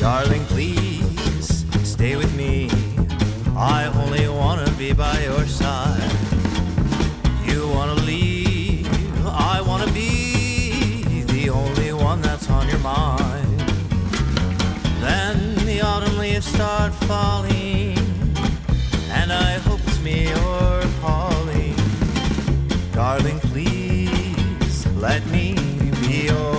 Darling, please stay with me. I only wanna be by your side. You wanna leave, I wanna be the only one that's on your mind. Then the autumn leaves start falling, and I hope it's me you're calling. Darling, please let me be yours.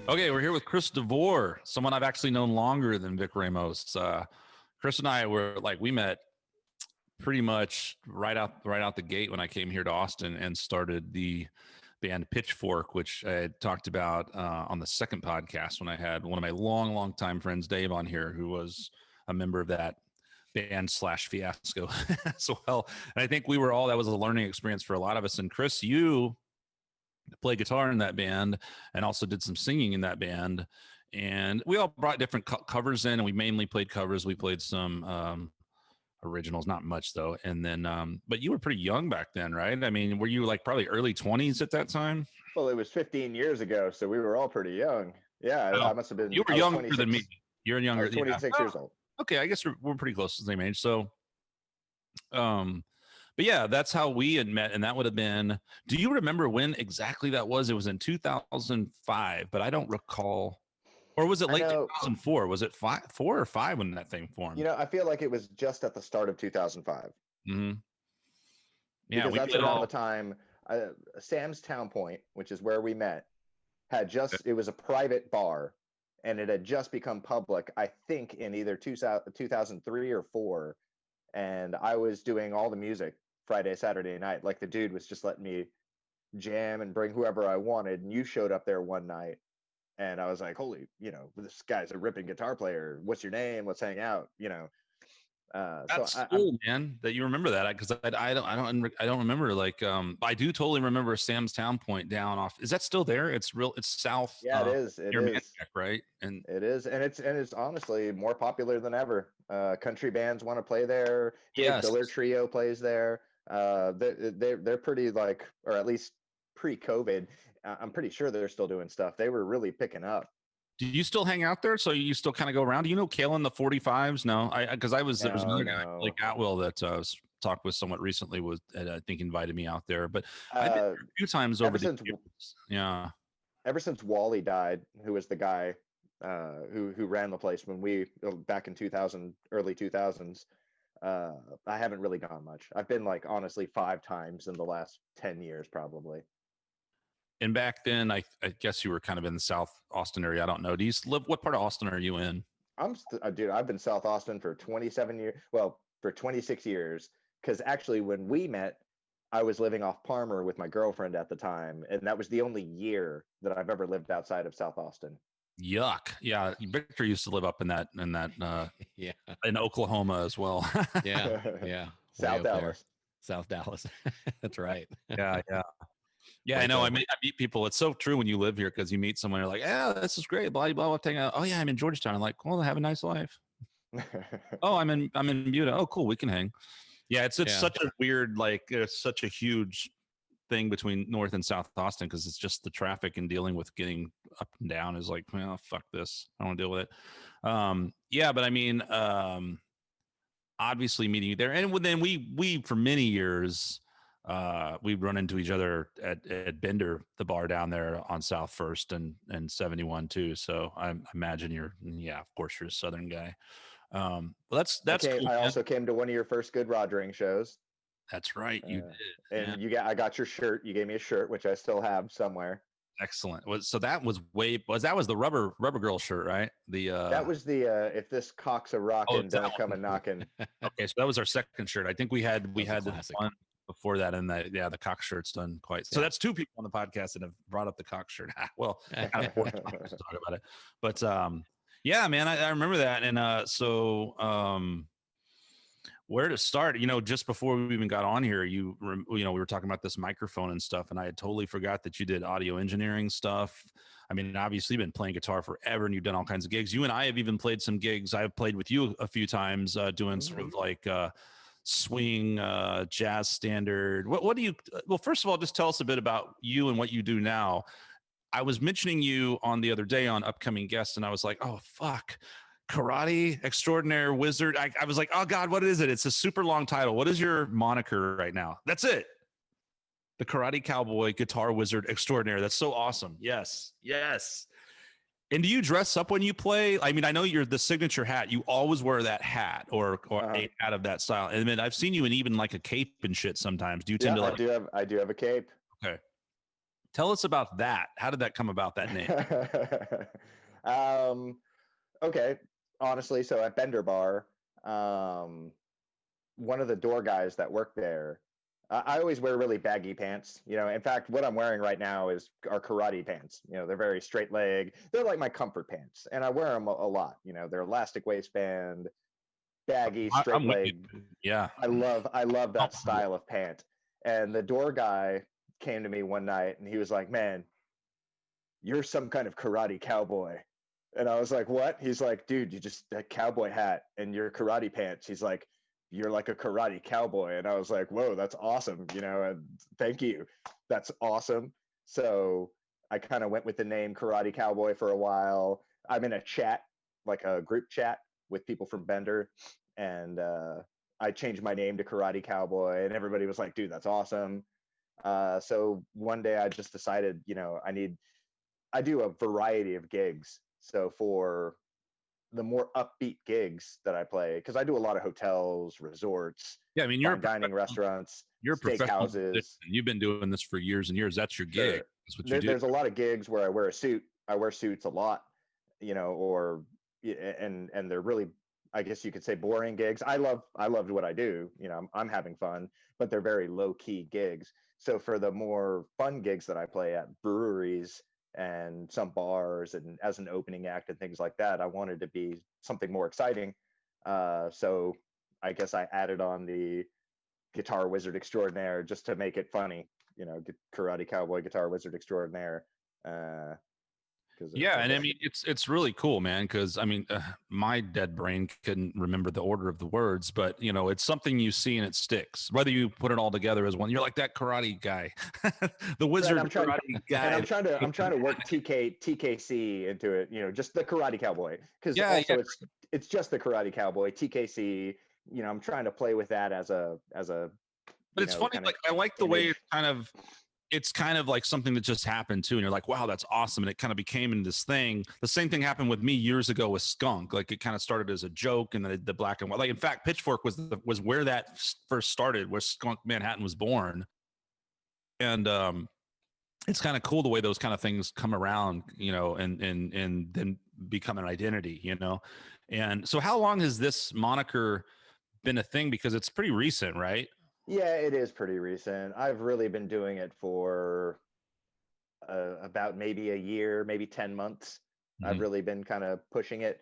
Okay, we're here with Chris DeVore, someone I've actually known longer than Vic Ramos. Chris and I we met pretty much right out the gate when I came here to Austin and started the band Pitchfork, which I had talked about on the second podcast when I had one of my long time friends, Dave, on here, who was a member of that band / fiasco as well. And I think that was a learning experience for a lot of us. And Chris, you play guitar in that band and also did some singing in that band, and we all brought different covers in, and we mainly played covers. We played some originals, not much though. And then but you were pretty young back then, right? I mean, were you like probably early 20s at that time? Well, it was 15 years ago, so we were all pretty young. Yeah, Oh, I must have been. You were younger than me. You're younger. 26 years old. Okay, I guess we're pretty close to the same age. So but yeah, that's how we had met, and that would have been. Do you remember when exactly that was? It was in 2005, but I don't recall. Or was it late 2004? Was it 4 or 5 when that thing formed? You know, I feel like it was just at the start of 2005. Mm-hmm. Yeah, because that's around the time Sam's Town Point, which is where we met, it was a private bar, and it had just become public, I think, in either 2003 or 4. And I was doing all the music Friday, Saturday night. Like, the dude was just letting me jam and bring whoever I wanted. And you showed up there one night, and I was like, holy, this guy's a ripping guitar player. What's your name? Let's hang out, That's cool, man, that you remember that, because I don't remember. Like, I do totally remember Sam's Town Point down off. Is that still there? It's south. Yeah, it is. It is. Manchac, right? And it is, and it's honestly more popular than ever. Country bands want to play there. Yes. Diller Trio plays there. They're pretty, like, or at least pre-COVID, I'm pretty sure they're still doing stuff. They were really picking up. Do you still hang out there? So you still kind of go around? Do you know Kalen the 45s? No, there was another guy, like Atwill, that talked with somewhat recently, I think invited me out there. But I've been there a few times over the years. Yeah. Ever since Wally died, who was the guy who ran the place back in early 2000s, I haven't really gone much. I've been, like, honestly 5 times in the last 10 years probably. And back then, I guess you were kind of in the South Austin area. I don't know. Do you live? What part of Austin are you in? Dude, I've been South Austin for 27 years. Well, for 26 years. Because actually, when we met, I was living off Palmer with my girlfriend at the time, and that was the only year that I've ever lived outside of South Austin. Yuck. Yeah, Victor used to live up in that yeah, in Oklahoma as well. yeah. South Dallas. South Dallas. That's right. Yeah. Yeah, I know. I meet people. It's so true when you live here, because you meet someone, you're like, "Yeah, this is great." Blah blah blah. Oh yeah, I'm in Georgetown. I'm like, "Well, have a nice life." Oh, I'm in Buda. Oh, cool. We can hang. Yeah, it's such a weird, like, it's such a huge thing between North and South Austin, because it's just the traffic and dealing with getting up and down is like, well, fuck this. I don't want to deal with it. Yeah, but I mean, obviously meeting you there, and then we for many years. We'd run into each other at Bender, the bar down there on South First and 71 too. So I imagine of course you're a Southern guy. Well, that's cool, I also came to one of your first Good Rogering shows. That's right, you did. And I got your shirt. You gave me a shirt, which I still have somewhere. Excellent. So that was the rubber girl shirt, right? That was the if this cock's a rockin', don't come a knockin'. Okay, so that was our second shirt. I think we had the one before that, and the cock shirt's done quite. So that's 2 people on the podcast that have brought up the cock shirt. Well, kind of to talk about it, but Yeah, man, I remember that. And where to start? Just before we even got on here, we were talking about this microphone and stuff, and I had totally forgot that you did audio engineering stuff. I mean, obviously, you've been playing guitar forever, and you've done all kinds of gigs. You and I have even played some gigs. I've played with you a few times, doing sort of like swing, jazz standard. What do you? Well, first of all, just tell us a bit about you and what you do now. I was mentioning you on the other day on upcoming guests, and I was like, oh fuck. Karate Extraordinaire Wizard. I was like, oh God, what is it? It's a super long title. What is your moniker right now? That's it. The Karate Cowboy Guitar Wizard Extraordinaire. That's so awesome. Yes. Yes. And do you dress up when you play? I mean, I know you're the signature hat. You always wear that hat or a hat of that style. And then I've seen you in even like a cape and shit sometimes. Do you tend to like? I do have a cape. Okay. Tell us about that. How did that come about, that name? Okay. Honestly, so at Bender Bar, one of the door guys that worked there, I always wear really baggy pants. In fact, what I'm wearing right now are karate pants. They're very straight leg. They're like my comfort pants, and I wear them a lot. They're elastic waistband, baggy, straight leg. Yeah, I love that style of pant. And the door guy came to me one night, and he was like, "Man, you're some kind of karate cowboy." And I was like, what? He's like, dude, you just that cowboy hat and your karate pants. He's like, you're like a karate cowboy. And I was like, whoa, that's awesome. And thank you. That's awesome. So I kind of went with the name Karate Cowboy for a while. I'm in a chat, like a group chat with people from Bender. And I changed my name to Karate Cowboy, and everybody was like, dude, that's awesome. So one day I just decided, I do a variety of gigs. So for the more upbeat gigs that I play, because I do a lot of hotels, resorts, yeah, I mean, you're dining restaurants, you're steakhouses. You've been doing this for years and years. That's your gig. Sure. That's what you do. There's a lot of gigs where I wear a suit. I wear suits a lot, and they're really, I guess you could say, boring gigs. I loved what I do. I'm having fun, but they're very low key gigs. So for the more fun gigs that I play at breweries and some bars and as an opening act and things like that, I wanted to be something more exciting. So I guess I added on the Guitar Wizard Extraordinaire just to make it funny, Karate Cowboy Guitar Wizard Extraordinaire. Yeah, and I mean it's really cool, man, because I mean my dead brain couldn't remember the order of the words, but it's something you see and it sticks. Whether you put it all together as one, you're like that karate guy, the wizard karate guy. And I'm trying to work TKC into it, just the Karate Cowboy, because it's just the Karate Cowboy TKC. I'm trying to play with that as a. But it's funny, like I like the way it's kind of like something that just happened too, and you're like, wow, that's awesome, and it kind of became into this thing. The same thing happened with me years ago with Skunk. Like it kind of started as a joke, and the black and white. Like in fact, Pitchfork was where that first started, where Skunk Manhattan was born, and it's kind of cool the way those kind of things come around, and then become an identity, And so, how long has this moniker been a thing? Because it's pretty recent, right? Yeah, it is pretty recent. I've really been doing it for about maybe a year, maybe 10 months. Mm-hmm. I've really been kind of pushing it.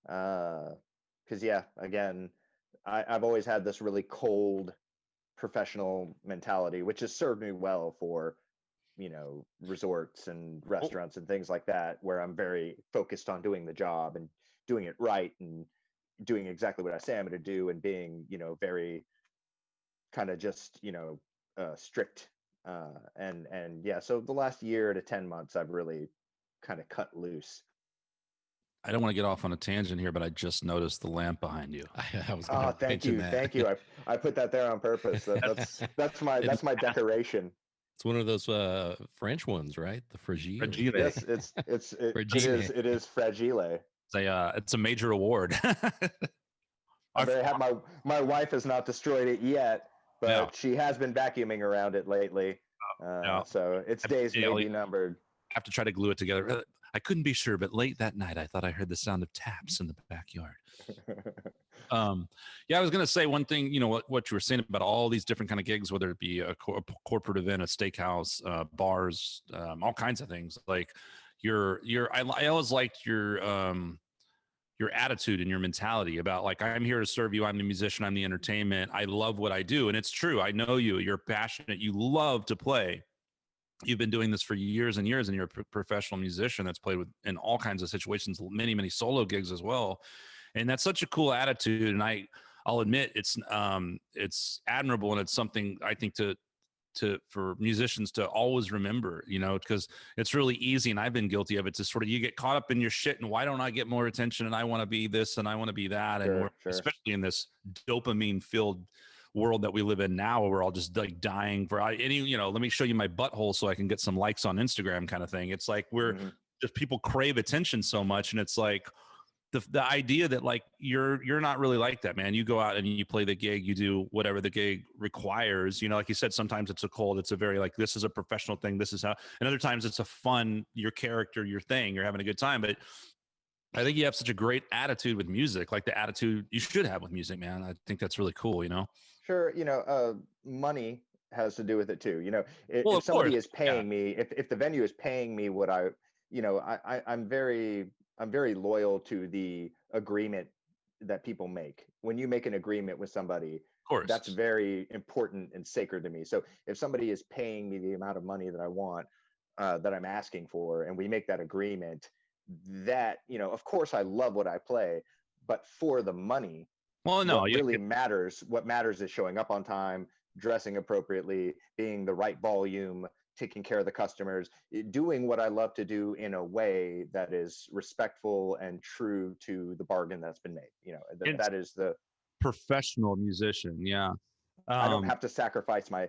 Because, again, I've always had this really cold professional mentality, which has served me well for, resorts and restaurants and things like that, where I'm very focused on doing the job and doing it right and doing exactly what I say I'm going to do, and being, very kind of just strict, and so the last year to 10 months I've really kind of cut loose. I don't want to get off on a tangent here, but I just noticed the lamp behind you. I was thank you. I put that there on purpose. That's my decoration. It's one of those French ones, right? The fragile. Yes, it is fragile. It's a major award. My wife has not destroyed it yet, but she has been vacuuming around it lately. So its days may be numbered. I have to try to glue it together. I couldn't be sure, but late that night, I thought I heard the sound of taps in the backyard. I was going to say one thing, what you were saying about all these different kind of gigs, whether it be a corporate event, a steakhouse, bars, all kinds of things. Like I always liked your attitude and your mentality about like, I'm here to serve you. I'm the musician. I'm the entertainment. I love what I do. And it's true. I know you, you're passionate. You love to play. You've been doing this for years and years, and you're a professional musician that's played with in all kinds of situations, many, many solo gigs as well. And that's such a cool attitude. And I'll admit it's admirable. And it's something I think for musicians to always remember, you know, because it's really easy. And I've been guilty of it to sort of, you get caught up in your shit and why don't I get more attention? And I want to be this and I want to be that. And especially in this dopamine filled world that we live in now, where we're all just like dying for any, you know, let me show you my butthole so I can get some likes on Instagram kind of thing. It's like we're just, people crave attention so much. And it's like the idea that like you're not really like that, man. You go out and you play the gig, you do whatever the gig requires. You know, like you said, sometimes it's a cold, it's a very like, this is a professional thing, this is how, and other times it's a fun, your character, your thing, you're having a good time. But I think you have such a great attitude with music, like the attitude you should have with music, man. I think that's really cool, you know? Sure. You know, money has to do with it too. You know, if Well, of somebody course, is paying me, if the venue is paying me what I, you know, I'm very loyal to the agreement that people make. When you make an agreement with somebody, of course, that's very important and sacred to me. So if somebody is paying me the amount of money that I want, that I'm asking for, and we make that agreement, that, you know, of course I love what I play, but for the money, well, no, what really matters, what matters is showing up on time, dressing appropriately, being the right volume, taking care of the customers, doing what I love to do in a way that is respectful and true to the bargain that's been made. You know, that is the professional musician. Yeah. I don't have to sacrifice my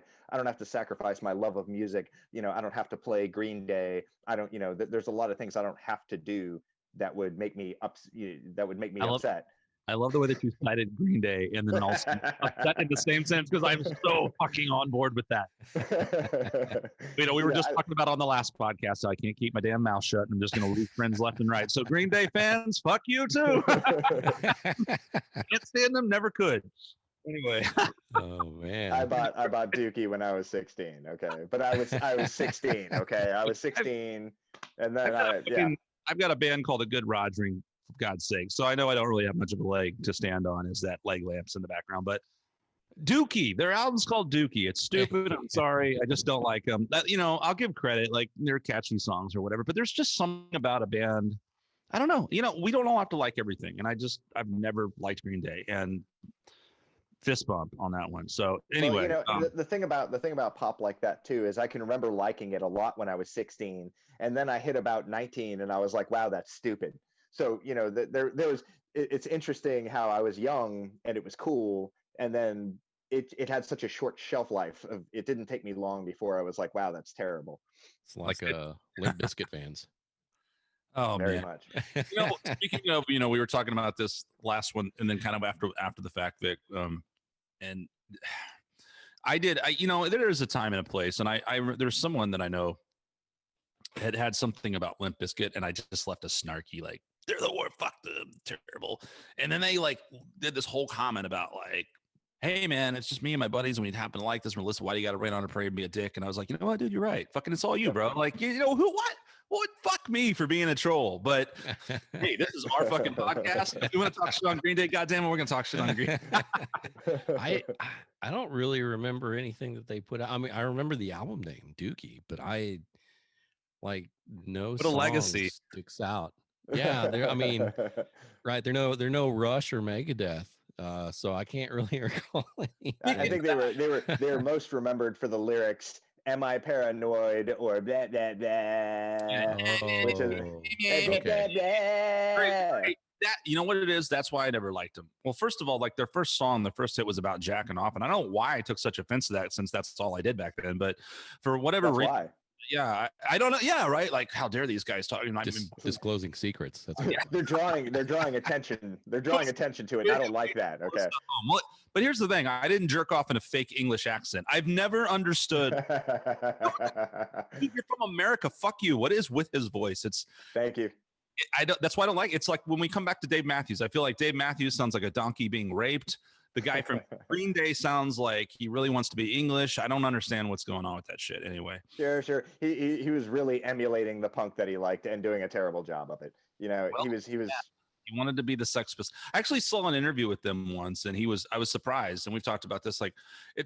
love of music. You know, I don't have to play Green Day. I don't, you know, there's a lot of things I don't have to do that would make me upset. I love the way that you cited Green Day and then also upset in the same sense, because I'm so fucking on board with that. You know, we were just talking about on the last podcast, so I can't keep my damn mouth shut. And I'm just going to lose friends left and right. So Green Day fans, fuck you too. Can't stand them, never could. Anyway. Oh man. I bought Dookie when I was 16. Okay, but I was 16. Okay, I was 16, and then I've got a band called A Good Rogering, for God's sake. So I know I don't really have much of a leg to stand on, is that leg lamps in the background. But Dookie, their album's called Dookie. It's stupid. I'm sorry. I just don't like them. You know, I'll give credit. Like, they're catchy songs or whatever. But there's just something about a band. I don't know. You know, we don't all have to like everything. And I've never liked Green Day. And fist bump on that one. So anyway, well, you know, the thing about pop like that too is I can remember liking it a lot when I was 16, and then I hit about 19 and I was like, wow, that's stupid. So, you know, it's interesting how I was young and it was cool, and then it had such a short shelf life. It didn't take me long before I was like, wow, that's terrible. It's like Limp Bizkit fans. Oh, very man. much. You know, speaking of, you know, we were talking about this last one, and then kind of after the fact, Vic, and you know, there is a time and a place, and there's someone that I know had something about Limp Bizkit, and I just left a snarky like, they're the worst, fuck them, terrible. And then they like did this whole comment about like, hey man, it's just me and my buddies, and we happen to like this. Melissa, why do you got to rain on a parade and be a dick? And I was like, you know what, dude, you're right. Fucking, it's all you, bro. Like, you know who? What? Fuck me for being a troll. But hey, this is our fucking podcast. If we want to talk shit on Green Day, goddamn it, we're gonna talk shit on Green Day. I don't really remember anything that they put out. I mean, I remember the album name Dookie, but I like no. What a legacy sticks out. Yeah, I mean, right? They're no Rush or Megadeth, so I can't really recall anything. I think they were most remembered for the lyrics, "Am I paranoid?" or blah blah blah, which is blah, blah, blah. That, you know what it is? That's why I never liked them. Well, first of all, like their first song, the first hit was about jacking off, and I don't know why I took such offense to that, since that's all I did back then. But for whatever reason. Why. Yeah, I don't know. Yeah, right. Like, how dare these guys talk? Disclosing secrets. That's they're drawing attention. They're drawing attention to it. I don't like that. Okay. But here's the thing: I didn't jerk off in a fake English accent. I've never understood. You're from America. Fuck you. What is with his voice? Thank you. That's why I don't like it. It's like when we come back to Dave Matthews. I feel like Dave Matthews sounds like a donkey being raped. The guy from Green Day sounds like he really wants to be English. I don't understand what's going on with that shit. Anyway. Sure. He was really emulating the punk that he liked and doing a terrible job of it. You know, well, he was. He wanted to be the Sex Pistols. I actually saw an interview with them once, and I was surprised. And we've talked about this. Like, I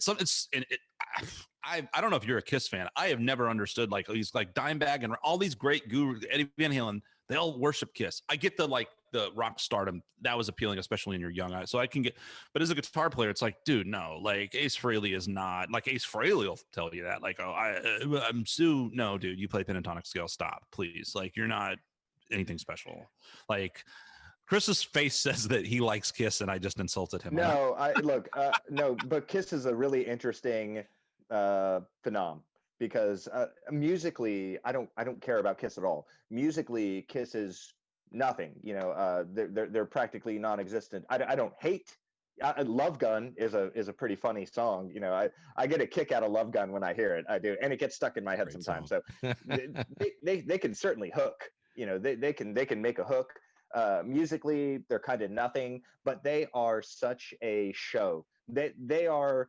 don't know if you're a Kiss fan. I have never understood like he's like Dimebag and all these great gurus, Eddie Van Halen. They all worship Kiss. I get the rock stardom that was appealing, especially when you're young. So I can get, but as a guitar player, it's like, dude, no, like Ace Frehley is not like Ace Frehley will tell you that. Like, oh, I'm Sue. No, dude, you play pentatonic scale. Stop, please. Like, you're not anything special. Like. Chris's face says that he likes Kiss, and I just insulted him. No, no, but Kiss is a really interesting phenom because musically, I don't care about Kiss at all. Musically, Kiss is nothing. You know, they're practically non-existent. I don't hate. Love Gun is a pretty funny song. You know, I get a kick out of Love Gun when I hear it. I do, and it gets stuck in my head sometimes. So they can certainly hook. You know, they can make a hook. Musically, they're kind of nothing, but they are such a show. They are.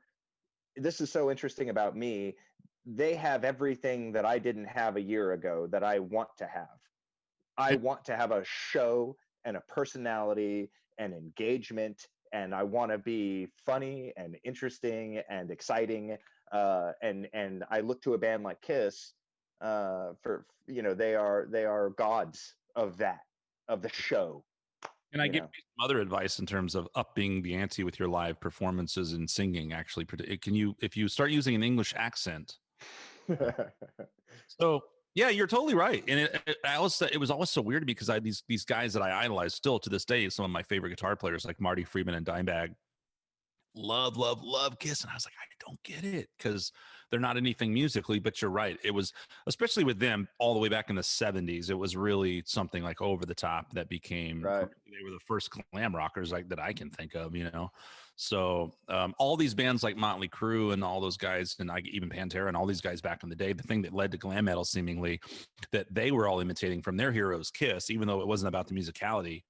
This is so interesting about me. They have everything that I didn't have a year ago that I want to have. I want to have a show and a personality and engagement, and I want to be funny and interesting and exciting. And I look to a band like Kiss for, you know, they are gods of that. Of the show. And I give you some other advice in terms of upping the ante with your live performances and singing. Actually, if you start using an English accent. So yeah, you're totally right. And it was always so weird because I had these guys that I idolize still to this day. Some of my favorite guitar players like Marty Friedman and Dimebag. Love Kiss, and I was like, I don't get it because they're not anything musically. But you're right, it was, especially with them all the way back in the 70s, it was really something like over the top that became right. They were the first glam rockers that I can think of, you know. So all these bands like Motley Crue and all those guys, and even Pantera and all these guys back in the day, the thing that led to glam metal seemingly that they were all imitating from their heroes Kiss, even though it wasn't about the musicality,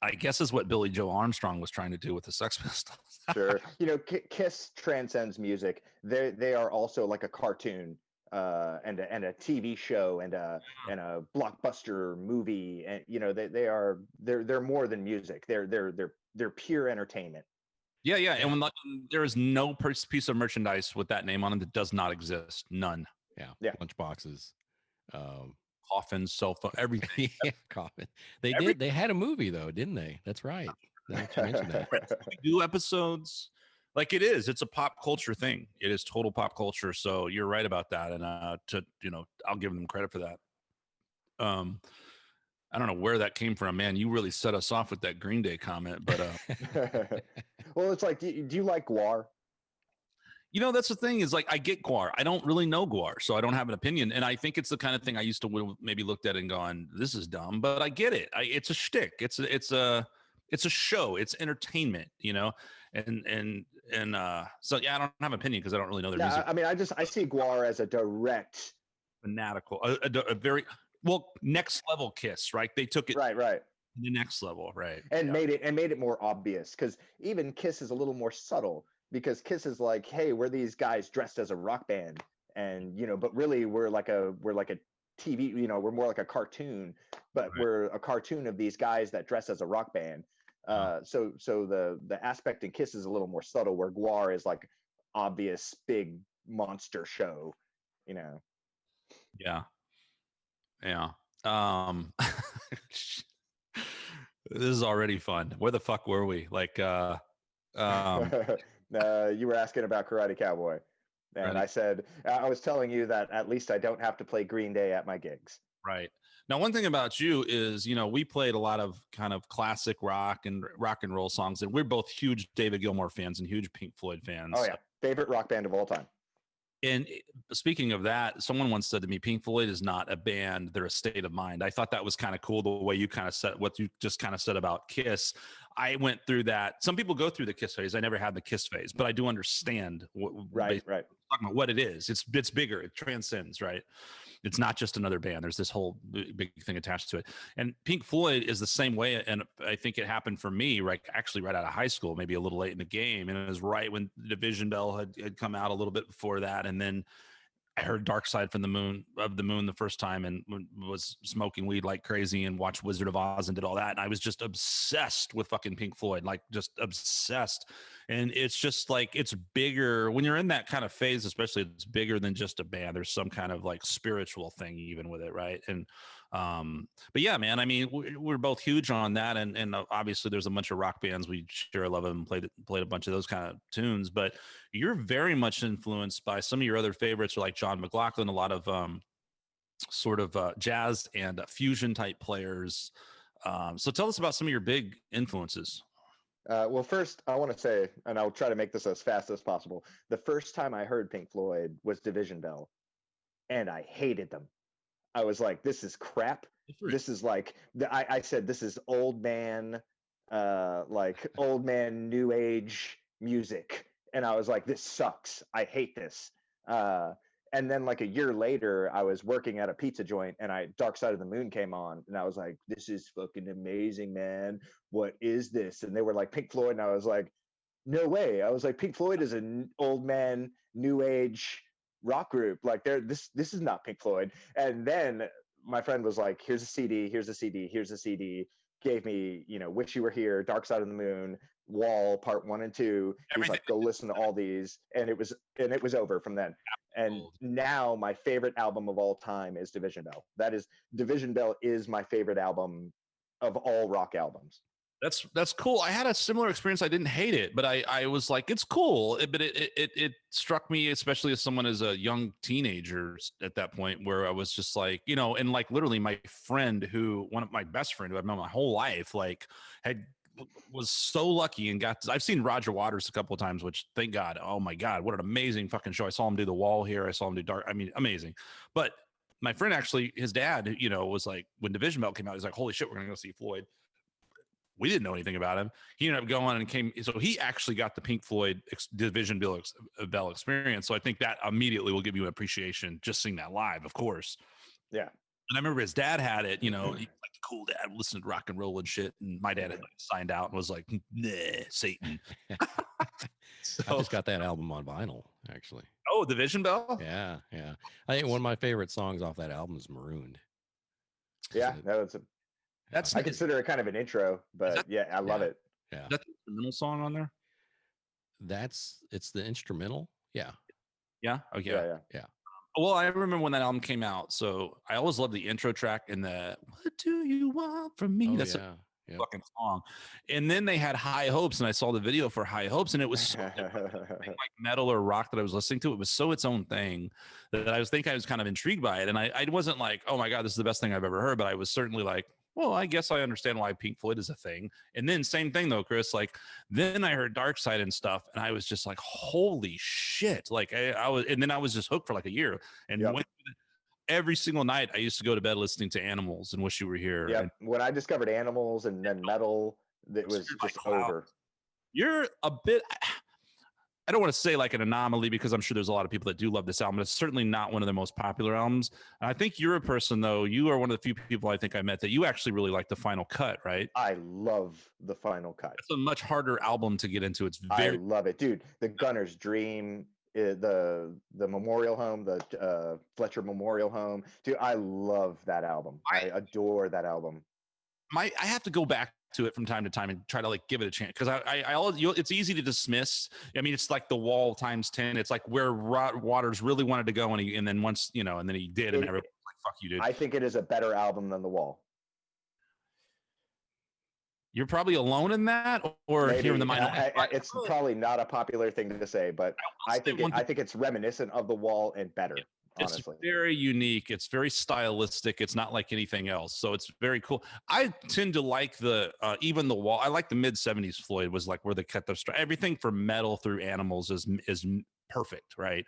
I guess is what Billy Joe Armstrong was trying to do with the Sex Pistols. Sure. You know, Kiss transcends music. They are also like a cartoon and a TV show and a blockbuster movie. And you know, they're more than music. They're pure entertainment. Yeah. And when there is no piece of merchandise with that name on it that does not exist. None. Yeah. Lunchboxes. Coffins, sofa, everything. Yeah, coffin. They had a movie though, didn't they? That's right. Now that you mentioned that. We do episodes like it's a pop culture thing. It is total pop culture. So you're right about that. And I'll give them credit for that. I don't know where that came from, man. You really set us off with that Green Day comment, but well, it's like, do you like Gwar? You know, that's the thing is like, I get Gwar. I don't really know Gwar, so I don't have an opinion. And I think it's the kind of thing I used to maybe looked at and gone, this is dumb, but I get it. It's a shtick. It's a show. It's entertainment, you know? And so, yeah, I don't have an opinion because I don't really know their music. I mean, I see Gwar as a direct fanatical, a very, well, next level Kiss, right? They took it right. The next level, right? And made it more obvious because even Kiss is a little more subtle. Because Kiss is like, hey, we're these guys dressed as a rock band, and you know, but really we're like a TV, you know, we're more like a cartoon, but right. We're a cartoon of these guys that dress as a rock band. So the aspect in Kiss is a little more subtle, where Gwar is like obvious big monster show, you know. Yeah. This is already fun. Where the fuck were we? Like, you were asking about Karate Cowboy, and I said I was telling you that at least I don't have to play Green Day at my gigs. Right. Now, one thing about you is, you know, we played a lot of kind of classic rock and roll songs, and we're both huge David Gilmour fans and huge Pink Floyd fans. Oh yeah, favorite rock band of all time. And speaking of that, someone once said to me, Pink Floyd is not a band, they're a state of mind. I thought that was kind of cool, the way you kind of said what you just kind of said about Kiss. I went through that. Some people go through the Kiss phase. I never had the Kiss phase, but I do understand right. Talking about what it is. It's bigger. It transcends, right? It's not just another band. There's this whole big thing attached to it. And Pink Floyd is the same way. And I think it happened for me, right out of high school, maybe a little late in the game. And it was right when Division Bell had come out a little bit before that. And then I heard Dark Side from the Moon the first time and was smoking weed like crazy and watched Wizard of Oz and did all that. And I was just obsessed with fucking Pink Floyd, like just obsessed. And it's just like, it's bigger when you're in that kind of phase, especially it's bigger than just a band. There's some kind of like spiritual thing even with it. Right. And, but yeah, man, I mean, we're both huge on that. And obviously there's a bunch of rock bands we share a love of and played a bunch of those kind of tunes, but you're very much influenced by some of your other favorites, like John McLaughlin, a lot of sort of jazz and fusion type players. So tell us about some of your big influences. Well, first, I want to say, and I'll try to make this as fast as possible. The first time I heard Pink Floyd was Division Bell, and I hated them. I was like, this is crap. This is like, I said, this is old man, like old man new age music. And I was like, this sucks. I hate this. And then like a year later, I was working at a pizza joint and Dark Side of the Moon came on and I was like, this is fucking amazing, man. What is this? And they were like Pink Floyd. And I was like, no way. I was like, Pink Floyd is an old man, new age rock group. Like this is not Pink Floyd. And then my friend was like, here's a CD, here's a CD, here's a CD. Gave me, Wish You Were Here, Dark Side of the Moon, Wall, Part 1 and 2. He's like, go listen to all these. And it was over from then. And now my favorite album of all time is Division Bell. Division Bell is my favorite album of all rock albums. That's cool. I had a similar experience. I didn't hate it, but I was like, it's cool. But it struck me, especially as someone as a young teenager at that point, where I was just like, and like literally my friend one of my best friend who I've known my whole life, like was so lucky and I've seen Roger Waters a couple of times, which thank God. Oh my God, what an amazing fucking show. I saw him do The Wall here. I saw him do Dark. I mean, amazing. But my friend actually, his dad, was like, when Division Bell came out, he's like, holy shit, we're going to go see Floyd. We didn't know anything about him. He ended up going and came. So he actually got the Pink Floyd Division Bell experience. So I think that immediately will give you an appreciation just seeing that live, of course. Yeah. And I remember his dad had it, he was like the cool dad, listened to rock and roll and shit. And my dad had signed out and was like, nah, Satan. So, I just got that album on vinyl, actually. Oh, Division Bell? Yeah. I think one of my favorite songs off that album is Marooned. Yeah, I consider it kind of an intro, but I love it. Yeah. Is that the instrumental song on there? It's the instrumental. Yeah. Yeah. Okay. Yeah. Well, I remember when that album came out. So I always loved the intro track and the "What do you want from me?" That's a fucking song. And then they had High Hopes, and I saw the video for High Hopes, and it was so like metal or rock that I was listening to. It was so its own thing that I was kind of intrigued by it. And I wasn't like, oh my God, this is the best thing I've ever heard. But I was certainly like, well, I guess I understand why Pink Floyd is a thing. And then same thing though, Chris, like then I heard Dark Side and stuff. And I was just like, holy shit. Like I was, and then I was just hooked for like a year and every single night I used to go to bed listening to Animals and Wish You Were Here. Yeah. And when I discovered Animals and then metal, it was just over. You're a bit, I don't want to say like an anomaly because I'm sure there's a lot of people that do love this album. It's certainly not one of the most popular albums. And I think you're a person though. You are one of the few people I think I met that you actually really like the Final Cut, right? I love the Final Cut. It's a much harder album to get into. I love it, dude. The Gunner's Dream, the Memorial Home, the Fletcher Memorial Home, dude. I love that album. I adore that album. I have to go back to it from time to time and try to like give it a chance because it's easy to dismiss. I mean, it's like The Wall times 10. It's like where Waters really wanted to go, and then once and then he did, and everyone was like, "Fuck you, dude." I think it is a better album than The Wall. You're probably alone in that, or Maybe. here in the minority. It's probably not a popular thing to say, but I think it's reminiscent of The Wall and better. Yeah. Honestly. It's very unique. It's very stylistic. It's not like anything else. So it's very cool. I tend to like even The Wall. I like the mid 70s Floyd was like where they cut their everything from metal through Animals is perfect. Right.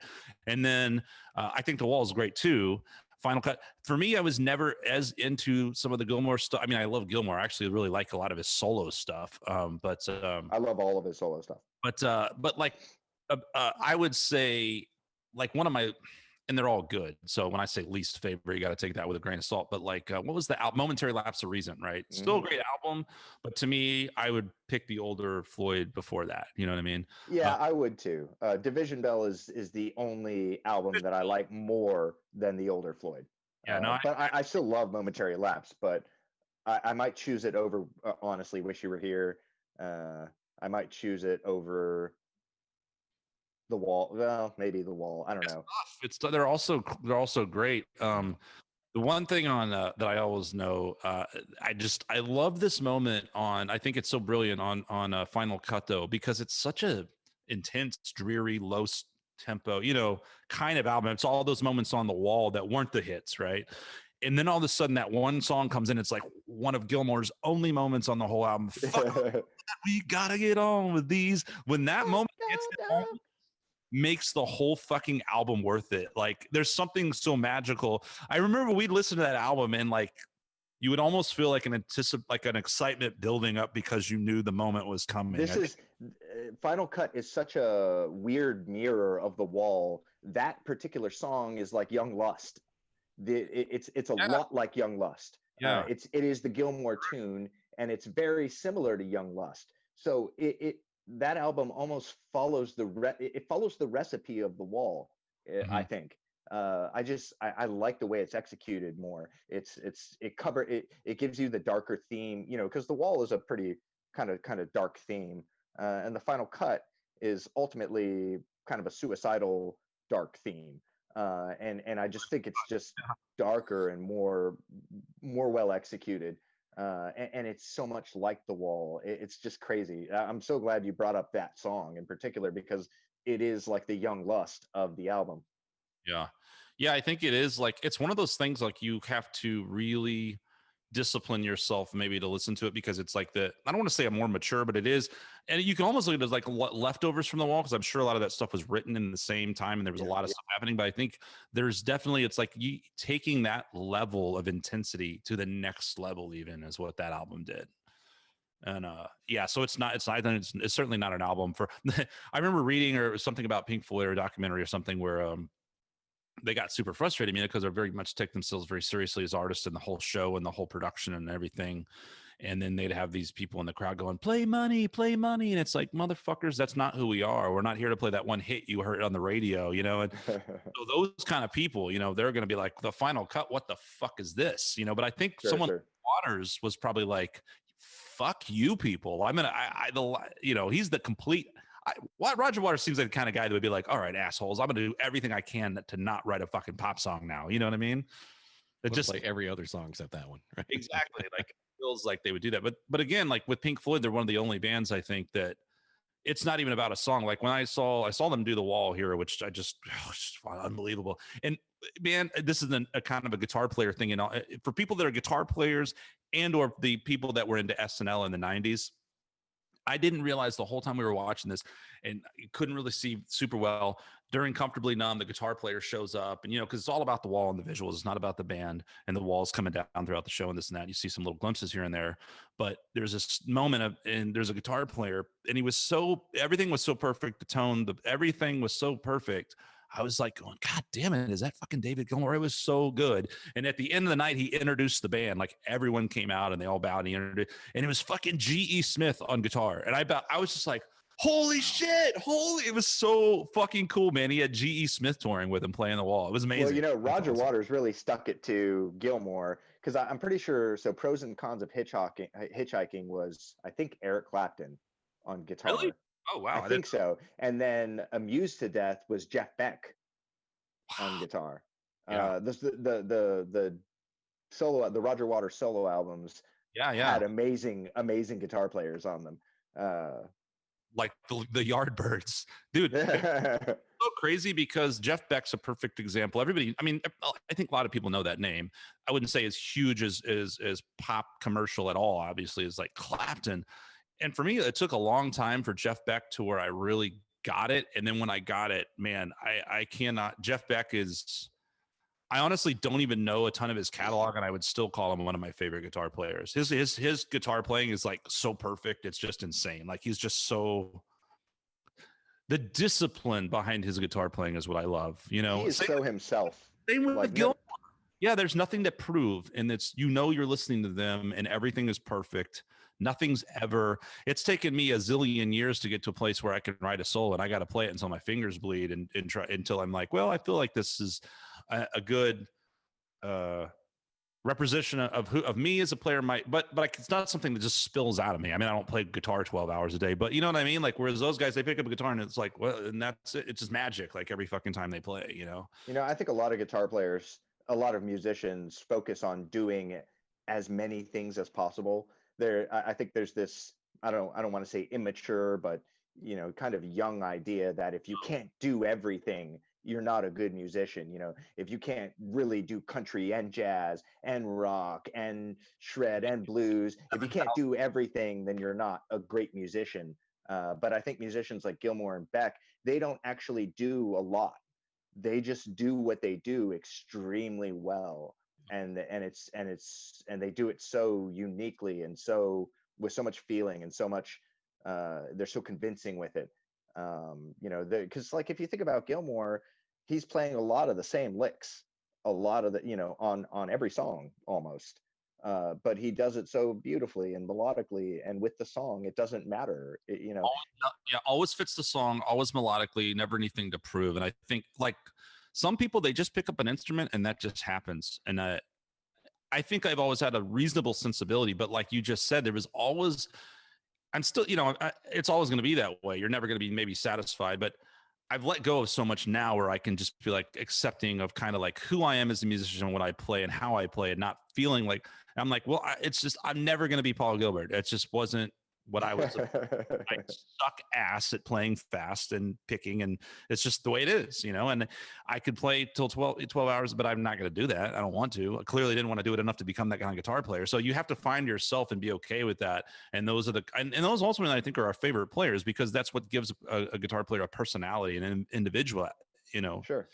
And then I think The Wall is great too. Final Cut. For me, I was never as into some of the Gilmore stuff. I mean, I love Gilmore. I actually really like a lot of his solo stuff. But I love all of his solo stuff. But like I would say like one of my and they're all good. So when I say least favorite, you got to take that with a grain of salt. But like, what was the Momentary Lapse of Reason, right? Still a great album, but to me, I would pick the older Floyd before that. You know what I mean? Yeah, I would too. Division Bell is the only album that I like more than the older Floyd. Yeah, no, But I still love Momentary Lapse, but I might choose it over, honestly, Wish You Were Here. I might choose it over The Wall. Well, maybe The Wall. I don't know. they're also great. The one thing on that I always know, I love this moment on. I think it's so brilliant on Final Cut though, because it's such a intense, dreary, low tempo, kind of album. It's all those moments on the wall that weren't the hits, right? And then all of a sudden, that one song comes in. It's like one of Gilmour's only moments on the whole album. Fuck, we gotta get on with these. When that moment hits the home, makes the whole fucking album worth it. Like there's something so magical. I remember we'd listen to that album and like you would almost feel like an excitement building up because you knew the moment was coming. This is Final Cut is such a weird mirror of The Wall. That particular song is like Young Lust. It's a lot like Young Lust. Yeah. It is the Gilmour tune, and it's very similar to Young Lust. So that album almost follows it follows the recipe of The Wall. I think. I like the way it's executed more. It gives you the darker theme, because The Wall is a pretty kind of dark theme, and the Final Cut is ultimately kind of a suicidal dark theme. And I just think it's just darker and more well executed. And it's so much like The Wall. It's just crazy. I'm so glad you brought up that song in particular, because it is like the Young Lust of the album. Yeah, I think it is. Like it's one of those things like you have to really discipline yourself maybe to listen to it, because it's like I don't want to say a more mature, but it is. And you can almost look at it as like leftovers from The Wall, because I'm sure a lot of that stuff was written in the same time and there was a lot of stuff happening. But I think there's definitely, it's like you taking that level of intensity to the next level even is what that album did. And so it's certainly not an album for I remember reading or something about Pink Floyd or a documentary or something where they got super frustrated, because they're very much take themselves very seriously as artists and the whole show and the whole production and everything. And then they'd have these people in the crowd going, play money. And it's like, motherfuckers, that's not who we are. We're not here to play that one hit you heard on the radio, And so those kind of people, they're going to be like, the Final Cut, what the fuck is this? But I think someone Waters was probably like, fuck you people. I mean, he's the complete... Roger Waters seems like the kind of guy that would be like, all right, assholes, I'm going to do everything I can to not write a fucking pop song now. You know what I mean? It just like every other song except that one. Right? Exactly. Like it feels like they would do that. But again, like with Pink Floyd, they're one of the only bands I think that it's not even about a song. Like when I saw them do The Wall here, which I just unbelievable. And man, this is a kind of a guitar player thing. And for people that are guitar players and or the people that were into SNL in the 90s, I didn't realize the whole time we were watching this, and you couldn't really see super well. During Comfortably Numb, the guitar player shows up, and because it's all about the wall and the visuals. It's not about the band, and the wall's coming down throughout the show and this and that. You see some little glimpses here and there, but there's this moment and there's a guitar player, and everything was so perfect. The tone, everything was so perfect. I was like going, God damn it, is that fucking David Gilmour? It was so good. And at the end of the night, he introduced the band. Like everyone came out and they all bowed and he introduced, and it was fucking G.E. Smith on guitar. And I was just like, holy shit, it was so fucking cool, man. He had G.E. Smith touring with him playing The Wall. It was amazing. Well, Roger Waters really stuck it to Gilmour, because I'm pretty sure, so Pros and Cons of Hitchhiking was, I think, Eric Clapton on guitar. Really? Oh wow! I think so. And then Amused to Death was Jeff Beck on guitar. Yeah. The solo, the Roger Waters solo albums, had amazing guitar players on them. Like the Yardbirds, dude. So crazy, because Jeff Beck's a perfect example. Everybody, I mean, I think a lot of people know that name. I wouldn't say as huge as pop commercial at all. Obviously, is like Clapton. And for me, it took a long time for Jeff Beck to where I really got it. And then when I got it, man, I cannot. Jeff Beck is, I honestly don't even know a ton of his catalog, and I would still call him one of my favorite guitar players. His guitar playing is like so perfect. It's just insane. Like he's just so, the discipline behind his guitar playing is what I love. You know, He is so himself. same with Like, Gilmore. Yeah, there's nothing to prove, and it's you're listening to them, and everything is perfect. Nothing's ever. It's taken me a zillion years to get to a place where I can write a solo, and I got to play it until my fingers bleed, and try until I'm like, well, I feel like this is a good representation of me as a player. But it's not something that just spills out of me. I mean, I don't play guitar 12 hours a day, but you know what I mean. Like, whereas those guys, they pick up a guitar and it's like, well, and that's it. It's just magic. Like every fucking time they play, you know. I think a lot of guitar players, a lot of musicians focus on doing as many things as possible. I think there's this, I don't want to say immature, but kind of young idea that if you can't do everything, you're not a good musician. If you can't really do country and jazz and rock and shred and blues, if you can't do everything, then you're not a great musician. But I think musicians like Gilmore and Beck, they don't actually do a lot. They just do what they do extremely well, and they do it so uniquely and so with so much feeling and so much. They're so convincing with it. Because like if you think about Gilmore, he's playing a lot of the same licks, a lot of the on every song almost. But he does it so beautifully and melodically, and with the song, it doesn't matter. Always fits the song, always melodically, never anything to prove. And I think like some people, they just pick up an instrument and that just happens. And I think I've always had a reasonable sensibility, but like you just said, I'm still, it's always going to be that way. You're never going to be maybe satisfied, but I've let go of so much now where I can just be like accepting of kind of like who I am as a musician, what I play and how I play, and not feeling like I'm like, well, it's just, I'm never going to be Paul Gilbert. It just wasn't what I was. I suck ass at playing fast and picking, and it's just the way it is, and I could play till 12 hours, but I'm not going to do that. I don't want to. I clearly didn't want to do it enough to become that kind of guitar player. So you have to find yourself and be okay with that. And those are and those ultimately I think are our favorite players, because that's what gives a guitar player a personality and an individual, Sure.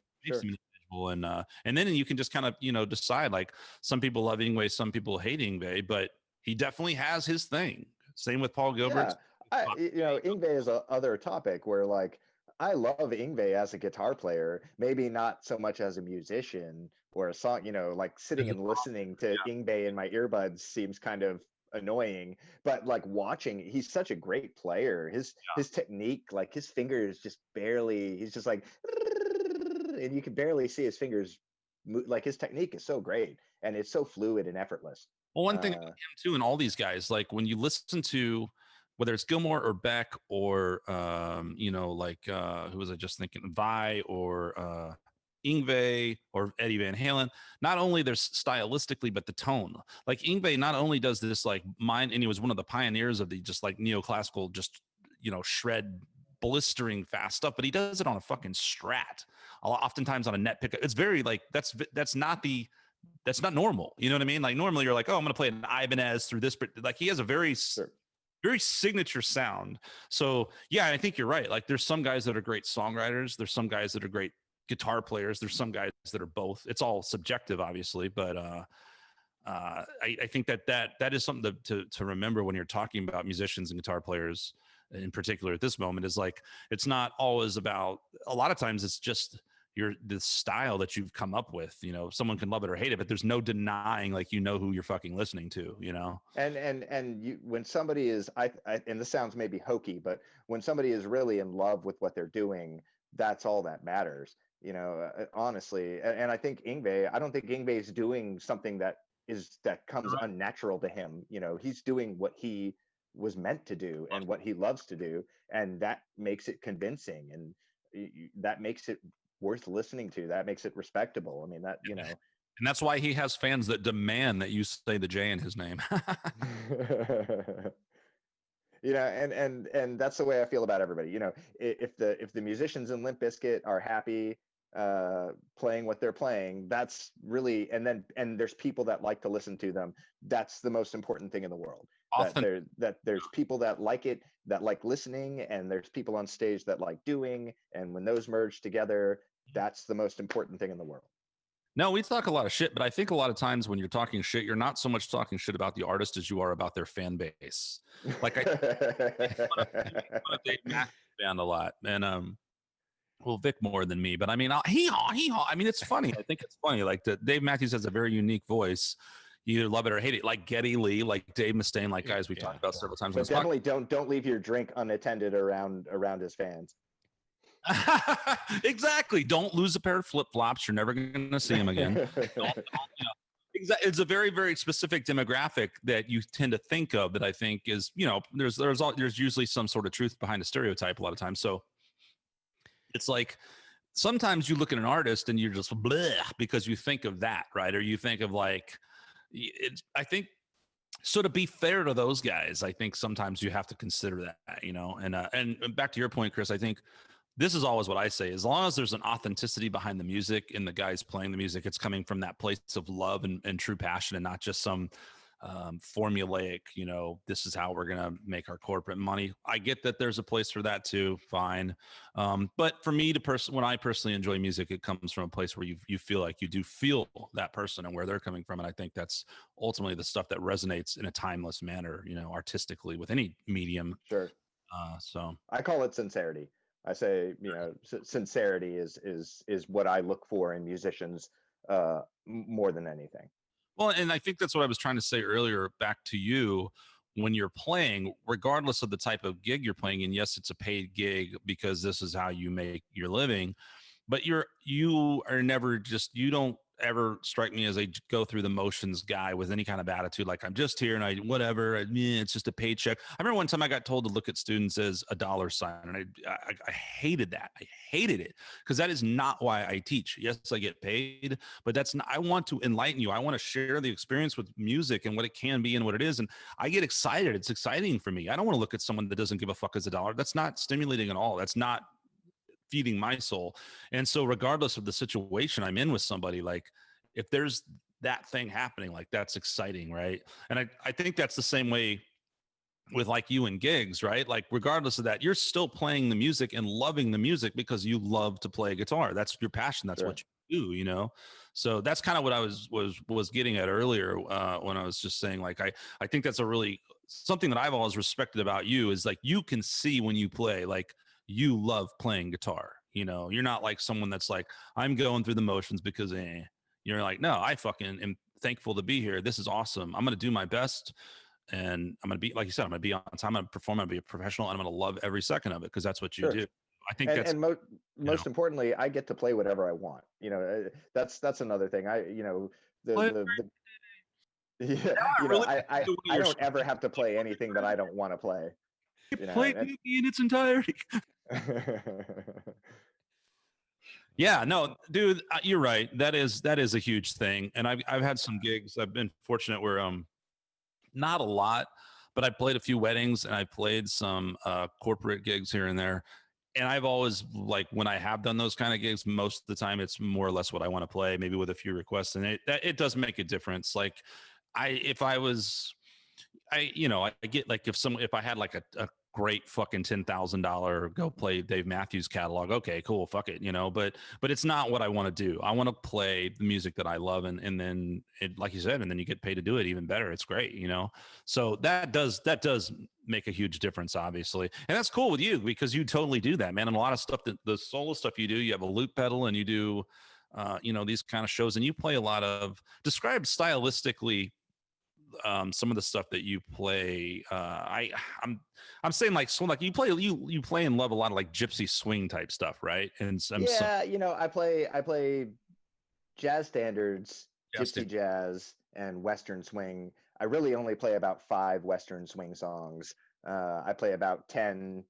And then you can just kind of, decide, like some people love Yngwie, some people hate Yngwie, but he definitely has his thing. Same with Paul Gilbert. Yeah. Yngwie is a other topic where like I love Yngwie as a guitar player, maybe not so much as a musician or a song, like sitting and listening to Yngwie in my earbuds seems kind of annoying, but like watching, he's such a great player. His technique, like his fingers just barely, he's just like, and you can barely see his fingers move. Like his technique is so great and it's so fluid and effortless. Well, one thing about him too, and all these guys, like when you listen to whether it's Gilmore or Beck or who was I just thinking, Vi or Yngwie or Eddie Van Halen, not only there's stylistically, but the tone. Like Yngwie not only does this like and he was one of the pioneers of the just like neoclassical, just shred blistering fast stuff, but he does it on a fucking Strat, oftentimes on a net pickup. It's very like that's not normal. You know what I mean? Like normally you're like, oh, I'm going to play an Ibanez through this, but like he has a very, very signature sound. So yeah, I think you're right. Like there's some guys that are great songwriters. There's some guys that are great guitar players. There's some guys that are both. It's all subjective, obviously, but I think that is something to remember when you're talking about musicians and guitar players in particular at this moment, is like, it's not always about, a lot of times it's just the style that you've come up with. Someone can love it or hate it, but there's no denying like who you're fucking listening to. And you, when somebody is and this sounds maybe hokey, but when somebody is really in love with what they're doing, that's all that matters. Honestly. And I think I don't think Yngwie is doing something that comes unnatural to him. He's doing what he was meant to do and what he loves to do, and that makes it convincing, and that makes it worth listening to. That makes it respectable. I mean, that and that's why he has fans that demand that you say the J in his name. And that's the way I feel about everybody. If the musicians in Limp Bizkit are happy playing what they're playing, that's really, and there's people that like to listen to them, that's the most important thing in the world. That there's people that like it, that like listening, and there's people on stage that like doing, and when those merge together, that's the most important thing in the world. No, we talk a lot of shit, but I think a lot of times when you're talking shit, you're not so much talking shit about the artist as you are about their fan base. Like Dave band a lot, and well, Vic more than me, but I mean, I mean, it's funny. I think it's funny. Like Dave Matthews has a very unique voice. You either love it or hate it. Like Geddy Lee, like Dave Mustaine, like guys we've talked about several times. But definitely don't leave your drink unattended around his fans. Exactly. Don't lose a pair of flip flops. You're never going to see them again. It's a very, very specific demographic that you tend to think of that I think is, there's usually some sort of truth behind a stereotype a lot of times. So it's like sometimes you look at an artist and you're just bleh because you think of that, right? Or you think of like, I think, so to be fair to those guys, I think sometimes you have to consider that, and back to your point, Chris, I think this is always what I say. As long as there's an authenticity behind the music and the guys playing the music, it's coming from that place of love and true passion and not just some formulaic, this is how we're going to make our corporate money. I get that there's a place for that too. Fine. But for me when I personally enjoy music, it comes from a place where you feel like you do feel that person and where they're coming from. And I think that's ultimately the stuff that resonates in a timeless manner, artistically with any medium. Sure. So I call it sincerity. I say, sincerity is what I look for in musicians more than anything. Well, and I think that's what I was trying to say earlier back to you when you're playing, regardless of the type of gig you're playing. And yes, it's a paid gig because this is how you make your living, but you are never you don't ever strike me as a go through the motions guy with any kind of attitude. Like I'm just here and whatever, it's just a paycheck. I remember one time I got told to look at students as a dollar sign. And I hated that. I hated it because that is not why I teach. Yes, I get paid, but that's not, I want to enlighten you. I want to share the experience with music and what it can be and what it is. And I get excited. It's exciting for me. I don't want to look at someone that doesn't give a fuck as a dollar. That's not stimulating at all. That's not feeding my soul. And so regardless of the situation I'm in with somebody, like if there's that thing happening, like that's exciting, right? And I think that's the same way with like you and gigs, right? Like regardless of that, you're still playing the music and loving the music because you love to play guitar. That's your passion. That's what you do, So that's kind of what I was getting at earlier when I was just saying, like, I think that's something that I've always respected about you is like, you can see when you play, like, you love playing guitar, you're not like someone that's like, I'm going through the motions because you're like, no, I fucking am thankful to be here. This is awesome. I'm going to do my best. And I'm going to be, like you said, I'm going to be on time. I'm going to perform. I'm going to be a professional and I'm going to love every second of it. Cause that's what you do. I think most importantly, I get to play whatever I want. That's another thing. I don't ever have to play anything that I don't want to play. Play Yugi in its entirety. Yeah, no, dude, you're right. That is a huge thing. And I've had some gigs. I've been fortunate where not a lot, but I played a few weddings and I played some corporate gigs here and there. And I've always, like, when I have done those kind of gigs, most of the time it's more or less what I want to play, maybe with a few requests. And it does make a difference. Like I get like if I had like a great fucking $10,000 go play Dave Matthews catalog. Okay, cool. Fuck it. But it's not what I want to do. I want to play the music that I love. And then like you said, and then you get paid to do it even better. It's great. So that does make a huge difference, obviously. And that's cool with you because you totally do that, man. And a lot of stuff the solo stuff you do, you have a loop pedal and you do, these kind of shows and you play a lot of describe stylistically some of the stuff that you play. I'm saying like you play and love a lot of like gypsy swing type stuff, right? And I play jazz standards, gypsy jazz, and Western swing. I really only play about 5 Western swing songs. I play about 10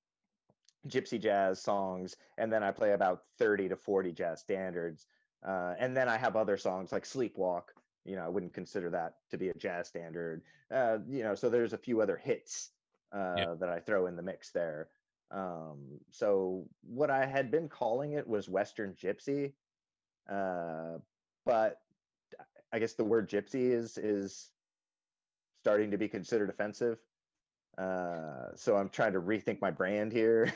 gypsy jazz songs, and then I play about 30 to 40 jazz standards. And then I have other songs like Sleepwalk. I wouldn't consider that to be a jazz standard. So there's a few other hits that I throw in the mix there. So what I had been calling it was Western Gypsy, but I guess the word gypsy is starting to be considered offensive. So I'm trying to rethink my brand here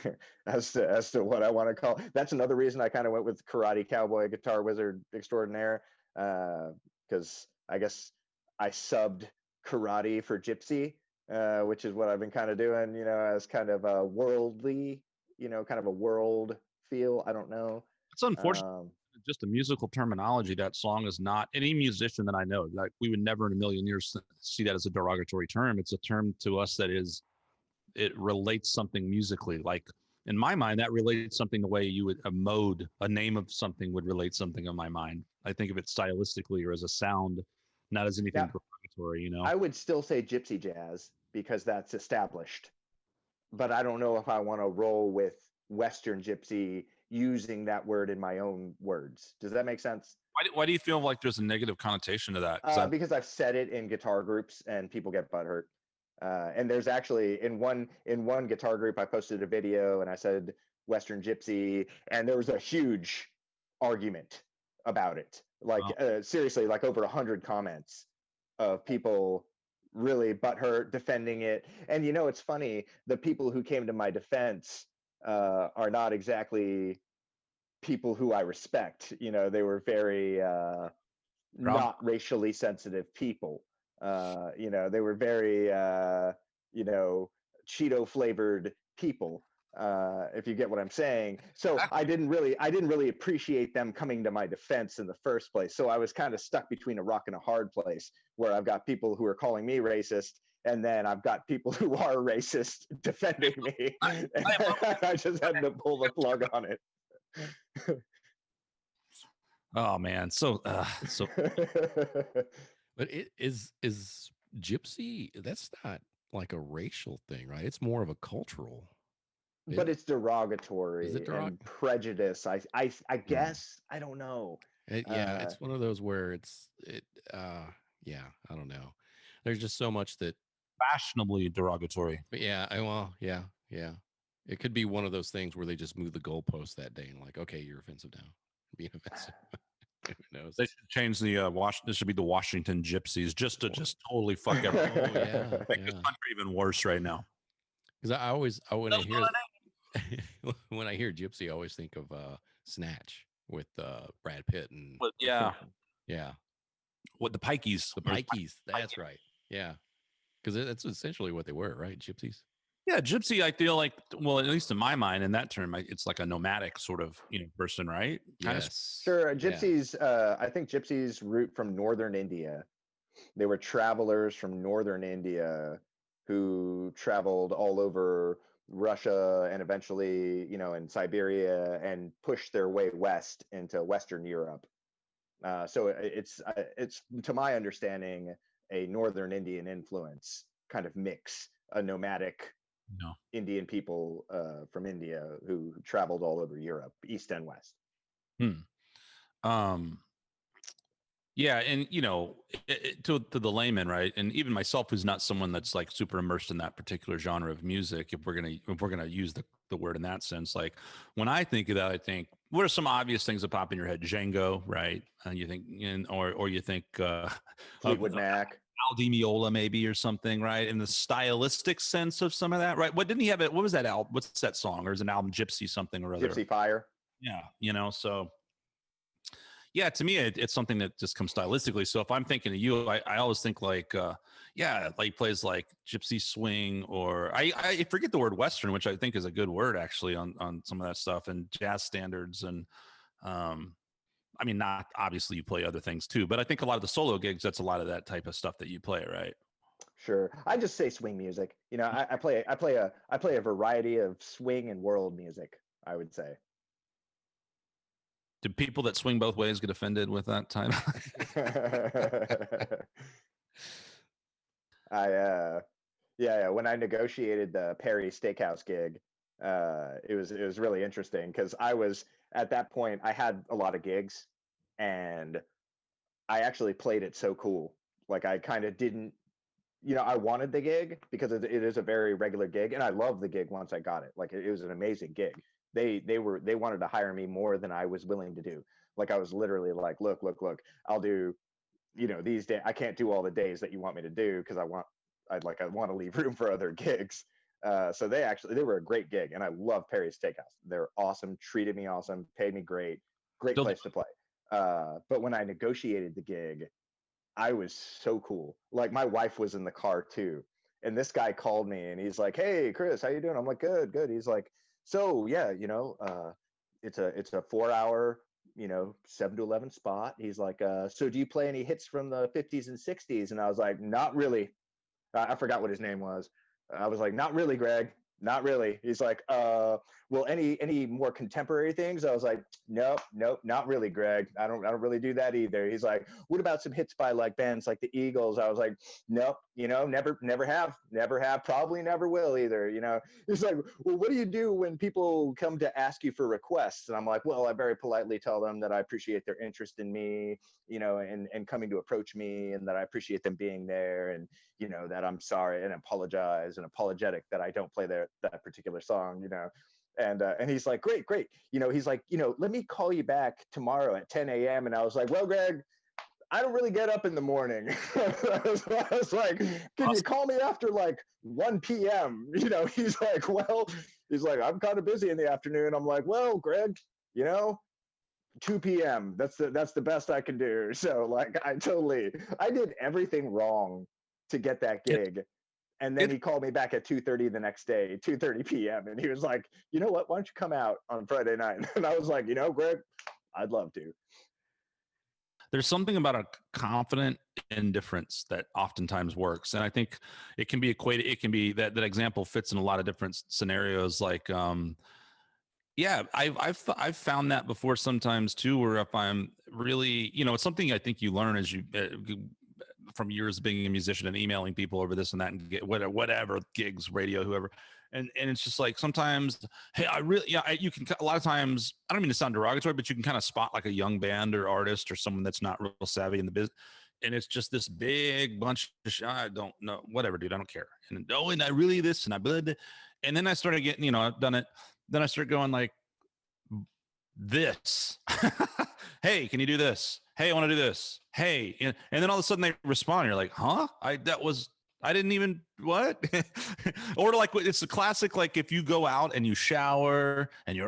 as to what I want to call. That's another reason I kind of went with Karate Cowboy Guitar Wizard Extraordinaire, because I guess I subbed karate for gypsy, which is what I've been kind of doing, as kind of a worldly kind of a world feel. I don't know. It's unfortunate. Just the musical terminology, that song is not, any musician that I know, like, we would never in a million years see that as a derogatory term. It's a term to us that is, it relates something musically. Like, in my mind, that relates something the way you would, a name of something would relate something in my mind. I think of it stylistically or as a sound, not as anything derogatory, I would still say gypsy jazz because that's established, but I don't know if I want to roll with Western gypsy using that word in my own words. Does that make sense? Why do you feel like there's a negative connotation to that? Because I've said it in guitar groups and people get butthurt. And there's actually in one guitar group, I posted a video and I said Western gypsy, and there was a huge argument about it. Like seriously, like over 100 comments of people really butthurt defending it. And it's funny, the people who came to my defense are not exactly people who I respect. They were very not racially sensitive people. They were very Cheeto flavored people. If you get what I'm saying. So I didn't really appreciate them coming to my defense in the first place. So I was kind of stuck between a rock and a hard place, where I've got people who are calling me racist, and then I've got people who are racist defending me. I just had to pull the plug on it. Oh man, so But it is gypsy. That's not like a racial thing, right? It's more of a cultural. But it's derogatory. Is it and prejudice? I guess. I don't know. It's one of those where I don't know. There's just so much that fashionably derogatory. But yeah. It could be one of those things where they just move the goalpost that day and like, okay, you're offensive now. Being offensive. Who knows? They should change the This should be the Washington Gypsies, just to totally fuck everything. Make this country even worse right now. Because when I hear gypsy, I always think of Snatch with Brad Pitt and yeah. What the Pikeys? The Pikeys. That's right. Yeah, because that's essentially what they were, right? Gypsies. Yeah, gypsy. I feel like, well, at least in my mind, in that term, it's like a nomadic sort of person, right? Yes. Sure. Gypsies. Yeah. I think gypsies root from northern India. They were travelers from northern India who traveled all over Russia and eventually, in Siberia, and pushed their way west into Western Europe. So it's to my understanding a northern Indian influence kind of mix, a nomadic Indian people from India who traveled all over Europe, east and west. Yeah, and to the layman, right? And even myself, who's not someone that's like super immersed in that particular genre of music, if we're gonna use the word in that sense, like when I think of that, I think, what are some obvious things that pop in your head? Django, right? And you think, or you think Fleetwood Mac, Al Di Meola, maybe, or something, right? In the stylistic sense of some of that, right? What didn't he have it? What was that album? What's that song? Or is it an album, Gypsy something or other? Gypsy Fire. Yeah, so. Yeah, to me, it's something that just comes stylistically. So if I'm thinking of you, I always think like, like plays like gypsy swing, or I forget the word Western, which I think is a good word actually on some of that stuff, and jazz standards. And I mean, not obviously you play other things too, but I think a lot of the solo gigs, that's a lot of that type of stuff that you play, right? Sure. I just say swing music. I play a variety of swing and world music, I would say. Do people that swing both ways get offended with that title? When I negotiated the Perry Steakhouse gig, it was really interesting because I was at that point, I had a lot of gigs and I actually played it so cool. Like I kind of didn't, I wanted the gig because it is a very regular gig, and I loved the gig once I got it. Like it was an amazing gig. They wanted to hire me more than I was willing to do. Like I was literally like, look, I'll do, these days. I can't do all the days that you want me to do because I want to leave room for other gigs. So they were a great gig, and I love Perry's Steakhouse. They're awesome, treated me awesome, paid me great place to play. But when I negotiated the gig, I was so cool. Like my wife was in the car too. And this guy called me and he's like, "Hey, Chris, how you doing?" I'm like, good. He's like, So yeah, it's a 4 hour, 7 to 11 spot. He's like, so do you play any hits from the 50s and 60s? And I was like, not really. I forgot what his name was. I was like, not really, Greg. Not really. He's like, well, any more contemporary things? I was like, nope, not really, Greg. I don't really do that either. He's like, what about some hits by like bands like the Eagles? I was like, nope, never have, probably never will either. He's like, well, what do you do when people come to ask you for requests? And I'm like, well, I very politely tell them that I appreciate their interest in me, and coming to approach me, and that I appreciate them being there, and that I'm sorry and apologize and apologetic that I don't play that particular song, and he's like, great. He's like, let me call you back tomorrow at 10 a.m. And I was like, well, Greg, I don't really get up in the morning. I was like, can you call me after like 1 p.m.? He's like, I'm kind of busy in the afternoon. I'm like, well, Greg, 2 p.m. That's the best I can do. So like, I did everything wrong to get that gig. And then he called me back at 2:30 the next day, 2:30 p.m. And he was like, you know what, why don't you come out on Friday night? And I was like, Greg, I'd love to. There's something about a confident indifference that oftentimes works. And I think it can be equated. It can be that example fits in a lot of different scenarios. Like, I've found that before sometimes too, where if I'm really, it's something I think you learn as you, from years of being a musician and emailing people over this and that and get whatever gigs, radio, whoever. And it's just like, sometimes, hey, you can, a lot of times, I don't mean to sound derogatory, but you can kind of spot like a young band or artist or someone that's not real savvy in the business. And it's just this big bunch of I don't know, whatever, dude, I don't care. And I really this and I blah. And then I started getting, I've done it. Then I start going like this. Hey, can you do this? Hey, I want to do this. Hey. And then all of a sudden they respond. You're like, huh? I didn't even, what? Or like, it's a classic, like if you go out and you shower and you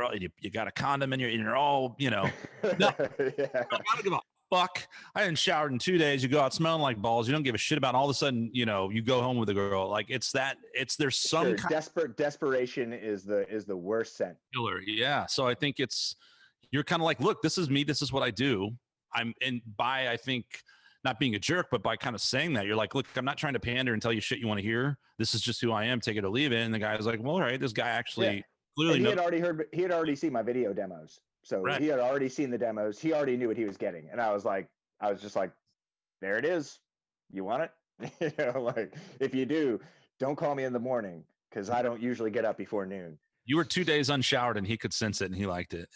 got a condom and you're all, no, yeah. I don't give a fuck. I hadn't showered in 2 days. You go out smelling like balls. You don't give a shit about it. All of a sudden, you go home with a girl. Like there's some desperation is the worst scent killer. Yeah. So I think you're kind of like, look, this is me. This is what I do. I think not being a jerk, but by kind of saying that, you're like, look, I'm not trying to pander and tell you shit you want to hear. This is just who I am. Take it or leave it. And the guy was like, well, all right, this guy actually clearly he had already seen my video demos. So right. He had already seen the demos. He already knew what he was getting. And I was just like, there it is. You want it? Like, if you do, don't call me in the morning, because I don't usually get up before noon. You were 2 days unshowered and he could sense it and he liked it.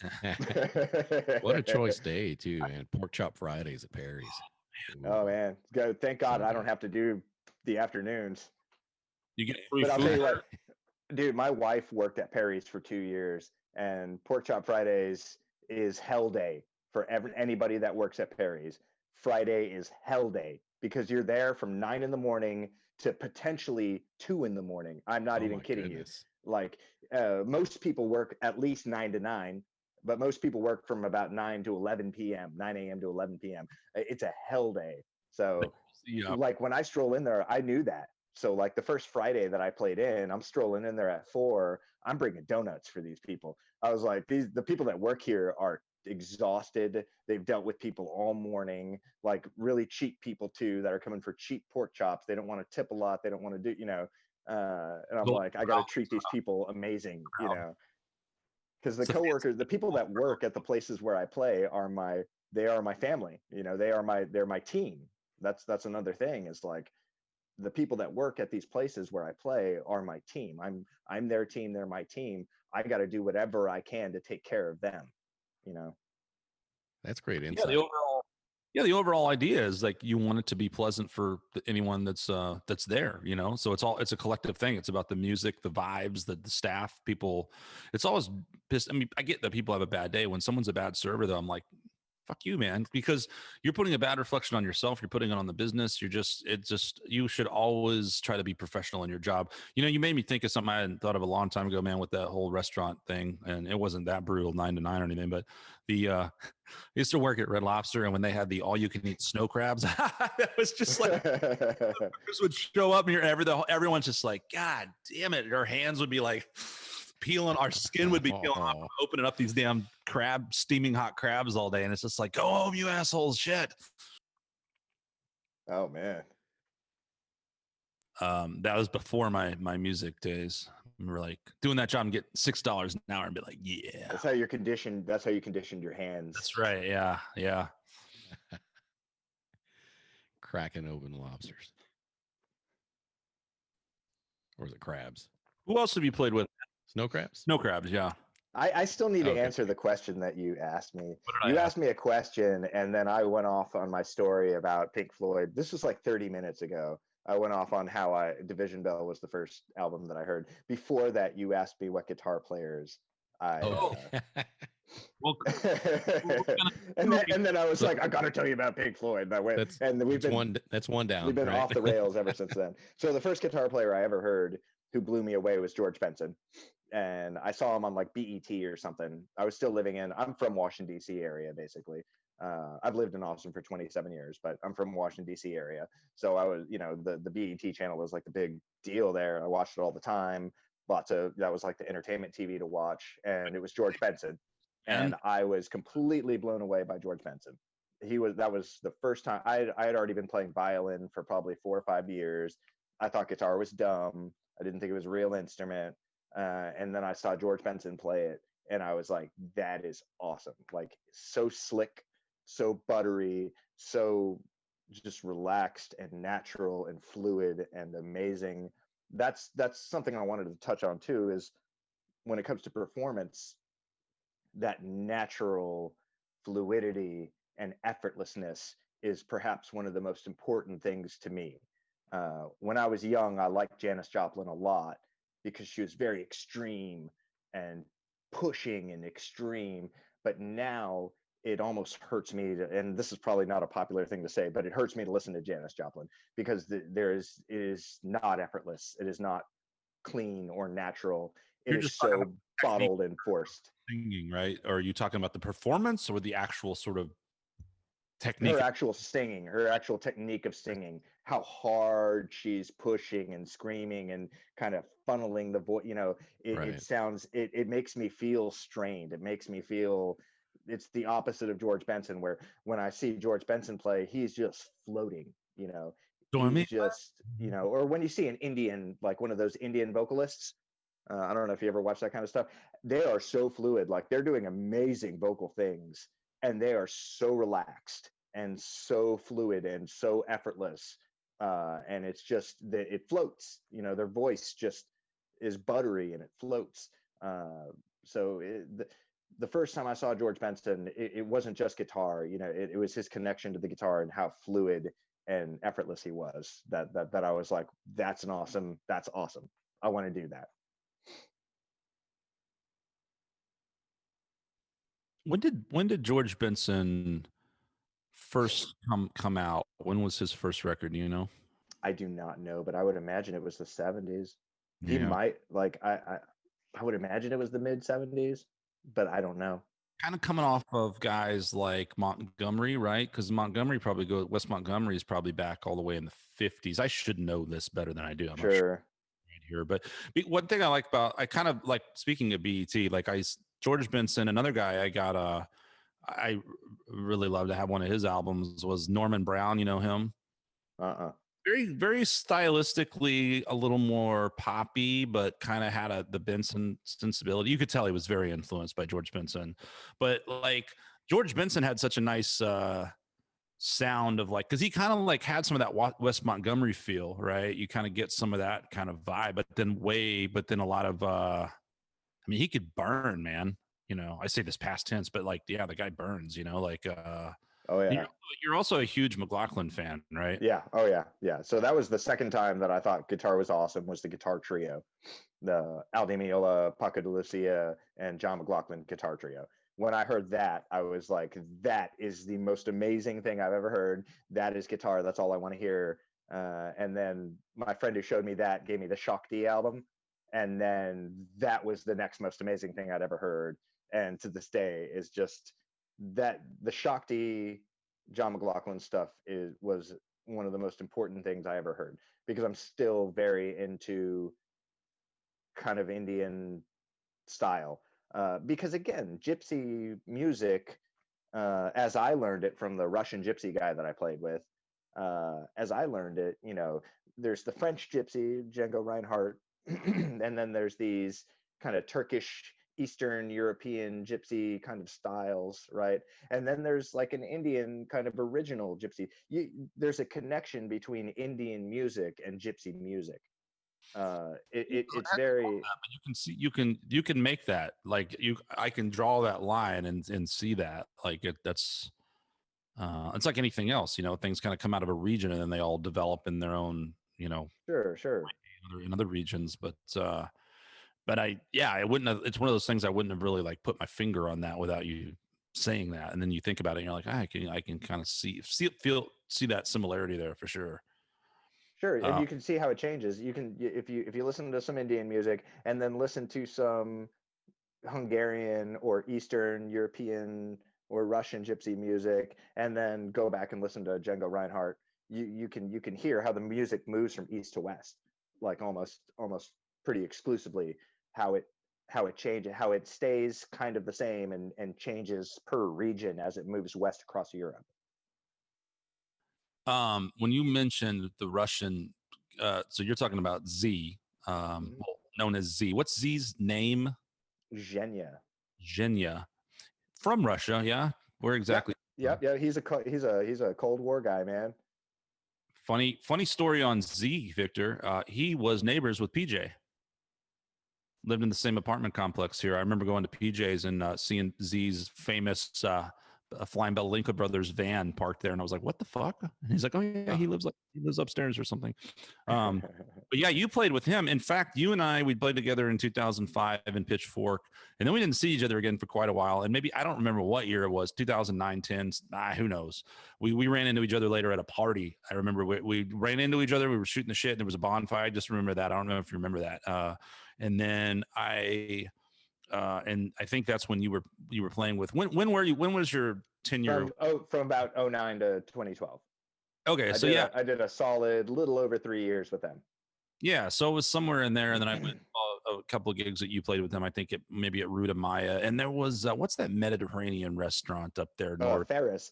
What a choice day too, man. Pork chop Fridays at Perry's. Oh man. Thank God I don't have to do the afternoons. You get free food. I'll tell you what, dude, my wife worked at Perry's for 2 years, and Pork Chop Fridays is hell day for anybody that works at Perry's. Friday is hell day because you're there from 9 a.m. to potentially 2 a.m. I'm not even kidding you. Like most people work at least 9 to 9, but most people work from about 9 to 11 p.m., 9 a.m. to 11 p.m. It's a hell day. So like when I stroll in there, I knew that. So like the first Friday that I played in, I'm strolling in there at 4. I'm bringing donuts for these people. I was like, the people that work here are exhausted. They've dealt with people all morning, like really cheap people too, that are coming for cheap pork chops. They don't want to tip a lot. They don't want to do, and I'm like, I got to treat these people amazing, because the coworkers, the people that work at the places where I play are my family. They're my team. That's another thing, is like the people that work at these places where I play are my team. I'm their team. They're my team. I got to do whatever I can to take care of them. That's great insight. The overall idea is like you want it to be pleasant for anyone that's there, so it's a collective thing. It's about the music, the vibes, the staff, people. It's always pissed. I mean, I get that people have a bad day. When someone's a bad server though, I'm like, fuck you, man, because you're putting a bad reflection on yourself. You're putting it on the business. You should always try to be professional in your job. You made me think of something I hadn't thought of a long time ago, man, with that whole restaurant thing. And it wasn't that brutal 9 to 9 or anything, but I used to work at Red Lobster, and when they had the all you can eat snow crabs, it was just like, would show up and everyone's just like, God damn it. Their hands would be like, peeling, our skin would be peeling off, Oh. opening up these damn steaming hot crabs all day. And it's just like, go home, you assholes, shit. Oh man. That was before my music days. We were like doing that job and get $6 an hour and be like, yeah. That's how you're conditioned. That's how you conditioned your hands. That's right. Yeah. Yeah. Cracking open lobsters. Or is it crabs? Who else have you played with? Snow crabs? Snow crabs. Yeah. I still need to Okay. answer the question that you asked me. What did You I asked me a question, and then I went off on my story about Pink Floyd. This was like 30 minutes ago. I went off on how Division Bell was the first album that I heard. Before that, you asked me what guitar players I. Oh. Well, and then I was like, I got to tell you about Pink Floyd. And I went, and we've been that's one down. we've been right? off the rails ever since then. So the first guitar player I ever heard who blew me away was George Benson. And I saw him on like BET or something. I was still I'm from Washington, D.C. area, basically. I've lived in Austin for 27 years, but I'm from Washington, D.C. area. So I was, the BET channel was like the big deal there. I watched it all the time. That was like the entertainment TV to watch. And it was George Benson. And I was completely blown away by George Benson. That was the first time I had already been playing violin for probably 4 or 5 years. I thought guitar was dumb. I didn't think it was a real instrument. And then I saw George Benson play it, and I was like, that is awesome. Like, so slick, so buttery, so just relaxed and natural and fluid and amazing. That's something I wanted to touch on too, is when it comes to performance, that natural fluidity and effortlessness is perhaps one of the most important things to me. When I was young, I liked Janis Joplin a lot because she was very extreme and pushing and extreme. But now it almost hurts me to, and this is probably not a popular thing to say, but it hurts me to listen to Janis Joplin because it is not effortless. It is not clean or natural. It is so bottled and forced. Singing, right? Or are you talking about the performance or the actual sort of technique? Her actual singing, her actual technique of singing, how hard she's pushing and screaming and kind of funneling the voice. It sounds, it makes me feel strained. It makes me feel, it's the opposite of George Benson, where when I see George Benson play, he's just floating, he's just, or when you see an Indian, like one of those Indian vocalists, I don't know if you ever watch that kind of stuff. They are so fluid, like they're doing amazing vocal things, and they are so relaxed and so fluid and so effortless. And it's just that it floats, their voice just is buttery and it floats. So the first time I saw George Benson, it wasn't just guitar, it was his connection to the guitar and how fluid and effortless he was that I was like, that's awesome. I want to do that. When did George Benson first come out? When was his first record? Do you know? I do not know, but I would imagine it was the 70s. He Yeah. might, like, I would imagine it was the mid 70s, but I don't know. Kind of coming off of guys like Montgomery, right? Because West Montgomery is probably back all the way in the 50s. I should know this better than I do. I'm not sure right here, but one thing I like about, I kind of like, speaking of BET, like George Benson, another guy I really love to have one of his albums was Norman Brown. You know him? Very, very stylistically a little more poppy, but kind of had the Benson sensibility. You could tell he was very influenced by George Benson, but like George Benson had such a nice sound of like, because he kind of like had some of that West Montgomery feel, right? You kind of get some of that kind of vibe, but then a lot of I mean, he could burn, man. I say this past tense, but like, yeah, the guy burns, like oh yeah. You're also a huge McLaughlin fan, right? Yeah. Oh yeah. Yeah. So that was the second time that I thought guitar was awesome, was the guitar trio, the Al Di Meola, Paco de Lucia, and John McLaughlin guitar trio. When I heard that, I was like, that is the most amazing thing I've ever heard. That is guitar. That's all I want to hear. And then my friend who showed me that gave me the Shock D album. And then that was the next most amazing thing I'd ever heard. And to this day is just that the Shock D John McLaughlin stuff was one of the most important things I ever heard, because I'm still very into kind of Indian style. Because again, gypsy music, as I learned it from the Russian gypsy guy that I played with, as I learned it, there's the French gypsy, Django Reinhardt, and then there's these kind of Turkish, Eastern European gypsy kind of styles, right? And then there's like an Indian kind of original gypsy. There's a connection between Indian music and gypsy music. It's very. But you can see, you can make that, like, I can draw that line and see that, like, that's it's like anything else, things kind of come out of a region and then they all develop in their own, Sure. in other regions. But I wouldn't have, it's one of those things I wouldn't have really like put my finger on that without you saying that. And then you think about it and you're like, I can kind of see that similarity there for sure. Sure, and you can see how it changes. You can, if you listen to some Indian music and then listen to some Hungarian or Eastern European or Russian gypsy music, and then go back and listen to Django Reinhardt, you can hear how the music moves from east to west, like almost pretty exclusively, how it changes, how it stays kind of the same and changes per region as it moves west across Europe. When you mentioned the Russian, so you're talking about Z, known as Z. What's Z's name? Zhenya. From Russia, yeah. Where exactly? Yep. He's a Cold War guy, man. Funny story on Z, Victor. He was neighbors with PJ. Lived in the same apartment complex here. I remember going to PJ's and seeing Z's famous Flying Belinka Brothers van parked there, and I was like, "What the fuck?" And he's like, "Oh yeah, he lives upstairs or something." But yeah, you played with him. In fact, you and we played together in 2005 in Pitchfork, and then we didn't see each other again for quite a while. And maybe I don't remember what year it was, 2009, 10. Who knows? We ran into each other later at a party. I remember we ran into each other. We were shooting the shit, and there was a bonfire. I just remember that. I don't know if you remember that. And then and I think that's when you were playing with. When was your tenure? From about 2009 to 2012. Okay, I did a solid little over 3 years with them. Yeah, so it was somewhere in there, and then I went a couple of gigs that you played with them. I think maybe at Ruta Maya, and there was what's that Mediterranean restaurant up there? Ferris.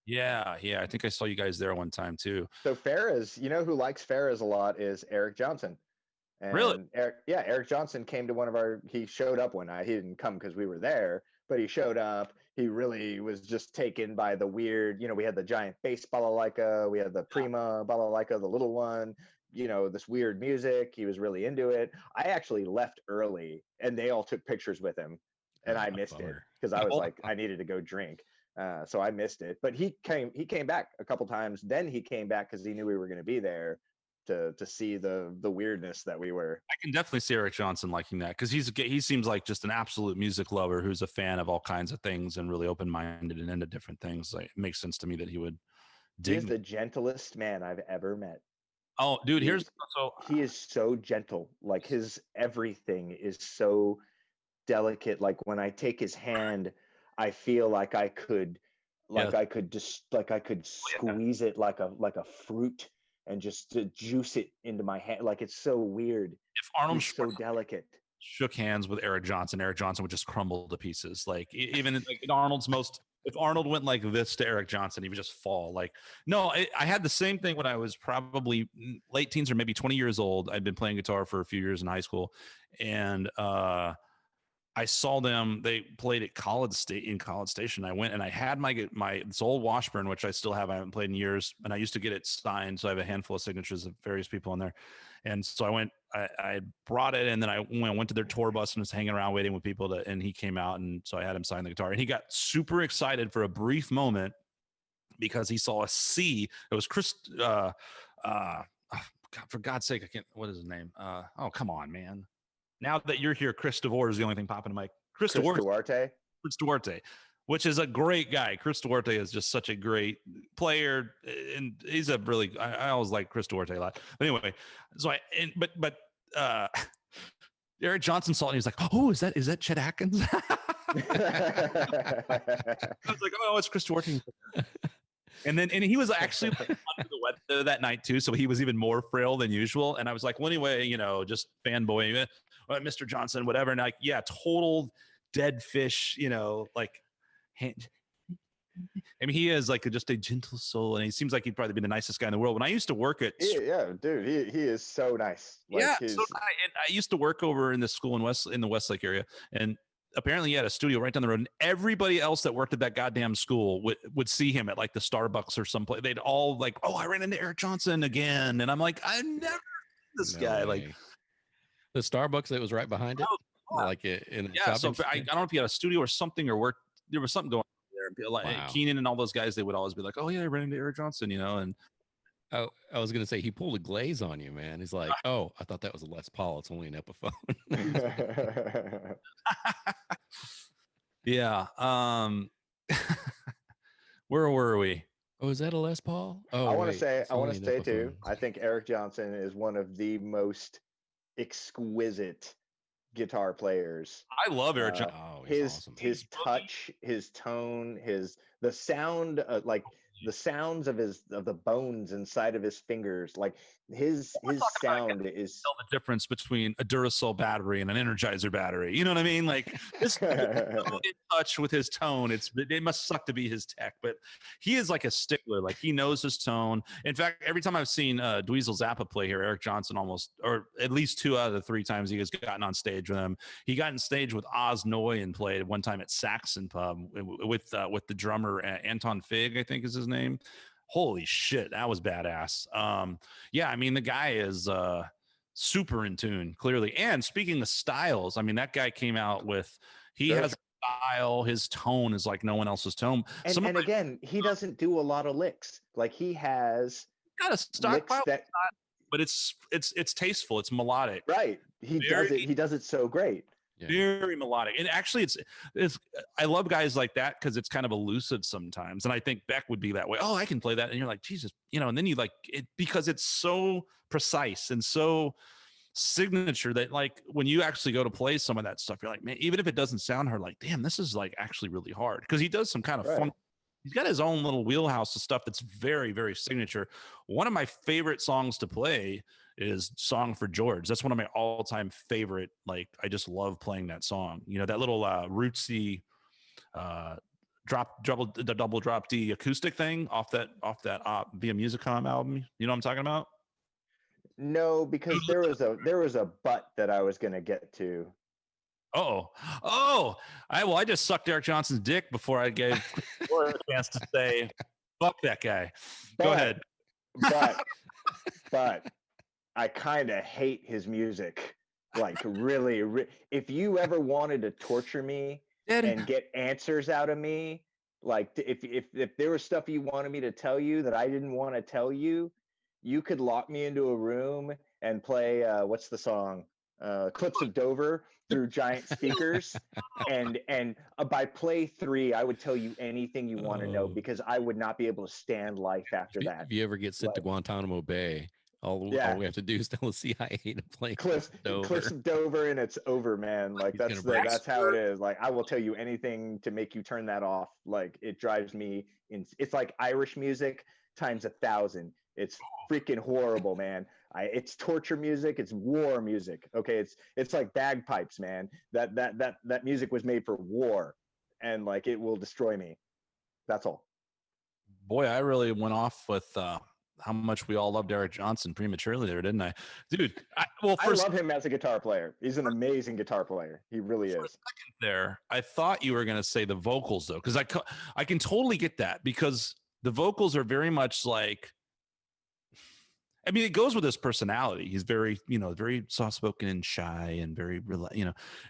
Yeah. I think I saw you guys there one time too. So Ferris, who likes Ferris a lot is Eric Johnson. And really? Eric Johnson came to he showed up one night. He didn't come because we were there, but he showed up. He really was just taken by the weird, we had the giant bass balalaika, we had the prima balalaika, the little one, this weird music. He was really into it. I actually left early and they all took pictures with him, and I missed it because I was like, I needed to go drink. So I missed it, but he came back a couple times. Then he came back because he knew we were going to be there to see the weirdness that we were. I can definitely see Eric Johnson liking that because he seems like just an absolute music lover who's a fan of all kinds of things and really open-minded and into different things. Like, it makes sense to me that he would dig. He's the gentlest man I've ever met. Oh, dude, he is so gentle. Like, his everything is so delicate. Like, when I take his hand, I feel like I could squeeze it like a fruit and just to juice it into my hand. Like, it's so weird. If Arnold so delicate shook hands with Eric Johnson would just crumble to pieces. Like, even like if Arnold went like this to Eric Johnson, he would just fall. Like, no, I had the same thing when I was probably late teens or maybe 20 years old. I'd been playing guitar for a few years in high school, and I saw them. They played at College Station. I went and I had my this old Washburn, which I still have. I haven't played in years, and I used to get it signed. So I have a handful of signatures of various people on there. And so I went. I brought it, and then I went to their tour bus and was hanging around waiting with people. And he came out, and so I had him sign the guitar. And he got super excited for a brief moment because he saw a C. It was Chris. God, for God's sake, I can't. What is his name? Oh, come on, man. Now that you're here, Chris DeVore is the only thing popping in my Chris Duarte, which is a great guy. Chris Duarte is just such a great player, and he's a really. I always like Chris Duarte a lot. But anyway, so but Eric Johnson saw it and he was like, "Oh, is that Chet Atkins?" I was like, "Oh, it's Chris Duarte." And he was actually like, under the weather that night too, so he was even more frail than usual. And I was like, "Well, anyway, just fanboy." Mr. Johnson, whatever. And like, yeah, total dead fish, you know, like, I mean, he is like just a gentle soul, and he seems like he'd probably be the nicest guy in the world. When I used to work at, Yeah, dude, he is so nice. Like yeah, his, so I used to work over in the school in the Westlake area, and apparently he had a studio right down the road. And everybody else that worked at that goddamn school would see him at like the Starbucks or someplace. They'd all like, oh, I ran into Eric Johnson again, and I'm like, I never this guy like the Starbucks that was right behind it, like in a yeah. So shopping I don't know if he had a studio or something or work. There was something going on there. Like Wow. Keenan and all those guys, they would always be like, oh yeah, I ran into Eric Johnson, you know. And I was gonna say he pulled a glaze on you, man. He's like, oh, I thought that was a Les Paul. It's only an Epiphone. yeah. Where were we? Oh, is that a Les Paul? Oh, I want to wait, say, it's I want only to an say too, Epiphone. I think Eric Johnson is one of the most exquisite guitar players. I love Eric Johnson. Oh, he's awesome. His touch, his tone, the sound, like the sounds of the bones inside of his fingers, like his sound is tell the difference between a Duracell battery and an Energizer battery. You know what I mean? Like this so in touch with his tone. It must suck to be his tech, but he is like a stickler. Like he knows his tone. In fact, every time I've seen Dweezil Zappa play here, Eric Johnson almost, or at least 2 out of the 3 times he has gotten on stage with him. He got on stage with Oz Noy and played one time at Saxon Pub with the drummer Anton Fig, I think is his name. Holy shit, that was badass. Yeah, I mean the guy is super in tune, clearly. And speaking of styles, I mean that guy came out with has a style. His tone is like no one else's tone. And again, he doesn't do a lot of licks. Like he has got a stockpile, but it's tasteful. It's melodic. Right. He does it so great. Yeah. Very melodic. And actually it's I love guys like that because it's kind of elusive sometimes. And I think Beck would be that way. Oh, I can play that. And you're like, Jesus, you know, and then you like it because it's so precise and so signature that like when you actually go to play some of that stuff, you're like, man, even if it doesn't sound hard, like, damn, this is like actually really hard. Because he does some kind of fun. He's got his own little wheelhouse of stuff that's very, very signature. One of my favorite songs to play is Song for George. That's one of my all-time favorite. Like, I just love playing that song. You know, that little rootsy double drop D acoustic thing off that Via Musicom album. You know what I'm talking about? No, because there was a but that I was gonna get to. I just sucked Eric Johnson's dick before I gave a chance to say, fuck that guy. Go ahead. But I kind of hate his music. Like really, if you ever wanted to torture me and get answers out of me, like if there was stuff you wanted me to tell you that I didn't want to tell you, you could lock me into a room and play what's the song? Clips of Dover through giant speakers, and by play 3 I would tell you anything you want to know because I would not be able to stand life after that. If you ever get sent to Guantanamo Bay, all we have to do is tell the CIA to play Cliffs of Dover, and it's over, man. Like that's how it is. Like I will tell you anything to make you turn that off. Like it drives me it's like Irish music times 1,000. It's freaking horrible, man. It's torture music. It's war music. Okay, it's like bagpipes, man. That music was made for war, and like it will destroy me. That's all. Boy, I really went off with how much we all loved Eric Johnson prematurely there, didn't I, dude? I love him as a guitar player. He's an amazing guitar player. He really is. For a second there, I thought you were going to say the vocals though, because I can totally get that because the vocals are very much like. I mean, it goes with his personality. He's very, very soft-spoken and shy and very,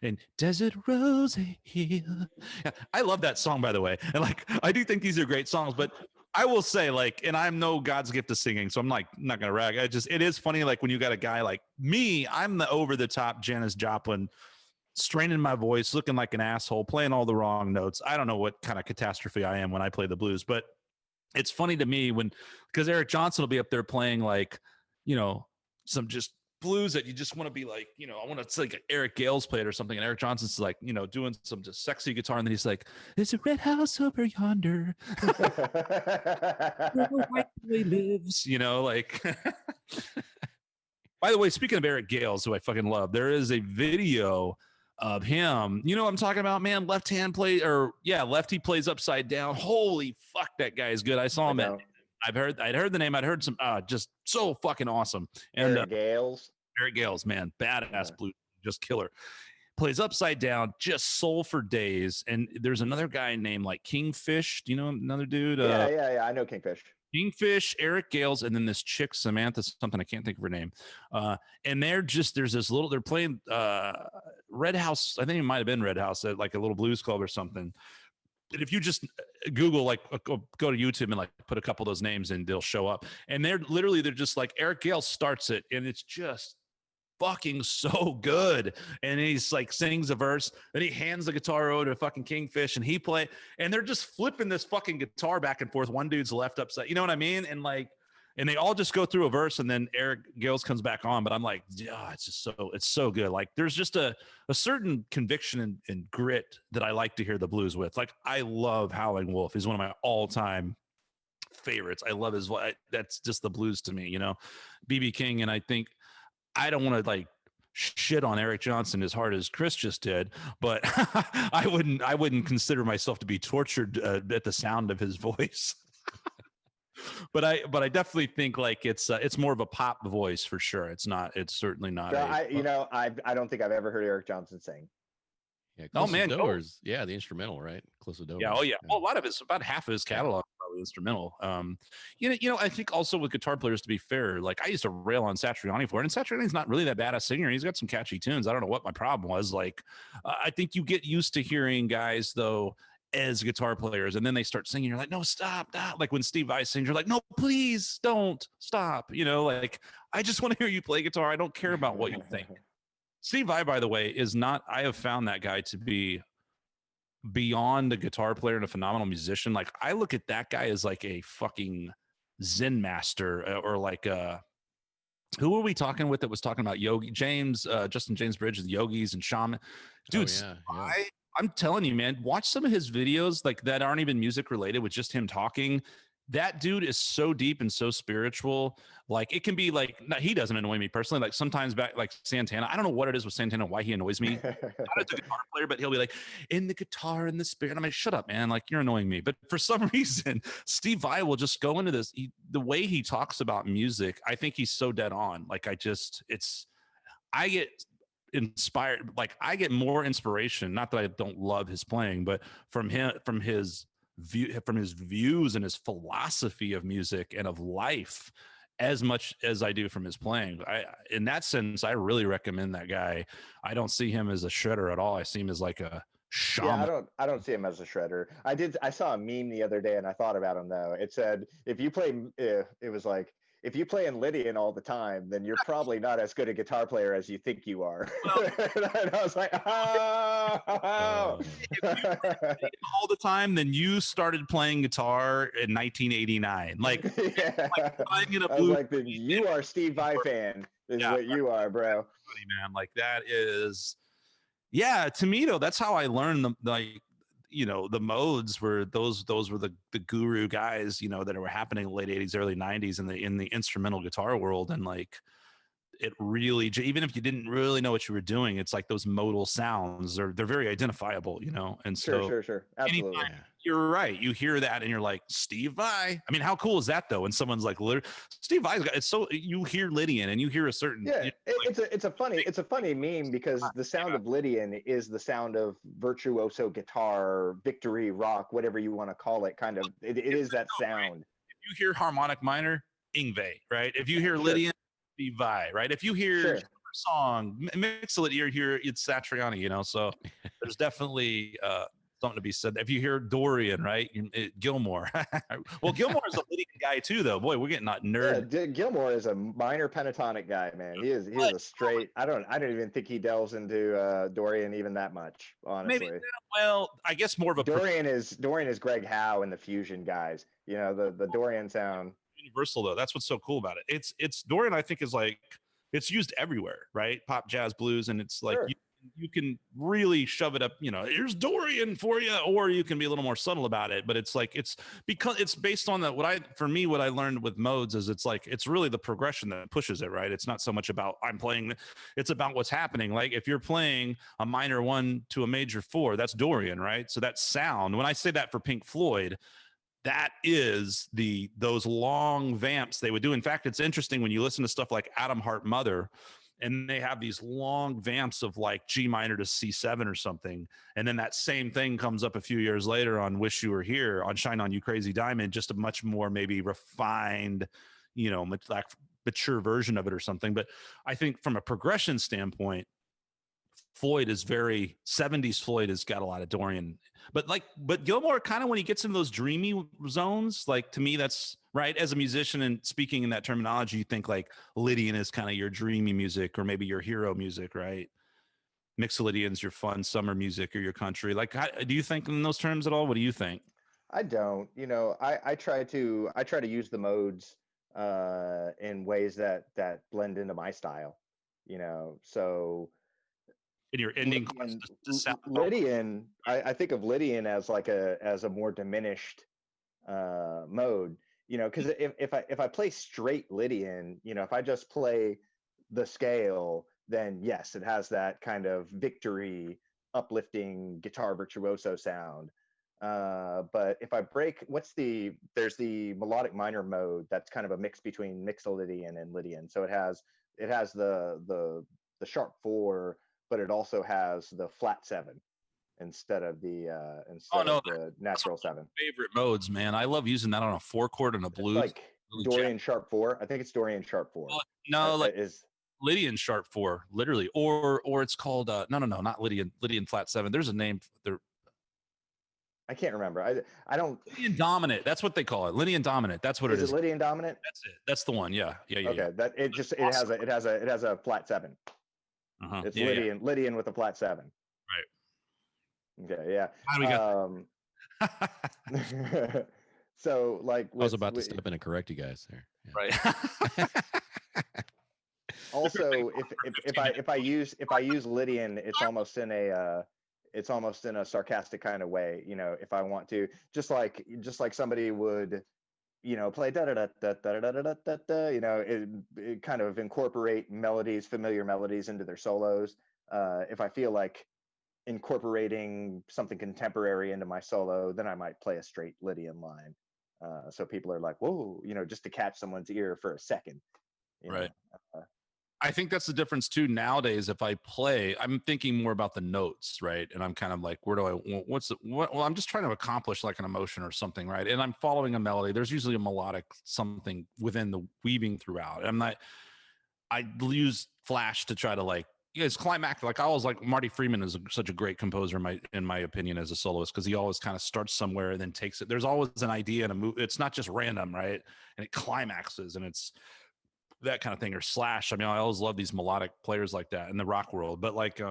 and Desert Rose here. Yeah, I love that song, by the way. And like, I do think these are great songs, but I will say like, and I'm no God's gift to singing, so I'm like, not going to rag. It is funny. Like when you got a guy like me, I'm the over the top Janis Joplin, straining my voice, looking like an asshole, playing all the wrong notes. I don't know what kind of catastrophe I am when I play the blues, but it's funny to me because Eric Johnson will be up there playing like, some just blues that you just want to be like, I want to like Eric Gales played or something. And Eric Johnson's like, doing some just sexy guitar. And then he's like, there's a red house over yonder where a white boy lives, like. By the way, speaking of Eric Gales, who I fucking love, there is a video of him. You know what I'm talking about, man? Lefty plays upside down. Holy fuck, that guy is good. I saw him at. I'd heard the name. I'd heard some. Just so fucking awesome. And Eric Gales. Eric Gales, man, badass blue, just killer. Plays upside down, just soul for days. And there's another guy named like Kingfish. Do you know another dude? Yeah. I know Kingfish. Kingfish, Eric Gales, and then this chick Samantha something, I can't think of her name. And there's this little, they're playing Red House. I think it might have been Red House at like a little blues club or something. And if you just Google, like go to YouTube and like put a couple of those names in, they'll show up. And they're just like, Eric Gales starts it, and it's just fucking so good. And he's like sings a verse, then he hands the guitar over to fucking Kingfish, and he play, and they're just flipping this fucking guitar back and forth. One dude's left upside, you know what I mean? And like, and they all just go through a verse, and then Eric Gales comes back on. But I'm like, yeah, it's so good. Like there's just a certain conviction and grit that I like to hear the blues with. Like I love Howling Wolf. He's one of my all-time favorites. I love his voice. That's just the blues to me, you know. BB King, and I think I don't want to like shit on Eric Johnson as hard as Chris just did, but I wouldn't consider myself to be tortured at the sound of his voice. but I definitely think like it's more of a pop voice for sure. It's certainly not. I don't think I've ever heard Eric Johnson sing. Yeah, oh man, Doors. Yeah, the instrumental, right? Close Doors. Yeah, oh yeah. Well, a lot of it's about half of his catalog probably instrumental. You know, I think also with guitar players, to be fair, like I used to rail on Satriani for it, and Satriani's not really that bad a singer. He's got some catchy tunes. I don't know what my problem was. Like, I think you get used to hearing guys though as guitar players, and then they start singing. You're like, no, stop. Like when Steve Vai sings, you're like, no, please don't stop. You know, like I just want to hear you play guitar. I don't care about what you think. Steve Vai, by the way, is not. I have found that guy to be beyond a guitar player and a phenomenal musician. Like I look at that guy as like a fucking Zen master, or like who were we talking with that was talking about yogi? Justin James Bridges, the yogis and shaman. Dude, I'm telling you, man, watch some of his videos like that aren't even music related, with just him talking. That dude is so deep and so spiritual. Like it can be like, he doesn't annoy me personally. Like sometimes back, like Santana, I don't know what it is with Santana, why he annoys me. Not as a guitar player, but he'll be like, in the guitar, in the spirit. I'm like, shut up, man. Like you're annoying me. But for some reason, Steve Vai will just go into this. The way he talks about music, I think he's so dead on. Like I get inspired. Like I get more inspiration. Not that I don't love his playing, but from his views and his philosophy of music and of life as much as I do from his playing. In that sense, I really recommend that guy. I don't see him as a shredder at all. I see him as like a shaman. Yeah, I don't see him as a shredder. I saw a meme the other day and I thought about him though. It said, if you play in Lydian all the time, then you're probably not as good a guitar player as you think you are. And I was like, oh. If you play all the time, then you started playing guitar in 1989. Like, yeah. Like in a I was like, then you are Steve Vai fan, is what you are, bro. Man, like that is, yeah. To me though, that's how I learned the modes were those were the guru guys, that were happening in the late 80s, early 90s in the instrumental guitar world. And like, it really, even if you didn't really know what you were doing, it's like those modal sounds they're very identifiable, and so sure. Absolutely. You're right. You hear that and you're like, Steve Vai. I mean, how cool is that though? When someone's like, Steve Vai's got, it's so, you hear Lydian and you hear a certain, it's a funny meme, because the sound of Lydian is the sound of virtuoso guitar, victory rock, whatever you want to call it. Kind of, it is that sound. If you hear harmonic minor, Yngwie, right? If you hear Lydian, Steve Vai, right? If you hear song, mix it, you hear it's Satriani, so there's definitely something to be said. If you hear Dorian, right? Gilmore. Well, Gilmore is a Lydian guy too, though. Boy, we're getting not nerd. Yeah, Gilmore is a minor pentatonic guy, man. He is a straight. I don't even think he delves into Dorian even that much, honestly. Maybe, well, I guess more of a Dorian is Greg Howe and the fusion guys. The Dorian sound. Universal though. That's what's so cool about it. It's Dorian, I think, is like, it's used everywhere, right? Pop, jazz, blues, and it's like you can really shove it up, here's Dorian for you, or you can be a little more subtle about it. But it's like, it's because it's based on that. What I learned with modes is it's really the progression that pushes it, right? It's not so much about I'm playing, it's about what's happening. Like if you're playing a minor 1 to a major 4, that's Dorian, right? So that sound, when I say that for Pink Floyd, that is those long vamps they would do. In fact, it's interesting when you listen to stuff like Atom Heart Mother, and they have these long vamps of like G minor to C7 or something. And then that same thing comes up a few years later on Wish You Were Here, on Shine On You Crazy Diamond, just a much more maybe refined, like mature version of it or something. But I think from a progression standpoint, Floyd is very 70s. Floyd has got a lot of Dorian, but Gilmour kind of, when he gets into those dreamy zones, like to me, that's right. As a musician and speaking in that terminology, you think like Lydian is kind of your dreamy music, or maybe your hero music, right? Mixolydian's your fun summer music, or your country. Like, do you think in those terms at all? What do you think? I don't. I try to use the modes in ways that blend into my style. So. In your ending, Lydian, I think of Lydian as like as a more diminished mode, because if I play straight Lydian, if I just play the scale, then yes, it has that kind of victory, uplifting guitar virtuoso sound. But if I break, there's the melodic minor mode that's kind of a mix between Mixolydian and Lydian. So it has the sharp 4, but it also has the flat 7 instead of the natural 7. Favorite modes, man. I love using that on a 4-chord and a blues. Like Dorian sharp 4. I think it's Dorian sharp 4. Is Lydian sharp 4, literally, or it's called no, not Lydian. Lydian flat 7. There's a name there. I can't remember. I don't. Lydian dominant. That's what they call it. Lydian dominant. That's what it is. Is it Lydian dominant? That's it. That's the one. Yeah. Okay. Yeah. That it has a flat 7. Uh-huh. It's Lydian with a flat 7. Right. Okay. Yeah. How do we get So like I was about to step in and correct you guys there. Yeah. Right. Also, if I use Lydian, it's almost in a sarcastic kind of way, if I want to, just like somebody would, play da da da da da da da da da, it kind of incorporate familiar melodies into their solos. If I feel like incorporating something contemporary into my solo, then I might play a straight Lydian line. So people are like, whoa, just to catch someone's ear for a second. Right. I think that's the difference too. Nowadays, if I play, I'm thinking more about the notes, right? And I'm kind of like, well, I'm just trying to accomplish like an emotion or something, right? And I'm following a melody. There's usually a melodic something within the weaving throughout. I use Flash to try to like, it's climactic. Like I always like Marty Friedman is such a great composer in my opinion as a soloist, because he always kind of starts somewhere and then takes it. There's always an idea and a move. It's not just random, right? And it climaxes and it's that kind of thing. Or Slash. I mean, I always love these melodic players like that in the rock world. But like,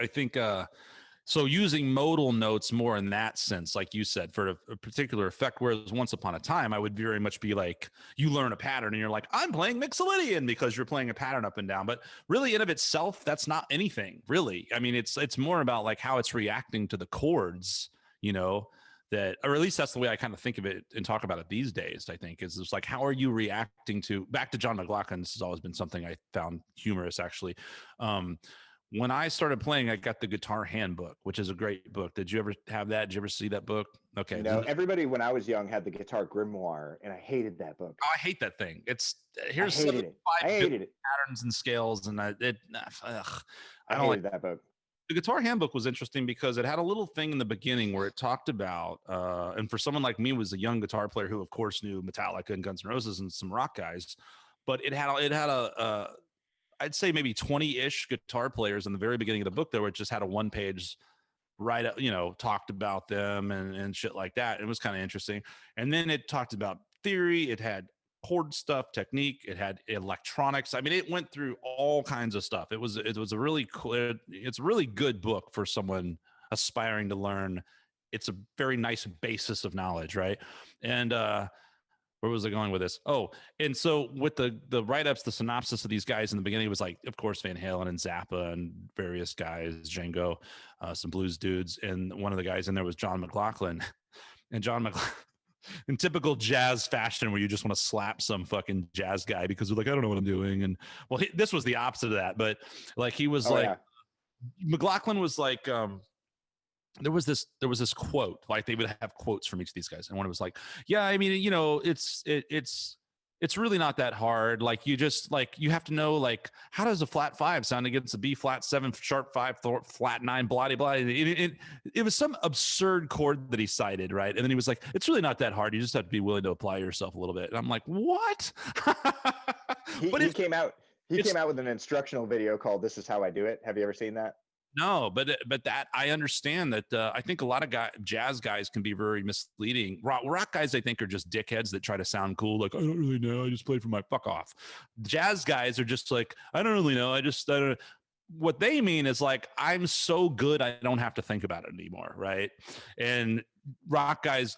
I think so using modal notes more in that sense, like you said, for a particular effect. Whereas once upon a time, I would very much be like, you learn a pattern and you're like, I'm playing Mixolydian because you're playing a pattern up and down. But really, in of itself, that's not anything really. I mean, it's more about like how it's reacting to the chords, that, or at least that's the way I kind of think of it and talk about it these days. I think is just like, how are you reacting to, back to John McLaughlin? This has always been something I found humorous, actually. When I started playing, I got the Guitar Handbook, which is a great book. Did you ever have that? Did you ever see that book? Okay. No, everybody when I was young had the Guitar Grimoire, and I hated that book. Oh, I hate that thing. Here's I hated it. Patterns and scales, and I hated that book. The Guitar Handbook was interesting because it had a little thing in the beginning where it talked about, and for someone like me who was a young guitar player who, of course, knew Metallica and Guns N' Roses and some rock guys, but it had a I'd say maybe 20-ish guitar players in the very beginning of the book there, where it just had a 1-page write up, talked about them and shit like that. It was kind of interesting. And then it talked about theory. It had chord stuff, technique. It had electronics. I mean, it went through all kinds of stuff. It was a really clear, it's a really good book for someone aspiring to learn. It's a very nice basis of knowledge, right? And where was I going with this? Oh, and so with the write-ups, the synopsis of these guys in the beginning, it was like, of course, Van Halen and Zappa and various guys, Django, some blues dudes, and one of the guys in there was John McLaughlin. And John McLaughlin, in typical jazz fashion, where you just want to slap some fucking jazz guy because they're like, I don't know what I'm doing. And well, this was the opposite of that, but like he was McLaughlin was like, there was this quote, like they would have quotes from each of these guys, and one was like, yeah, I mean, you know, it's really not that hard. Like you just like you have to know like how does a flat 5 sound against a B flat 7 sharp 5 flat 9 blah blah. It was some absurd chord that he cited, right? And then he was like, it's really not that hard. You just have to be willing to apply yourself a little bit. And I'm like, what? He came out with an instructional video called "This Is How I Do It." Have you ever seen that? No, but that I understand that. I think a lot of jazz guys can be very misleading. Rock guys, I think, are just dickheads that try to sound cool. Like, I don't really know. I just play for my fuck off. Jazz guys are just like, I don't really know. I don't. What they mean is like, I'm so good, I don't have to think about it anymore, right? And rock guys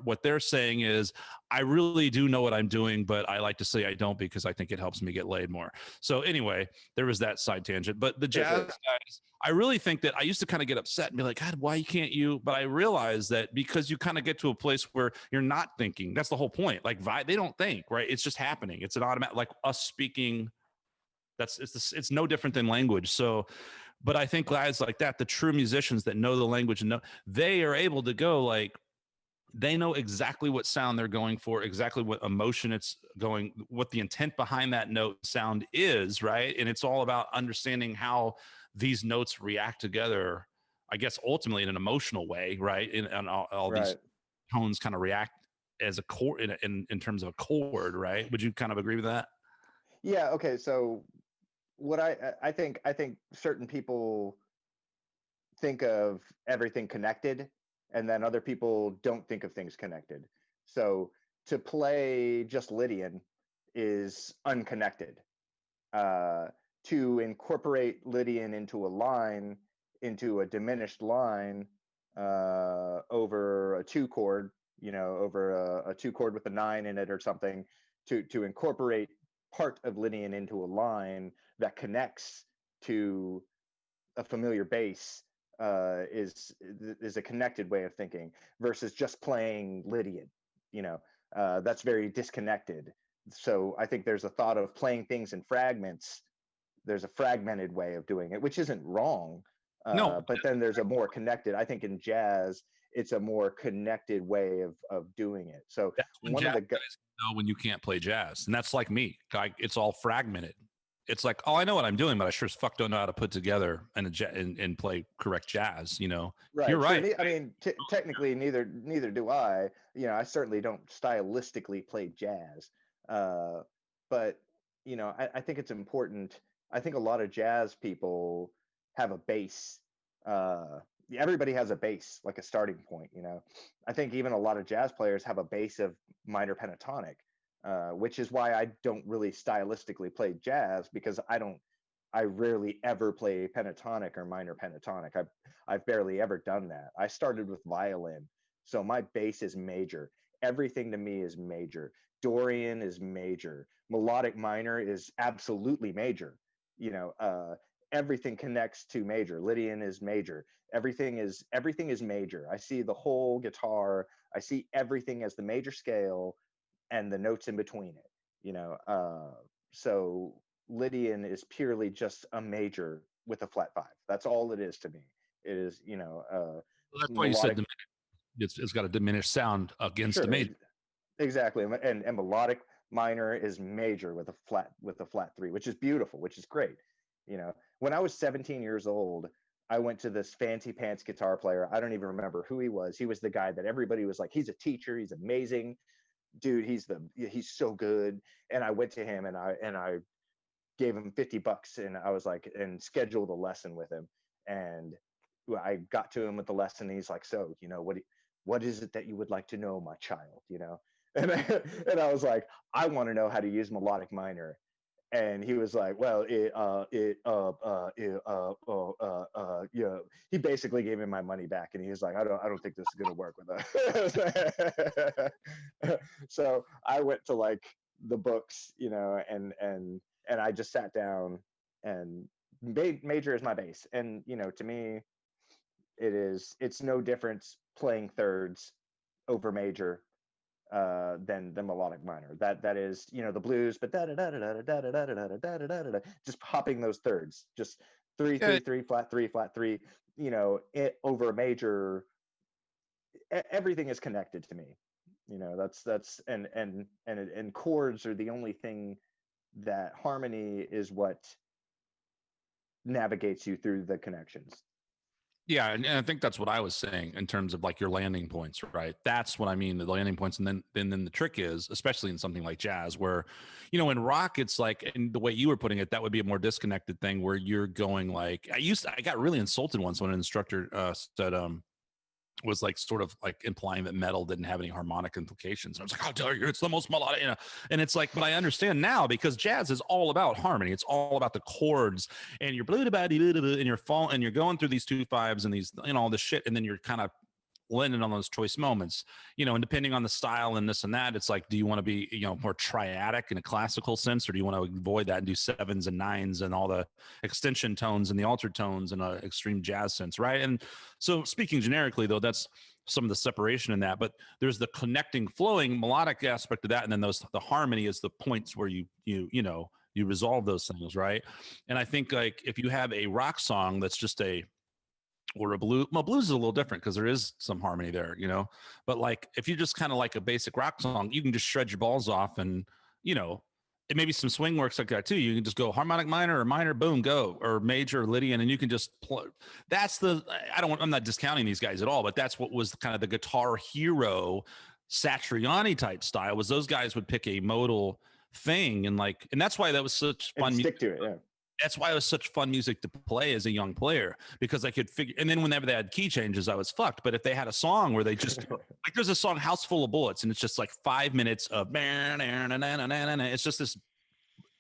what they're saying is, I really do know what I'm doing, but I like to say I don't because I think it helps me get laid more. So anyway, there was that side tangent. But the jazz guys, I really think that I used to kind of get upset and be like, God, why can't you? But I realized that because you kind of get to a place where you're not thinking. That's the whole point. Like they don't think, right? It's just happening. It's an automatic, like us speaking. It's no different than language. So, but I think guys like that, the true musicians that know the language and know, they are able to go like, they know exactly what sound they're going for, exactly what emotion it's going, what the intent behind that note sound is, right? And it's all about understanding how these notes react together, I guess, ultimately in an emotional way, right? And all these tones kind of react as a chord in terms of a chord, right? Would you kind of agree with that? Yeah. Okay. So what I think certain people think of everything connected, and then other people don't think of things connected. So to play just Lydian is unconnected. To incorporate Lydian into a diminished line over a 2 chord, over a 2 chord with a 9 in it or something, to incorporate part of Lydian into a line that connects to a familiar bass is a connected way of thinking versus just playing Lydian. That's very disconnected. So I think there's a thought of playing things in fragments. There's a fragmented way of doing it, which isn't wrong. No, but then there's a more connected. I think in jazz, it's a more connected way of doing it. So that's when one of the guys know when you can't play jazz, and that's like me. It's all fragmented. It's like, oh, I know what I'm doing, but I sure as fuck don't know how to put together and play correct jazz. Right. You're right. So, I mean, technically, neither do I. I certainly don't stylistically play jazz, but I think it's important. I think a lot of jazz people have a bass. Everybody has a bass, like a starting point. I think even a lot of jazz players have a bass of minor pentatonic, which is why I don't really stylistically play jazz, because I rarely ever play pentatonic or minor pentatonic. I've barely ever done that. I started with violin, so my bass is major. Everything to me is major. Dorian is major. Melodic minor is absolutely major. Everything connects to major. Lydian is major. Everything is major. I see the whole guitar. I see everything as the major scale and the notes in between it. So Lydian is purely just a major with a flat 5. That's all it is to me. It is, Well, that's why you said it's got a diminished sound against the major. Exactly. And melodic minor is major with a flat 3, which is beautiful, which is great. When I was 17 years old, I went to this fancy pants guitar player. I don't even remember who he was. He was the guy that everybody was like, he's a teacher, he's amazing, dude, he's so good. And I went to him and I gave him $50, and I was like, and scheduled a lesson with him. And I got to him with the lesson, and he's like, so, what is it that you would like to know, my child? And I was like, I want to know how to use melodic minor. And he was like, well, yeah. He basically gave me my money back, and he was like, I don't think this is gonna work with us. So I went to like the books, and I just sat down and major is my bass, and to me, it's no difference playing thirds over major than the melodic minor. That is, the blues, but just hopping those thirds, just three, Yeah. three, three, flat, three, flat, three. It over a major. Everything is connected to me. That's and chords are the only thing that harmony is what navigates you through the connections. Yeah, and I think that's what I was saying in terms of like your landing points, right? That's what I mean, the landing points. And then the trick is, especially in something like jazz, where, in rock, it's like, and the way you were putting it, that would be a more disconnected thing where you're going like, I got really insulted once when an instructor said, was like sort of like implying that metal didn't have any harmonic implications. And I was like, how dare you? It's the most melodic, And it's like, but I understand now because jazz is all about harmony. It's all about the chords, and you're and you're falling, and you're going through these 2/5s and these, all this shit, and then you're kind of landing on those choice moments, and depending on the style and this and that, it's like, do you want to be, more triadic in a classical sense, or do you want to avoid that and do 7s and 9s and all the extension tones and the altered tones in an extreme jazz sense, right? And so speaking generically, though, that's some of the separation in that, but there's the connecting, flowing, melodic aspect of that, and then the harmony is the points where you resolve those things, right? And I think like if you have a rock song that's just or a blues is a little different because there is some harmony there, but like if you just kind of like a basic rock song, you can just shred your balls off, and it may be some swing works like that too. You can just go harmonic minor or minor, boom, go, or major or Lydian, and you can just play. I'm not discounting these guys at all, but that's what was kind of the guitar hero Satriani type style, was those guys would pick a modal thing, and that's why that was such fun. And stick to it, yeah. That's why it was such fun music to play as a young player, because I could figure, and then whenever they had key changes, I was fucked. But if they had a song where they just like, there's a song House Full of Bullets, and it's just like 5 minutes of, it's just this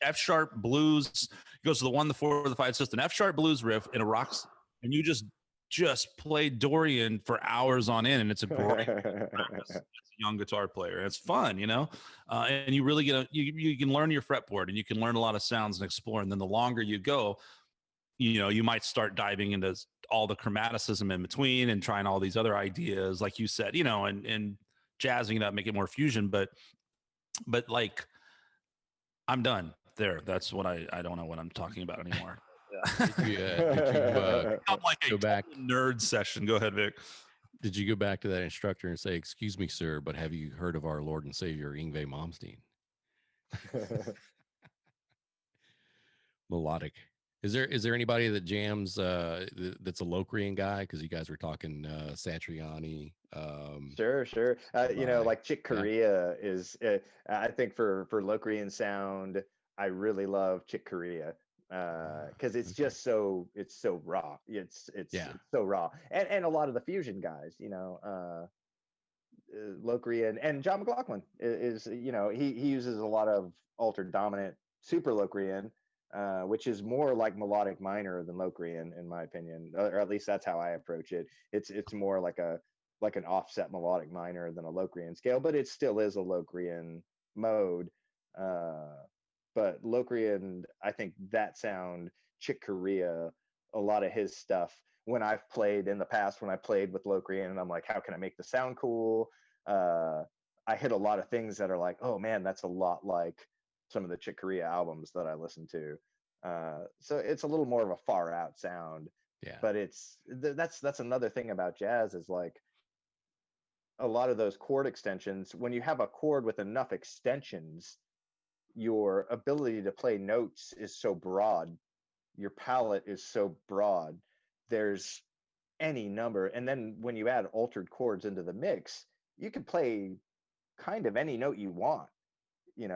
F sharp blues. It goes to the 1, the 4, the 5. It's just an F sharp blues riff in a rocks, and you just play Dorian for hours on end, and it's a great practice as a young guitar player. It's fun, and you really you can learn your fretboard, and you can learn a lot of sounds and explore. And then the longer you go, you might start diving into all the chromaticism in between and trying all these other ideas, like you said, and jazzing it up, make it more fusion. But like, I'm done there. That's what I don't know what I'm talking about anymore. Did you I'm like go back nerd session. Go ahead, Vic. Did you go back to that instructor and say, "Excuse me, sir, but have you heard of our Lord and Savior Yngwie Malmsteen?" Melodic. Is there anybody that jams that's a Locrian guy? Because you guys were talking Satriani. Sure. Like Chick Corea is. I think for Locrian sound, I really love Chick Corea. Because it's just so raw. It's so raw, and a lot of the fusion guys, Locrian and John McLaughlin is he uses a lot of altered dominant super Locrian, which is more like melodic minor than Locrian in my opinion, or at least that's how I approach it. It's more like an offset melodic minor than a Locrian scale, but it still is a Locrian mode. But Locrian, I think that sound, Chick Corea, a lot of his stuff, when I've played in the past, when I played with Locrian, and I'm like, how can I make the sound cool? I hit a lot of things that are like, oh man, that's a lot like some of the Chick Corea albums that I listen to. So it's a little more of a far out sound. Yeah. But that's another thing about jazz is like a lot of those chord extensions, when you have a chord with enough extensions, your ability to play notes is so broad, your palette is so broad, there's any number. And then when you add altered chords into the mix, you can play kind of any note you want, in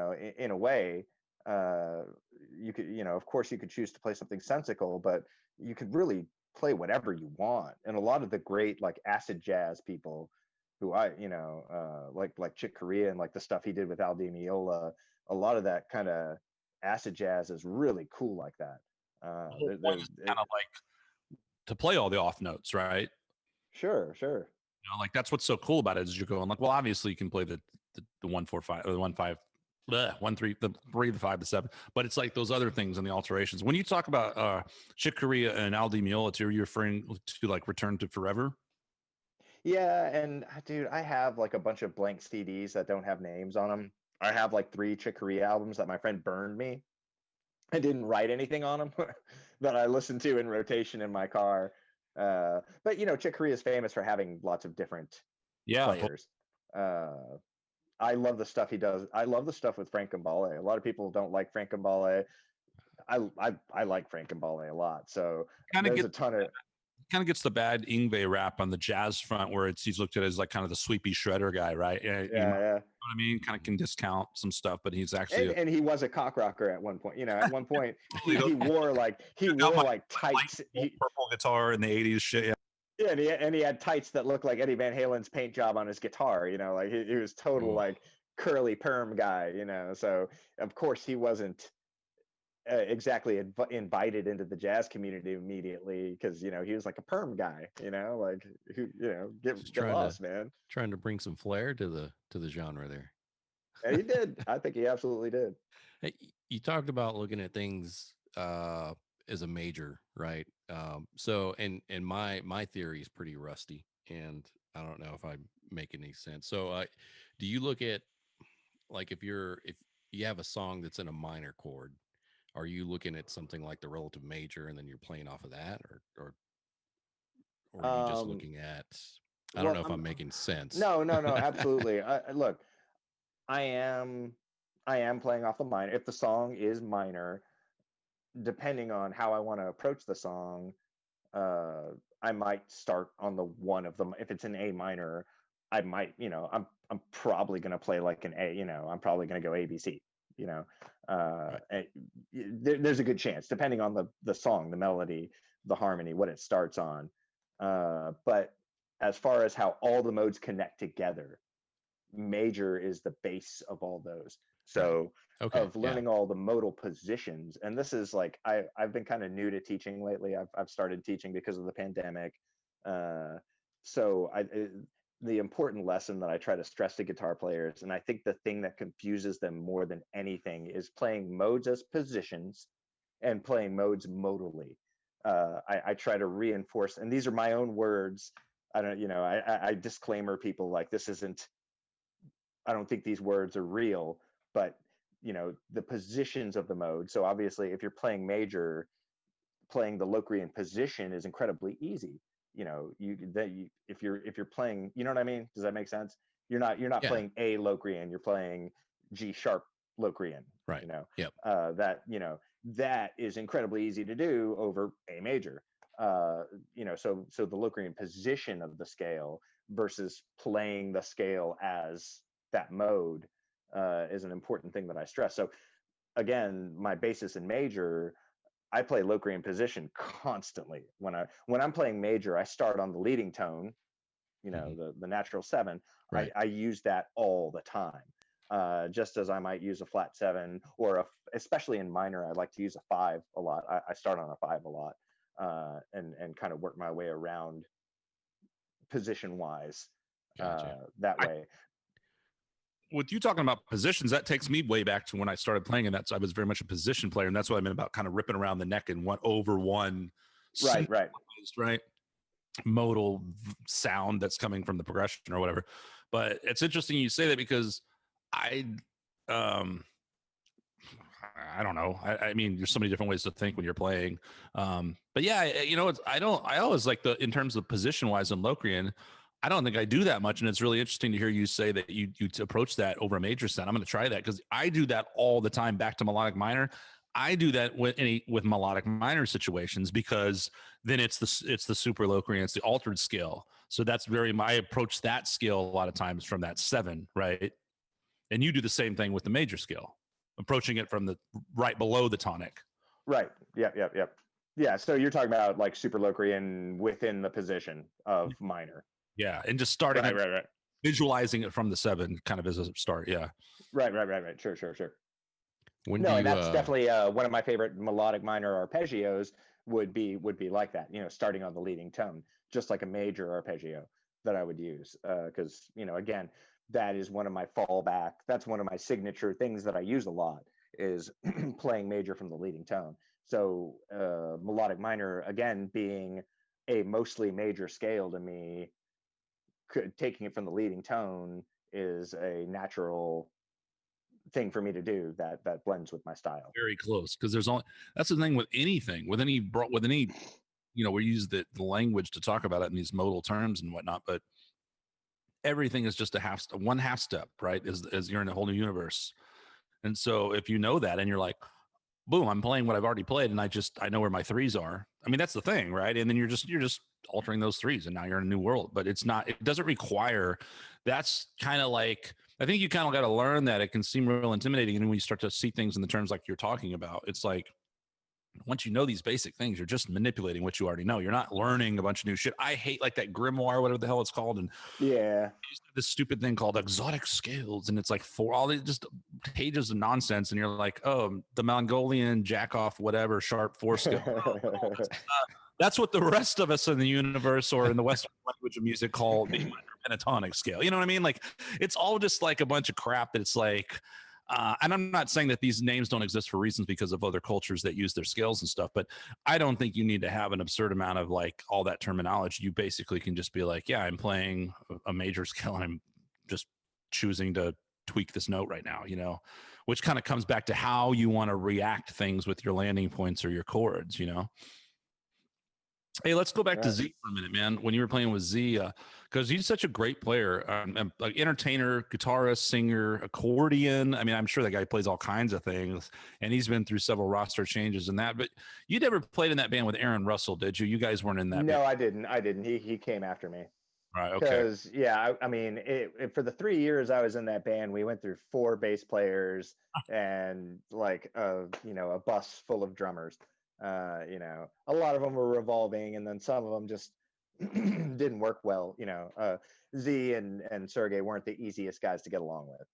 a way. You could, of course you could choose to play something sensical, but you could really play whatever you want. And a lot of the great like acid jazz people who I like Chick Corea and like the stuff he did with Al Di Meola, a lot of that kind of acid jazz is really cool like that. The whole There- point there- is kind of like to play all the off notes, right? sure. You know, like that's what's so cool about it is you're going like, well, obviously you can play the 1 4 5 or the 1 5, 1 3, the 3, the 5, the 7, but it's like those other things and the alterations. When you talk about Chick Corea and Al Di Meola, are you referring to like Return to Forever? Yeah, and dude, I have like a bunch of blank CDs that don't have names on them. I have like 3 Chick Corea albums that my friend burned me. I didn't write anything on them that I listened to in rotation in my car. But Chick Corea is famous for having lots of different Yeah, players. I love the stuff he does. I love the stuff with Frank Gambale. A lot of people don't like Frank Gambale. I like Frank Gambale a lot. So kind of there's get a ton of kind of gets the bad Ingve rap on the jazz front, where he's looked at as like kind of the sweepy shredder guy, right? yeah, You know what I mean? Kind of can discount some stuff, but he's actually and he was a cock rocker at one point. At one point he wore like tights. purple guitar in the 80s shit. Yeah, and he had tights that looked like Eddie Van Halen's paint job on his guitar. Like he was total like curly perm guy. So of course he wasn't exactly invited into the jazz community immediately because he was like a perm guy. Like who get lost, man. Trying to bring some flair to the genre there. And he did. I think he absolutely did. Hey, you talked about looking at things as a major, right? So and my theory is pretty rusty, and I don't know if I make any sense. So do you look at like if you have a song that's in a minor chord, are you looking at something like the relative major and then you're playing off of that, or are you just looking at? I don't know if I'm making sense. No, absolutely. Look, I am playing off the minor. If the song is minor, depending on how I want to approach the song, I might start on the one of them. If it's an A minor, I might, I'm probably going to play like an A. I'm probably going to go ABC. Right. There's a good chance, depending on the song, the melody, the harmony, what it starts on. But as far as how all the modes connect together, major is the base of all those. So of learning all the modal positions, and this is like I've been kind of new to teaching lately. I've started teaching because of the pandemic. So the important lesson that I try to stress to guitar players, and I think the thing that confuses them more than anything, is playing modes as positions and playing modes modally. I try to reinforce, and these are my own words. I don't, I disclaimer people like this isn't, I don't think these words are real, but the positions of the mode. So obviously if you're playing major, playing the Locrian position is incredibly easy. If you're playing, you know what I mean? Does that make sense? You're not playing A Locrian, you're playing G sharp Locrian, right? Yep. That is incredibly easy to do over A major. So the Locrian position of the scale versus playing the scale as that mode is an important thing that I stress. So again, my basis in major, I play Locrian position constantly. When I'm playing major, I start on the leading tone, the natural 7. Right. I use that all the time. Just as I might use a flat 7, or especially in minor, I like to use a 5 a lot. I start on a 5 a lot, and kind of work my way around position wise. Gotcha. That way. With you talking about positions, that takes me way back to when I started playing, and I was very much a position player, and that's what I meant about kind of ripping around the neck and one over one, right, modal sound that's coming from the progression or whatever. But it's interesting you say that, because I don't know. I mean, there's so many different ways to think when you're playing. But yeah, I always like in terms of position wise in Locrian, I don't think I do that much. And it's really interesting to hear you say that you approach that over a major set. I'm going to try that, because I do that all the time back to melodic minor. I do that with melodic minor situations, because then it's the super Locrian, it's the altered scale. So that's I approach that scale a lot of times from that 7, right? And you do the same thing with the major scale, approaching it from the right below the tonic. Right. Yep. Yeah. So you're talking about like super Locrian within the position of minor. Yeah, and just starting right. Visualizing it from the 7 kind of as a start. Yeah. Right. Sure. When No, do and you that's definitely one of my favorite melodic minor arpeggios would be like that, starting on the leading tone, just like a major arpeggio that I would use. Because, again, that is one of my fallback. That's one of my signature things that I use a lot is playing major from the leading tone. So melodic minor, again, being a mostly major scale to me, taking it from the leading tone is a natural thing for me to do that blends with my style. Very close, because there's only that's the thing with anything, with any we use the language to talk about it in these modal terms and whatnot, but everything is just one half step, right? As you're in a whole new universe. And so if you know that and you're like, boom, I'm playing what I've already played and I know where my threes are. I mean, that's the thing, right? And then you're just altering those threes and now you're in a new world. But it doesn't require, that's kind of like, I think you kind of got to learn that. It can seem real intimidating. And when you start to see things in the terms like you're talking about, it's like, once you know these basic things, you're just manipulating what you already know. You're not learning a bunch of new shit. I hate like that grimoire, whatever the hell it's called. And yeah, this stupid thing called exotic scales. And it's like for all these just pages of nonsense. And you're like, oh, the Mongolian jack off, whatever, sharp four scale. That's what the rest of us in the universe or in the Western language of music call the minor pentatonic scale. You know what I mean? Like it's all just like a bunch of crap that it's like, and I'm not saying that these names don't exist for reasons because of other cultures that use their scales and stuff, but I don't think you need to have an absurd amount of like all that terminology. You basically can just be like, yeah, I'm playing a major scale and I'm just choosing to tweak this note right now, which kind of comes back to how you want to react things with your landing points or your chords, Hey, let's go back to Z for a minute, man. When you were playing with Z, because he's such a great player, like entertainer, guitarist, singer, accordion. I mean, I'm sure that guy plays all kinds of things, and he's been through several roster changes and that. But you never played in that band with Aaron Russell, did you? You guys weren't in that. No, band. I didn't. He came after me. Right. Okay. Because I mean, for the 3 years I was in that band, we went through 4 bass players and like a bus full of drummers. A lot of them were revolving, and then some of them just didn't work well. Z and Sergey weren't the easiest guys to get along with.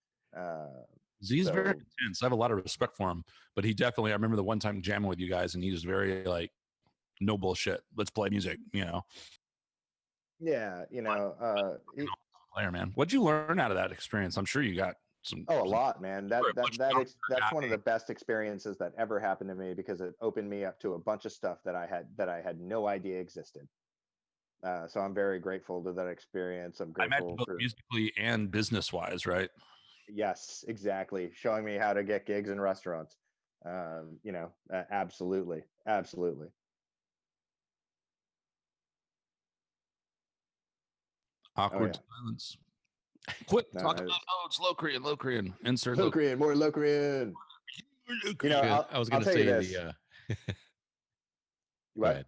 Z's very intense. I have a lot of respect for him, but he definitely. I remember the one time jamming with you guys, and he was very like, no bullshit. Let's play music. Yeah, player, man. What'd you learn out of that experience? I'm sure you got some. Oh, a lot, man. That's one of the best experiences that ever happened to me because it opened me up to a bunch of stuff that I had no idea existed. So I'm very grateful to that experience. I'm grateful both musically and business wise, right? Yes, exactly. Showing me how to get gigs in restaurants. Absolutely. Awkward silence. Quit talking about modes. Locrian. Insert Locrian, more Locrian. I was going to say the. What?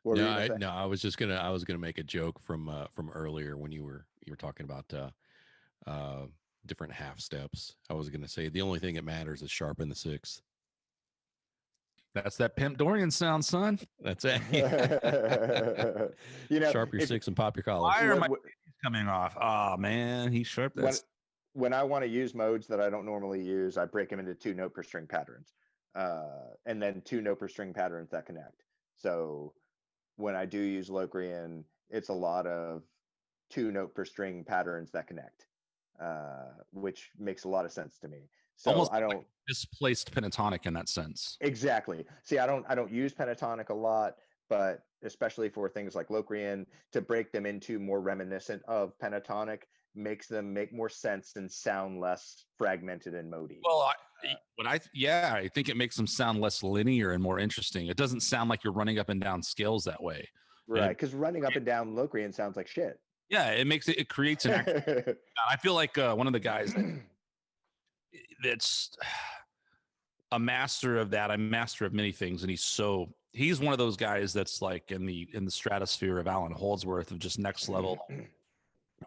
No, I was gonna make a joke from earlier when you were talking about different half steps. I was gonna say the only thing that matters is sharpen the 6th. That's that Pimp Dorian sound, son. That's it. Sharp your 6 and pop your collar. Why are my coming off? Oh man, he's sharp. When I want to use modes that I don't normally use, I break them into 2 note per string patterns, and then 2 note per string patterns that connect. So when I do use Locrian, it's a lot of 2 note per string patterns that connect, which makes a lot of sense to me. So almost I don't like displaced pentatonic in that sense. Exactly. See, I don't use pentatonic a lot, but especially for things like Locrian, to break them into more reminiscent of pentatonic makes them make more sense and sound less fragmented and mody. Well, I think it makes them sound less linear and more interesting. It doesn't sound like you're running up and down scales that way. Right, because running up and down Locrian sounds like shit. Yeah, it creates an action. I feel like one of the guys that's a master of that. I'm master of many things, and he's one of those guys that's like in the stratosphere of Alan Holdsworth of just next level.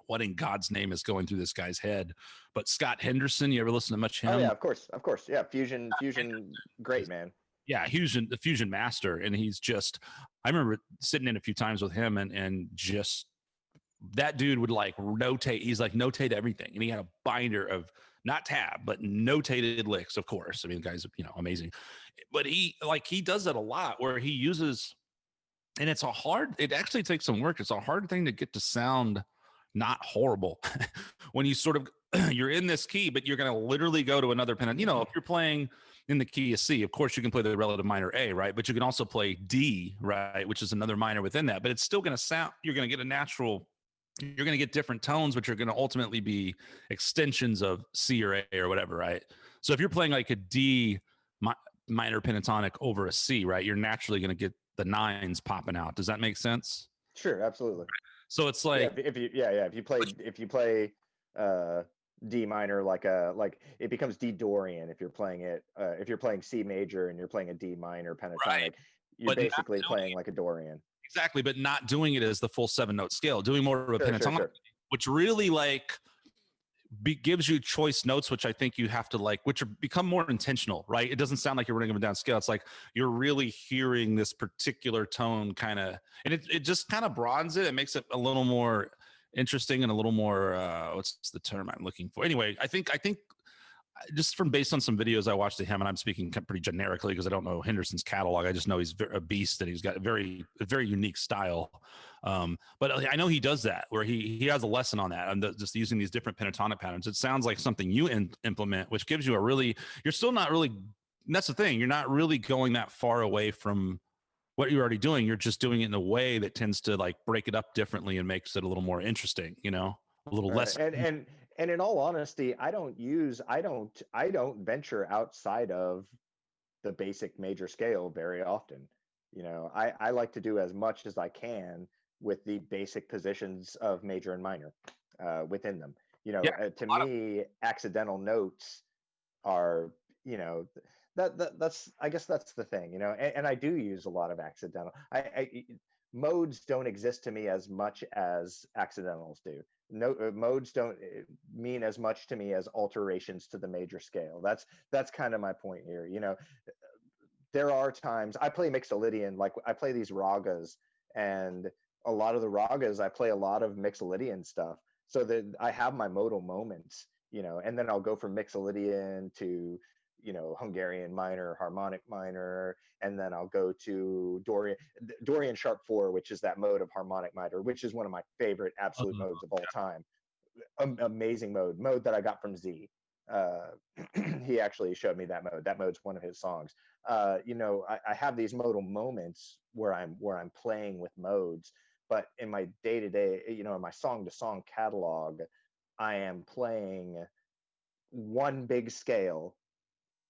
What in God's name is going through this guy's head? But Scott Henderson, you ever listen to much him? Oh yeah, of course. Yeah, fusion, great man. Yeah, the fusion master, and he's just. I remember sitting in a few times with him, and just that dude would like notate. He's like notate everything, and he had a binder of not tab, but notated licks, of course. I mean, the guy's, amazing. But he does that a lot where he uses, and it actually takes some work. It's a hard thing to get to sound not horrible when you sort of, you're in this key, but you're going to literally go to another pen. If you're playing in the key of C, of course you can play the relative minor A, right? But you can also play D, right? Which is another minor within that, but it's still going to sound, you're going to get different tones, which are going to ultimately be extensions of C or A or whatever, right? So if you're playing like a D minor pentatonic over a C, right, you're naturally going to get the nines popping out. Does that make sense? Sure, absolutely. So it's like, if you play D minor, like it becomes D Dorian if you're playing it. If you're playing C major and you're playing a D minor pentatonic, right. You're But basically playing like a Dorian. Exactly, but not doing it as the full 7-note scale, doing more of a pentatonic, which really gives you choice notes, which I think you have to become more intentional, right? It doesn't sound like you're running them down scale. It's like you're really hearing this particular tone and it just kind of broadens it. It makes it a little more interesting and a little more, what's the term I'm looking for? Anyway, I think just based on some videos I watched of him, and I'm speaking pretty generically because I don't know Henderson's catalog. I just know he's a beast and he's got a very unique style. But I know he does that where he has a lesson on that. And just using these different pentatonic patterns. It sounds like something you implement, which gives you you're still not really, that's the thing. You're not really going that far away from what you're already doing. You're just doing it in a way that tends to break it up differently and makes it a little more interesting, a little less. And in all honesty, I don't venture outside of the basic major scale very often. I like to do as much as I can with the basic positions of major and minor within them. To me, accidental notes are, that's I guess that's the thing, and I do use a lot of accidental. Modes don't exist to me as much as accidentals do. Modes don't mean as much to me as alterations to the major scale. That's kind of my point here. There are times I play Mixolydian, like I play these ragas, and a lot of the ragas I play a lot of Mixolydian stuff, so that I have my modal moments, and then I'll go from Mixolydian to Hungarian minor, harmonic minor, and then I'll go to Dorian sharp 4, which is that mode of harmonic minor, which is one of my favorite absolute modes of all time. Amazing mode that I got from Z. He actually showed me that mode. That mode's one of his songs. I have these modal moments where I'm playing with modes, but in my day-to-day, in my song-to-song catalog, I am playing one big scale,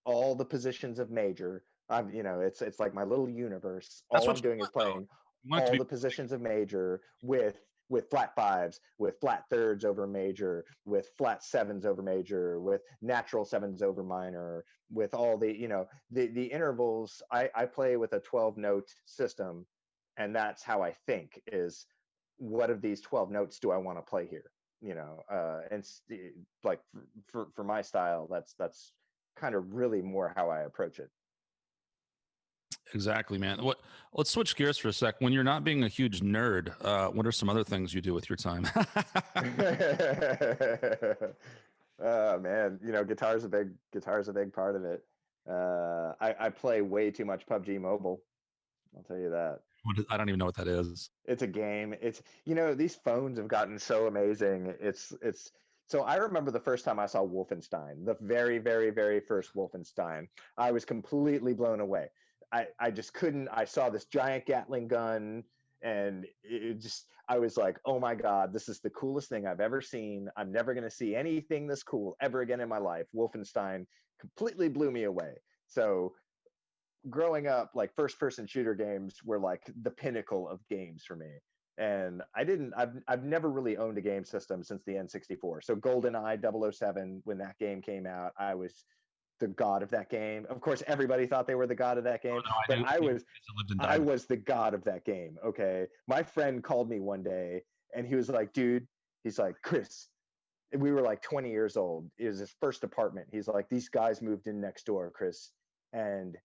all the positions of major. It's like my little universe. All I'm doing is playing all the positions of major with flat fives, with flat thirds over major, with flat sevens over major, with natural sevens over minor, with all the the intervals. I play with a 12-note system, and that's how I think is, what of these 12 notes do I want to play here? And like for my style, that's kind of really more how I approach it. Exactly, man. Let's switch gears for a sec. When you're not being a huge nerd, what are some other things you do with your time? Man, guitar's a big part of it. I play way too much PUBG Mobile. I'll tell you that. I don't even know what that is. It's a game. It's, these phones have gotten so amazing. So I remember the first time I saw Wolfenstein, the very, very, very first Wolfenstein. I was completely blown away. I just couldn't. I saw this giant Gatling gun, and I was like, oh my God, this is the coolest thing I've ever seen. I'm never going to see anything this cool ever again in my life. Wolfenstein completely blew me away. So growing up, like first-person shooter games were like the pinnacle of games for me. And I've never really owned a game system since the N64. So GoldenEye 007, when that game came out, I was the god of that game. Of course, everybody thought they were the god of that game, but I was the god of that game. Okay. My friend called me one day and he was like, dude, he's like, Chris, we were like 20 years old. It was his first apartment. He's like, these guys moved in next door, Chris. And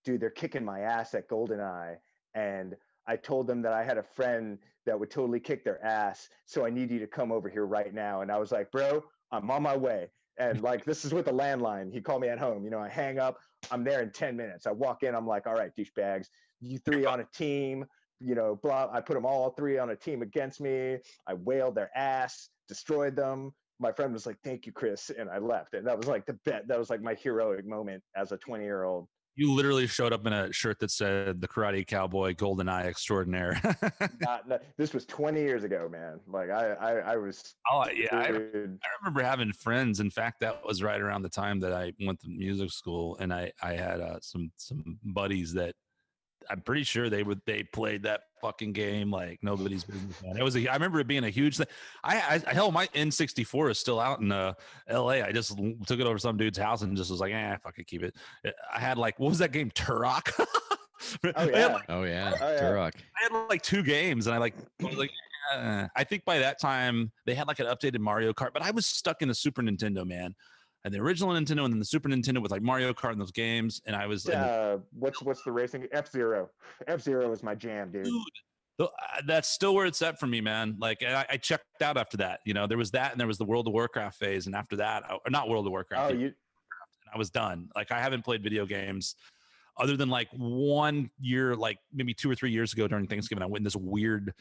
dude, they're kicking my ass at GoldenEye. And I told them that I had a friend that would totally kick their ass. So I need you to come over here right now. And I was like, bro, I'm on my way. And like, this is with the landline. He called me at home. You know, I hang up. I'm there in 10 minutes. I walk in. I'm like, all right, douchebags, you three on a team. You know, blah. I put them all three on a team against me. I wailed their ass, destroyed them. My friend was like, "Thank you, Chris," and I left. And that was like that was like my heroic moment as a 20-year-old. You literally showed up in a shirt that said the Karate Cowboy Golden Eye Extraordinaire. This was 20 years ago, man. Like I was. Oh yeah, I dude. remember having friends. In fact, that was right around the time that I went to music school, and I had some buddies that I'm pretty sure they played that fucking game like nobody's business. Man. I remember it being a huge thing. Hell, my N64 is still out in LA. I just took it over to some dude's house and just was like, fuck it, keep it. I had like, what was that game? Turok. Oh yeah. Turok. I had like 2 games, and I was like, I think by that time they had like an updated Mario Kart, but I was stuck in the Super Nintendo, man. And the original Nintendo, and then the Super Nintendo with like Mario Kart and those games. And I was what's the racing? F-Zero. F-Zero is my jam, dude. That's still where it's at for me, man. Like I checked out after that. You know, there was that, and there was the World of Warcraft phase, and after that, or not World of Warcraft. And I was done. Like I haven't played video games other than like 1 year, like maybe 2 or 3 years ago during Thanksgiving. I went in this weird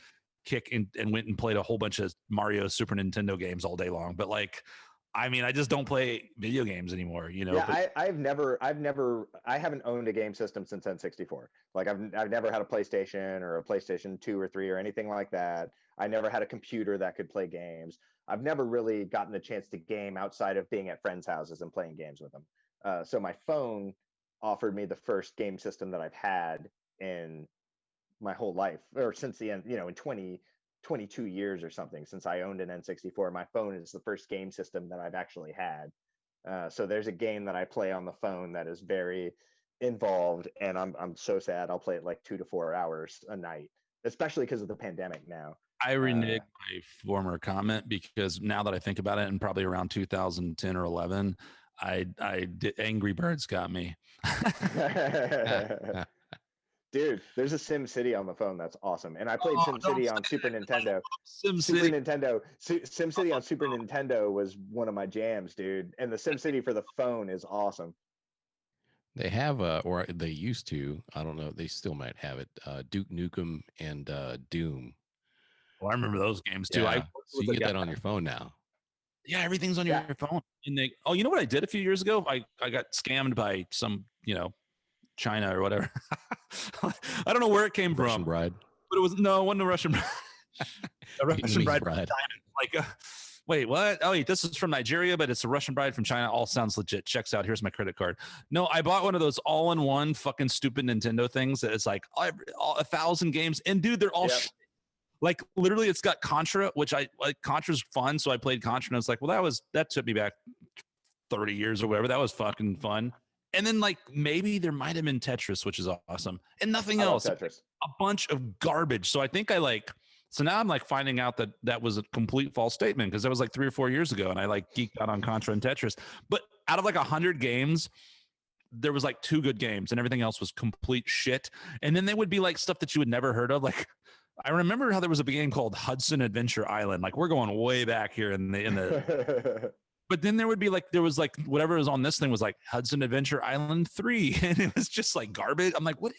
kick and went and played a whole bunch of Mario Super Nintendo games all day long. But like, I mean, I just don't play video games anymore, you know. Yeah, I haven't owned a game system since N64. Like I've never had a PlayStation or a PlayStation 2 or 3 or anything like that. I never had a computer that could play games. I've never really gotten the chance to game outside of being at friends' houses and playing games with them. So my phone offered me the first game system that I've had in my whole life, or since the end, you know, in 22 years or something since I owned an N64. My phone is the first game system that I've actually had. So there's a game that I play on the phone that is very involved, and I'm so sad. I'll play it like 2 to 4 hours a night, especially because of the pandemic now. I renege my former comment, because now that I think about it, and probably around 2010 or 11, I did, Angry Birds got me. Dude, there's a Sim City on the phone that's awesome, and I played Sim City on Super Nintendo. Sim City on Super Nintendo was one of my jams, dude. And the Sim City for the phone is awesome. They have, or they used to. I don't know. They still might have it. Duke Nukem and Doom. Well, I remember those games too. Yeah. So you get that on your phone now. Yeah, everything's on your phone. And you know what I did a few years ago? I got scammed by some, China or whatever. I don't know where it came Russian from. bride. But it wasn't a Russian bride. A Russian bride from bride. China. Like, wait, what? Oh, wait, this is from Nigeria, but it's a Russian bride from China. All sounds legit. Checks out. Here's my credit card. No, I bought one of those all-in-one fucking stupid Nintendo things that it's like 1,000 games. And dude, they're all like literally it's got Contra, which I like. Contra's fun. So I played Contra and I was like, well, that took me back 30 years or whatever. That was fucking fun. And then like maybe there might have been Tetris, which is awesome, and nothing else. Tetris. A bunch of garbage. So I think so now I'm like finding out that was a complete false statement, because that was like 3 or 4 years ago, and I like geeked out on Contra and Tetris. But out of like 100 games, there was like 2 good games, and everything else was complete shit. And then there would be like stuff that you had never heard of. Like I remember how there was a game called Hudson Adventure Island. Like we're going way back here in the But then there was like whatever was on this thing was like Hudson Adventure Island 3. And it was just like garbage. I'm like, what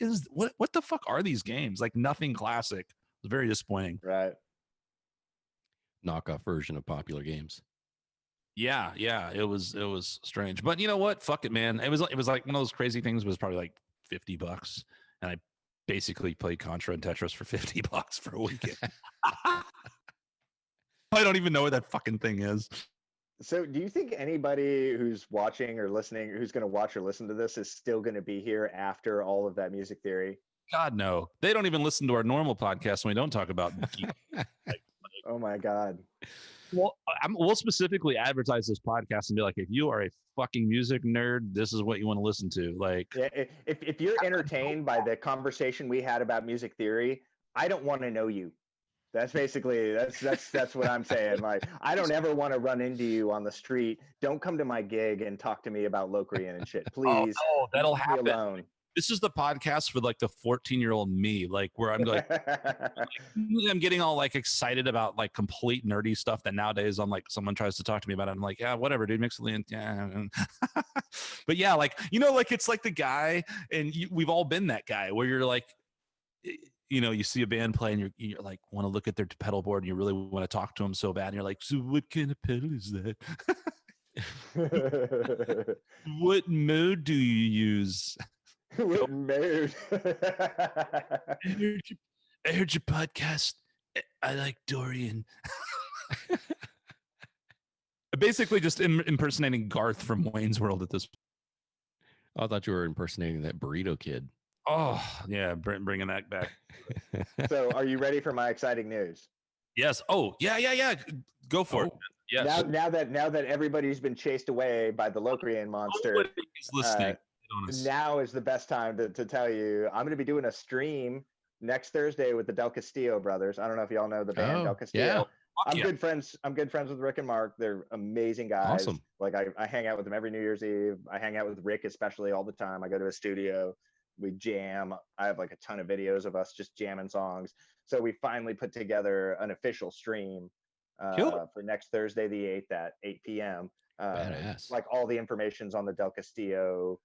the fuck are these games? Like nothing classic. It was very disappointing. Right. Knockoff version of popular games. Yeah. It was strange. But you know what? Fuck it, man. It was like one of those crazy things. It was probably like $50. And I basically played Contra and Tetris for $50 for a weekend. I don't even know what that fucking thing is. So do you think anybody who's watching or listening, who's going to watch or listen to this, is still going to be here after all of that music theory? God, no. They don't even listen to our normal podcast when we don't talk about Oh my God. Well, we'll specifically advertise this podcast and be like, if you are a fucking music nerd, this is what you want to listen to. Like, yeah, if you're entertained by the conversation we had about music theory, I don't want to know you. That's basically that's what I'm saying. Like, I don't ever want to run into you on the street. Don't come to my gig and talk to me about Locrian and shit, please. Oh, that'll happen. Alone. this is the podcast for like the 14-year-old me, like where I'm like, I'm getting all like excited about like complete nerdy stuff that nowadays I'm like, someone tries to talk to me about it. I'm like, yeah, whatever, dude, mix it in. Yeah. But yeah, like, like it's like the guy, and we've all been that guy where you're like, you see a band play and you're like, want to look at their pedal board and you really want to talk to them so bad. And you're like, so what kind of pedal is that? What mode do you use? What mode? I heard your podcast. I like Dorian. Basically just impersonating Garth from Wayne's World at this. I thought you were impersonating that burrito kid. Oh, yeah, bringing that back. So are you ready for my exciting news? Yes. Oh, yeah. Go for it. Yes. Now that everybody's been chased away by the Locrian monster, is listening. Now is the best time to tell you I'm going to be doing a stream next Thursday with the Del Castillo brothers. I don't know if y'all know the band Del Castillo. Yeah. I'm good friends with Rick and Mark. They're amazing guys. Awesome. Like I hang out with them every New Year's Eve. I hang out with Rick especially all the time. I go to a studio, we jam. I have like a ton of videos of us just jamming songs. So we finally put together an official stream for next Thursday the 8th at 8 p.m. Badass. Like all the information's on the Del Castillo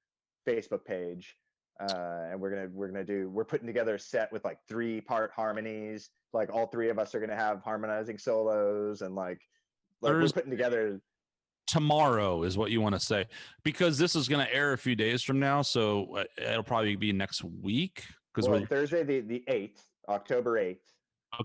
Facebook page. And we're putting together a set with like 3-part harmonies. Like all 3 of us are gonna have harmonizing solos, and like we're putting together. Tomorrow is what you want to say, because this is going to air a few days from now, so it'll probably be next week. Because Thursday the 8th, October 8th,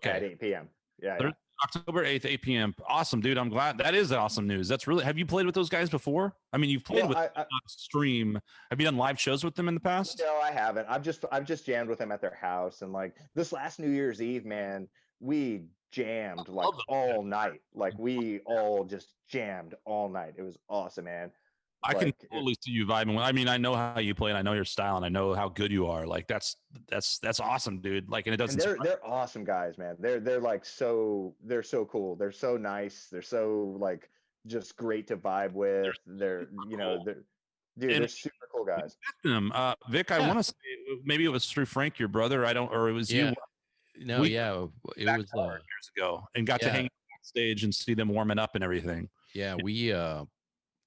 at 8 p.m. Yeah. October 8th, 8 p.m. Awesome, dude. I'm glad. That is awesome news. That's really. Have you played with those guys before? I mean, you've played with them on stream. Have you done live shows with them in the past? No, I haven't. I've just jammed with them at their house, and like this last New Year's Eve, man, we jammed like all night. Like we all just jammed all night. It was awesome, man. I can totally see you vibing. I mean, I know how you play, and I know your style, and I know how good you are. Like that's awesome, dude. Like, and it doesn't. And they're awesome guys, man. They're like they're so cool. They're so nice. They're so like just great to vibe with. They're super cool guys. Them, Vic. I want to say maybe it was through Frank, your brother. Or it was you. No, it was years ago, and got to hang out backstage and see them warming up and everything. Yeah, we.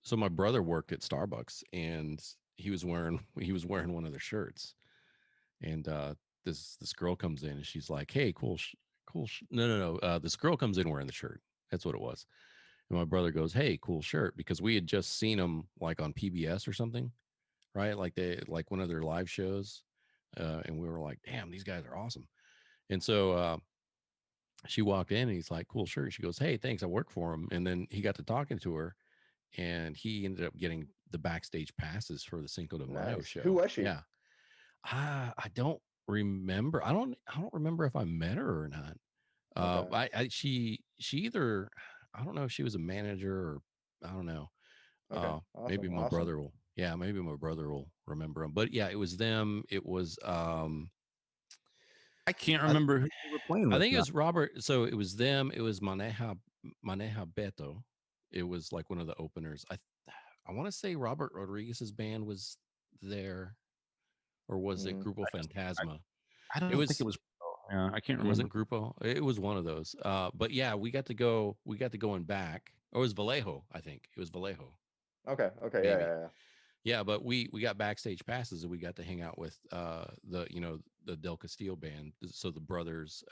So my brother worked at Starbucks, and he was wearing one of their shirts, and this girl comes in and she's like, "Hey, cool. No. This girl comes in wearing the shirt. That's what it was." And my brother goes, "Hey, cool shirt," because we had just seen them like on PBS or something, right? Like one of their live shows, and we were like, "Damn, these guys are awesome." And so she walked in and he's like, "Cool shirt." She goes, "Hey, thanks. I work for him." And then he got to talking to her. And he ended up getting the backstage passes for the Cinco de Mayo show. Who was she? Yeah, I don't remember. I don't remember if I met her or not. Okay. She either, I don't know if she was a manager or I don't know. Okay. Awesome, maybe my brother will. Yeah, maybe my brother will remember them. But yeah, it was them. It was. I can't remember who they were playing with. I think it was Robert. So it was them. It was Maneja Beto. It was like one of the openers. I want to say Robert Rodriguez's band was there, or was it Grupo Fantasma? I don't think it was. Yeah, I can't remember. It wasn't Grupo. It was one of those. But yeah, we got to go in back. Or it was Vallejo, I think. It was Vallejo. Okay. Maybe. Yeah. Yeah, but we got backstage passes and we got to hang out with the Del Castillo band. So the brothers,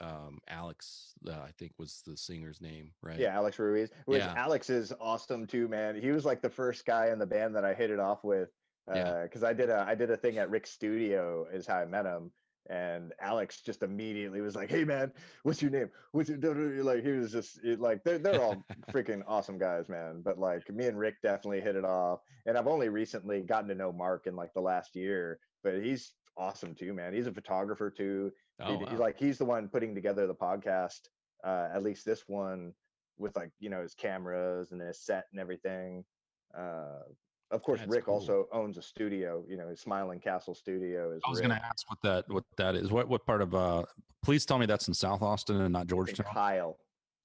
Alex, I think was the singer's name, right? Yeah, Alex Ruiz. Alex is awesome too, man. He was like the first guy in the band that I hit it off with. Because I did a thing at Rick's studio is how I met him. And Alex just immediately was like, "Hey man, what's your name? What's your..." Like he was just like they're all freaking awesome guys, man. But like me and Rick definitely hit it off. And I've only recently gotten to know Mark in like the last year, but he's awesome too, man. He's a photographer too. He's the one putting together the podcast, at least this one, with like his cameras and his set and everything. Of course, Rick also owns a studio. His Smiling Castle Studio is. I was going to ask what that is. What part of? Please tell me that's in South Austin and not Georgetown. Kyle.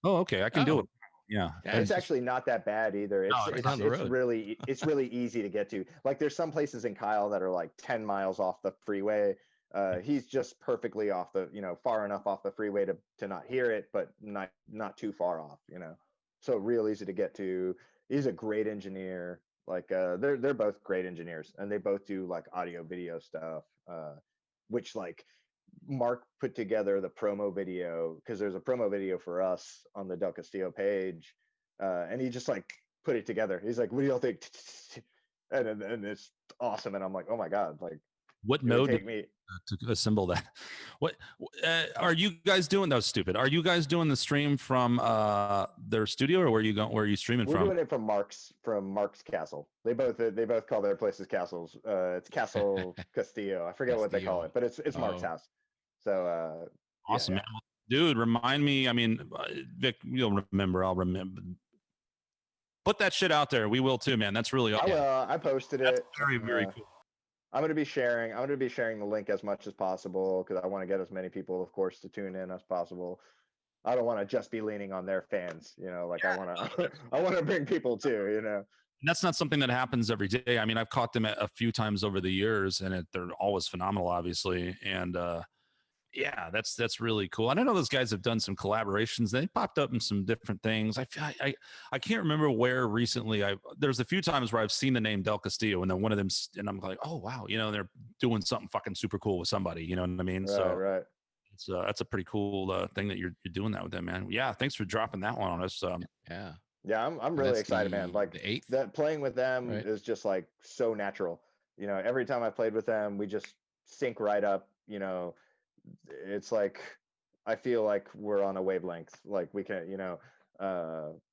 Oh, okay. I can deal with. Yeah. Yeah, It's actually not that bad either. No, It's it's down the road. it's really easy to get to. Like there's some places in Kyle that are like 10 miles off the freeway. He's just perfectly off the, far enough off the freeway to not hear it, but not too far off, So real easy to get to. He's a great engineer. Like they're both great engineers, and they both do like audio video stuff. Which like Mark put together the promo video, because there's a promo video for us on the Del Castillo page, and he just like put it together. He's like, "What do y'all think?" And it's awesome. And I'm like, "Oh my god!" Like, what it would mode take me. to assemble that? What are you guys doing? That was stupid. Are you guys doing the stream from their studio, or where you going? Where are you streaming We're from? doing it from Mark's castle. They both call their places castles. It's Castle Castillo. I forget what they call Castillo. it, but it's Mark's Oh. house. So Awesome, yeah. man. Dude, remind me. I mean, Vic, you'll remember. I'll remember. Put that shit out there. We will too, man. That's really awesome. I posted That's it. very, very cool. I'm going to be sharing the link as much as possible, because I want to get as many people, of course, to tune in as possible. I don't want to just be leaning on their fans, like I want to bring people too, And that's not something that happens every day. I mean, I've caught them a few times over the years, and they're always phenomenal, obviously. And yeah, that's really cool. And I know those guys have done some collaborations. They popped up in some different things. I can't remember where recently. There's a few times where I've seen the name Del Castillo, and then one of them, and I'm like, oh wow, they're doing something fucking super cool with somebody. You know what I mean? Right. It's that's a pretty cool thing that you're doing that with them, man. Yeah, thanks for dropping that one on us. Yeah, I'm really excited, man. Like the 8th, that playing with them right? is just like so natural. Every time I played with them, we just sync right up. It's like I feel like we're on a wavelength. Like we can,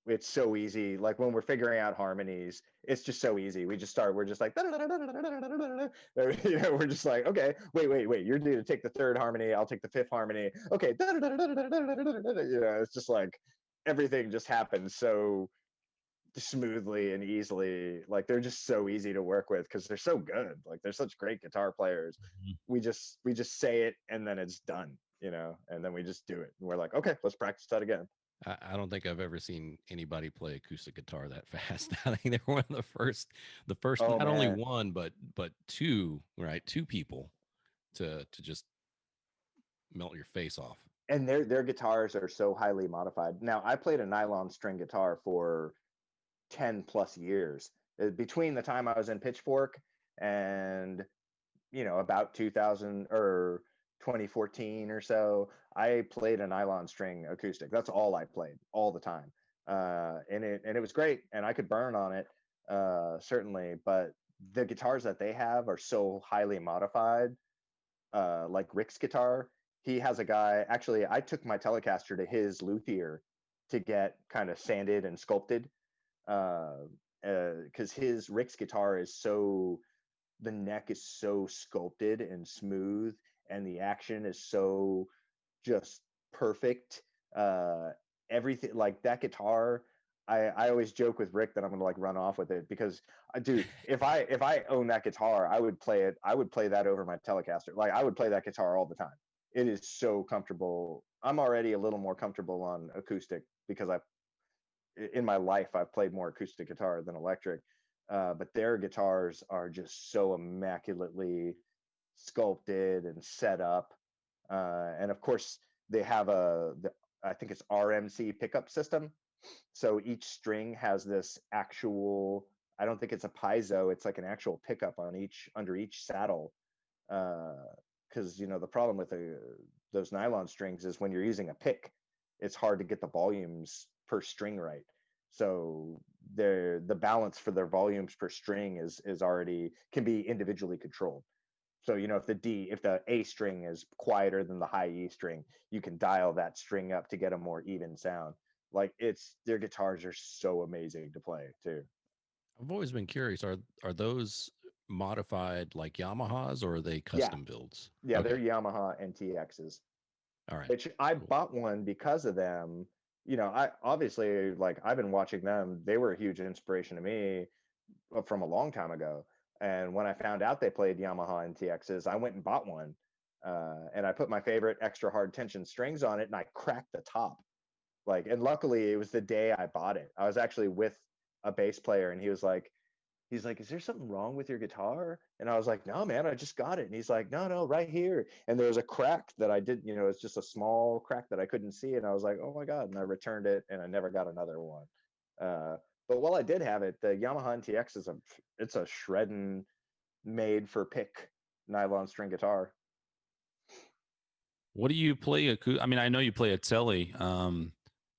it's so easy. Like when we're figuring out harmonies, it's just so easy. We're just like, we're just like, okay, wait, you're due to take the third harmony, I'll take the fifth harmony. Okay, it's just like everything just happens so smoothly and easily. Like they're just so easy to work with because they're so good. Like they're such great guitar players. We just say it and then it's done, and then we just do it. And we're like, okay, let's practice that again. I don't think I've ever seen anybody play acoustic guitar that fast. I think they're one of the first Oh, not only man. one but two, right? Two people to just melt your face off. And their guitars are so highly modified. Now, I played a nylon string guitar for 10 plus years. Between the time I was in Pitchfork and about 2000 or 2014 or so, I played a nylon string acoustic. That's all I played all the time. And it was great, and I could burn on it, certainly, but the guitars that they have are so highly modified. Like Rick's guitar, he has a guy, actually I took my Telecaster to his luthier to get kind of sanded and sculpted, because his Rick's guitar is so, the neck is so sculpted and smooth, and the action is so just perfect. Everything, like that guitar, I always joke with Rick that I'm gonna like run off with it, because dude, if I own that guitar, I would play that over my Telecaster. Like I would play that guitar all the time. It is so comfortable. I'm already a little more comfortable on acoustic because in my life I've played more acoustic guitar than electric. But their guitars are just so immaculately sculpted and set up. And of course they have I think it's RMC pickup system. So each string has this actual, I don't think it's a piezo, it's like an actual pickup under each saddle. Because the problem with those nylon strings is when you're using a pick, it's hard to get the volumes per string right. So the balance for their volumes per string is already can be individually controlled. So if the A string is quieter than the high E string, you can dial that string up to get a more even sound. Like their guitars are so amazing to play too. I've always been curious, are those modified like Yamahas, or are they custom builds? Yeah, Okay. they're Yamaha NTXs. All right. Which I bought one because of them. I obviously, like, I've been watching them. They were a huge inspiration to me from a long time ago. And when I found out they played Yamaha NTXs, I went and bought one. And I put my favorite extra hard tension strings on it, and I cracked the top. Like, and luckily it was the day I bought it. I was actually with a bass player, and he's like, is there something wrong with your guitar? And I was like, no, man, I just got it. And he's like, no, right here. And there was a crack that I didn't, it's just a small crack that I couldn't see. And I was like, oh my God. And I returned it, and I never got another one. But while I did have it, the Yamaha NTX it's a shredding made for pick nylon string guitar. What do you play? I mean, I know you play a Telly.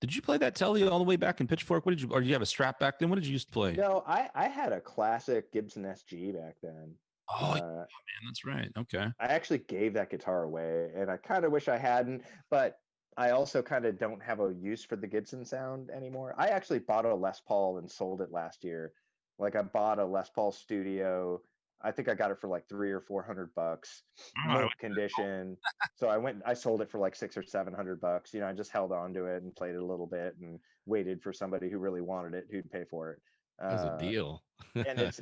Did you play that Telly all the way back in Pitchfork? Or did you have a Strat back then? What did you used to play? No, I had a classic Gibson SG back then. Oh, man, that's right. Okay. I actually gave that guitar away, and I kind of wish I hadn't, but I also kind of don't have a use for the Gibson sound anymore. I actually bought a Les Paul and sold it last year. Like, I bought a Les Paul Studio. I think I got it for like $300 or $400, mint condition. So I sold it for like $600 or $700. I just held on to it and played it a little bit and waited for somebody who really wanted it, who'd pay for it. That's a deal. and it's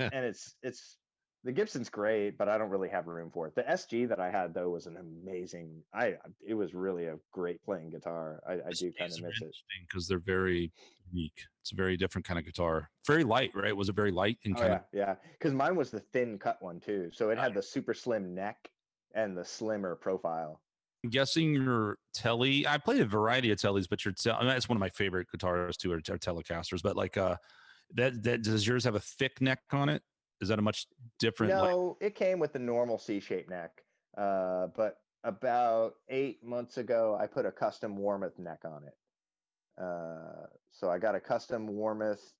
the Gibson's great, but I don't really have room for it. The SG that I had, though, was an amazing. It was really a great playing guitar. I do kind of miss it because they're very unique. It's a very different kind of guitar. Very light, right? Was it very light and kind of? Yeah. Because mine was the thin cut one too, so it had the super slim neck and the slimmer profile. I'm guessing your Telly. I played a variety of Tellys, but that's one of my favorite guitars too, are Telecasters. But like that does yours have a thick neck on it? Is that a much different? No, it came with the normal C-shaped neck. But about 8 months ago, I put a custom Warmoth neck on it. So I got a custom Warmoth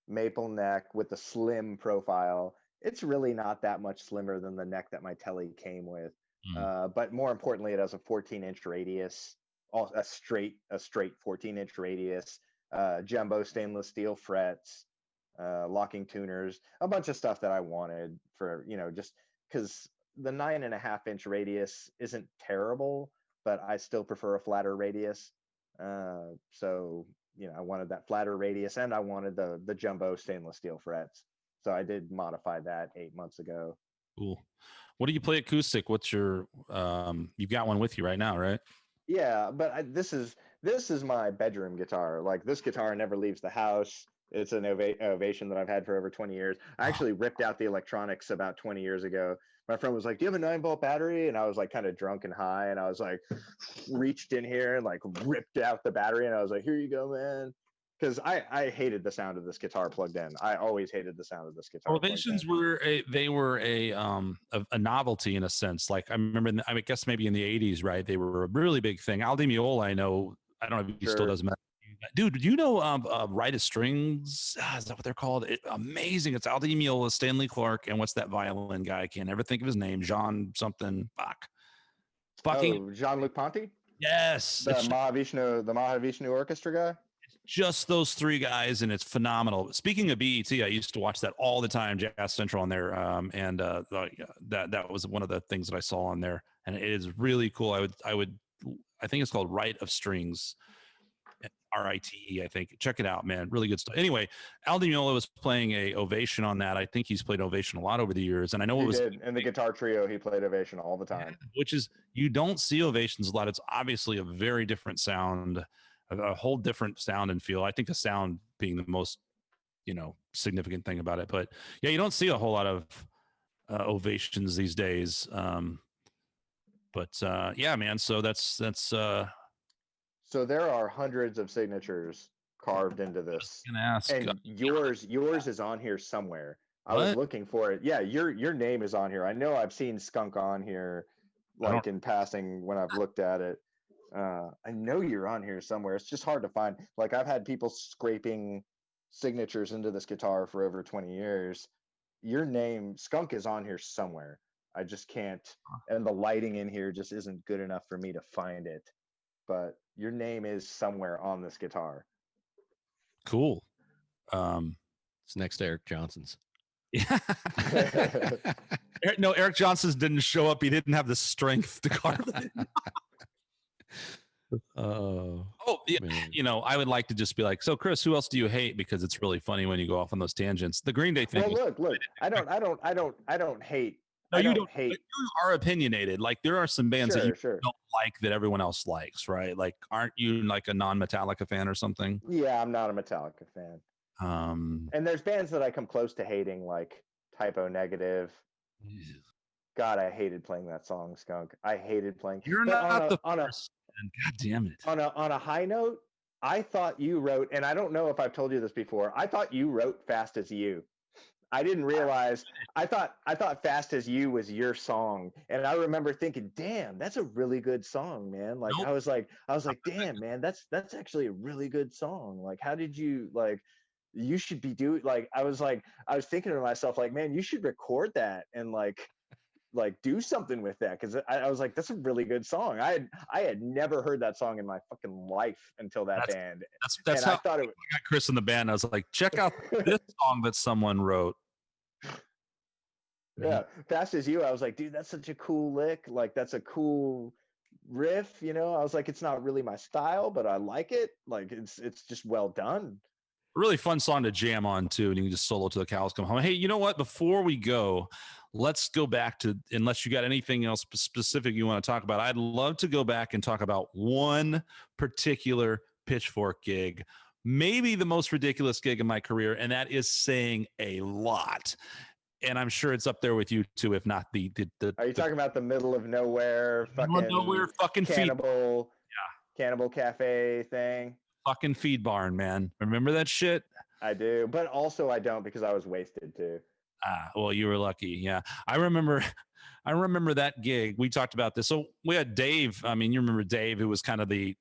maple neck with a slim profile. It's really not that much slimmer than the neck that my Telly came with. But more importantly, it has a 14-inch radius, a straight 14-inch radius, jumbo stainless steel frets, locking tuners, a bunch of stuff that I wanted for, just because the 9.5-inch radius isn't terrible, but I still prefer a flatter radius. So, I wanted that flatter radius, and I wanted the jumbo stainless steel frets. So I did modify that 8 months ago. Cool. What do you play acoustic? What's your, you've got one with you right now, right? Yeah, but this is my bedroom guitar. Like, this guitar never leaves the house. It's an Ovation that I've had for over 20 years. I actually ripped out the electronics about 20 years ago. My friend was like, do you have a 9-volt battery? And I was like kind of drunk and high. And I was like, reached in here and like ripped out the battery. And I was like, here you go, man. Because I hated the sound of this guitar plugged in. I always hated the sound of this guitar. Ovations were a novelty in a sense. Like, I remember, I guess maybe in the 80s, right? They were a really big thing. Aldi Meola, I know, I don't know if he still does. Dude, do you know Rite of Strings? Is that what they're called? Amazing. It's Aldi Meola, Stanley Clark, and what's that violin guy? I can't ever think of his name. Jean something. Jean-Luc Ponty? Yes. The Mahavishnu Orchestra guy? Just those three guys, and it's phenomenal. Speaking of BET, I used to watch that all the time, Jazz Central on there, and that was one of the things that I saw on there, and it is really cool. I think it's called Rite of Strings. RITE, I think. Check it out, man. Really good stuff. Anyway, Aldi Meola was playing a Ovation on that. I think he's played Ovation a lot over the years. And I know he did. In the guitar trio, he played Ovation all the time. Which is, you don't see Ovations a lot. It's obviously a very different sound, a whole different sound and feel. I think the sound being the most, significant thing about it. But yeah, you don't see a whole lot of Ovations these days. Yeah, man. So that's So there are hundreds of signatures carved into this. And yours is on here somewhere. I was looking for it. Yeah, your name is on here. I know I've seen Skunk on here, like in passing when I've looked at it. I know you're on here somewhere. It's just hard to find. Like, I've had people scraping signatures into this guitar for over 20 years. Your name, Skunk, is on here somewhere. I just can't. And the lighting in here just isn't good enough for me to find it. But your name is somewhere on this guitar. Cool. It's next to Eric Johnson's. Yeah. No, Eric Johnson's didn't show up. He didn't have the strength to carve it. Yeah, I would like to just be like, so Chris, who else do you hate? Because it's really funny when you go off on those tangents. The Green Day thing. Well, look, I don't hate No, I you don't don't. hate. You are opinionated. Like there are some bands that you Sure. don't like that everyone else likes, right? Like, aren't you like a non-Metallica fan or something? Yeah, I'm not a Metallica fan. And there's bands that I come close to hating, like Typo Negative. God, I hated playing that song, Skunk. I hated playing. You're But not the first. God damn it. on a high note, I thought you wrote, and I don't know if I've told you this before. I thought you wrote "Fast as You." I didn't realize. I thought "Fast as You" was your song, and I remember thinking, "Damn, that's a really good song, man." Like Nope. I was like, "Damn, man, that's actually a really good song." Like, how did you like? You should be doing like I was thinking to myself like, man, you should record that and like do something with that because I was like, that's a really good song. I had never heard that song in my fucking life until that band, That's and how I thought I got Chris in the band. I was like, check out this song that someone wrote. yeah, "Fast as You." I was like, dude, that's such a cool lick. Like that's a cool riff. I was like, it's not really my style, but I like it. Like it's just well done. Really fun song to jam on too, and you can just solo to the cows come home. Hey, you know what? Before we go, let's go back to, unless you got anything else specific you want to talk about, I'd love to go back and talk about one particular Pitchfork gig, maybe the most ridiculous gig in my career, and that is saying a lot. And I'm sure it's up there with you too, if not the Are you talking about the middle of nowhere fucking cannibal cafe thing? fucking feed barn, man. Remember that shit? I do, but also I don't because I was wasted too. Well, you were lucky. Yeah. I remember that gig. We talked about this. So we had Dave. I mean, you remember Dave, who was kind of the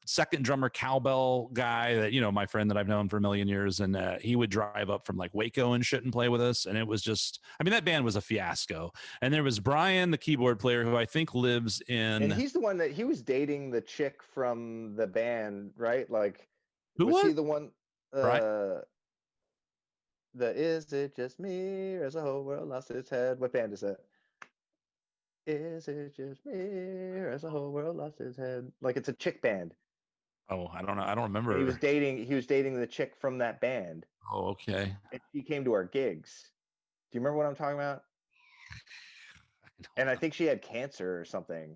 second drummer cowbell guy that, my friend that I've known for a million years. And he would drive up from like Waco and shit and play with us. And it was just, I mean, that band was a fiasco. And there was Brian, the keyboard player, who I think lives in. And he's the one that he was dating the chick from the band, right? Like, who was he the one? Right. The "Is It Just Me" or "Has the Whole World Lost Its Head"? What band is that? Is it just me or has the whole world lost its head? Like it's a chick band. Oh, I don't know. I don't remember. He was dating the chick from that band. Oh, okay. And she came to our gigs. Do you remember what I'm talking about? And I think she had cancer or something.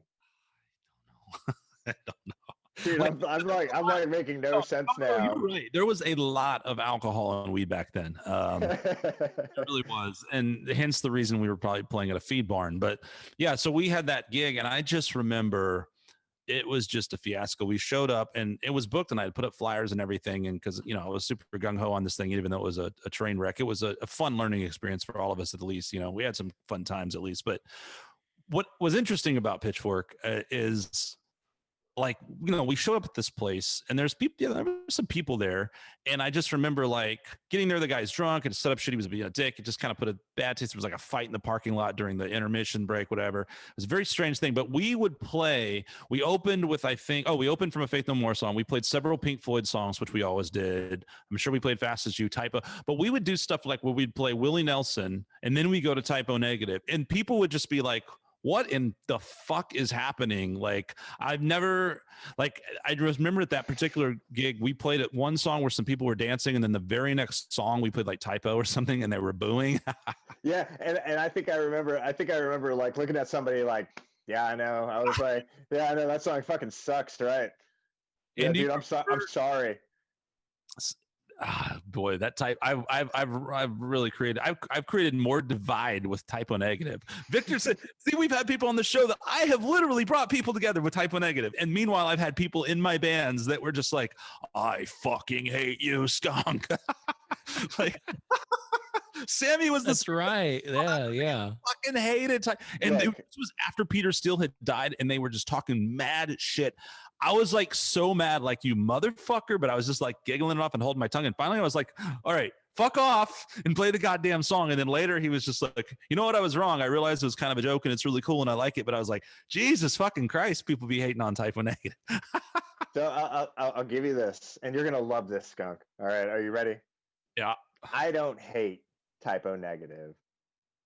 I don't know. Dude, I'm like making no sense now. You're right. There was a lot of alcohol and weed back then. It really was. And hence the reason we were probably playing at a feed barn. But yeah, so we had that gig and I just remember it was just a fiasco. We showed up and it was booked and I had put up flyers and everything. And because, I was super gung ho on this thing, even though it was a train wreck, it was a fun learning experience for all of us at least. We had some fun times at least. But what was interesting about Pitchfork is, like, we showed up at this place and there's people, there were some people there. And I just remember like getting there, the guy's drunk and set up shit. He was being a dick. It just kind of put a bad taste. It was like a fight in the parking lot during the intermission break, whatever. It was a very strange thing, but we opened with, we opened from a Faith No More song. We played several Pink Floyd songs, which we always did. I'm sure we played Fast as You, Typo, but we would do stuff like where we'd play Willie Nelson and then we go to Typo Negative and people would just be like, what in the fuck is happening? Like, I remember at that particular gig, we played at one song where some people were dancing, and then the very next song we played like Typo or something, and they were booing. Yeah, and I think I remember like looking at somebody like, yeah, I know. I was like, yeah, I know that song fucking sucks, right? Yeah, dude, I'm sorry. Boy, that type I've really created. I've created more divide with Typo Negative. Victor said, "See, we've had people on the show that I have literally brought people together with Typo Negative, and meanwhile, I've had people in my bands that were just like, I fucking hate you, skunk." Like, Sammy was That's right. Yeah. Fucking hated. And Look, this was after Peter Steele had died, and they were just talking mad shit. I was like so mad, like, you motherfucker, but I was just like giggling it off and holding my tongue. And finally, I was like, all right, fuck off and play the goddamn song. And then later, he was just like, you know what? I was wrong. I realized it was kind of a joke, and it's really cool, and I like it. But I was like, Jesus fucking Christ, people be hating on Typo Negative. So I'll give you this, and you're gonna love this, Skunk. All right, are you ready? Yeah. I don't hate Typo Negative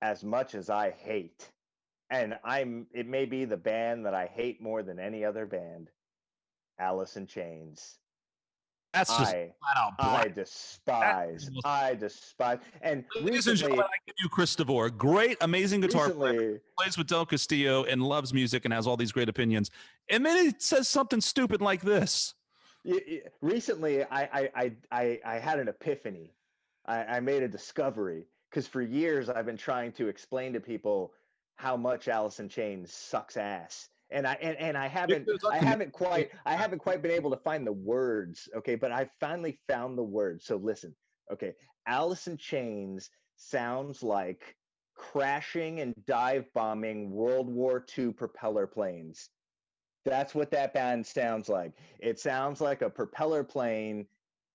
as much as I hate, and it may be the band that I hate more than any other band, Alice in Chains. That's just I flat out black. I despise. And Ladies and recently, gentlemen, I give you Chris DeVore, great, amazing guitar player, recently, plays with Del Castillo and loves music and has all these great opinions. And then he says something stupid like this. recently, I had an epiphany. I made a discovery because for years I've been trying to explain to people how much Alice in Chains sucks ass. And I haven't quite been able to find the words. Okay, but I finally found the words. So listen, okay, Alice in Chains sounds like crashing and dive bombing World War II propeller planes. That's what that band sounds like. It sounds like a propeller plane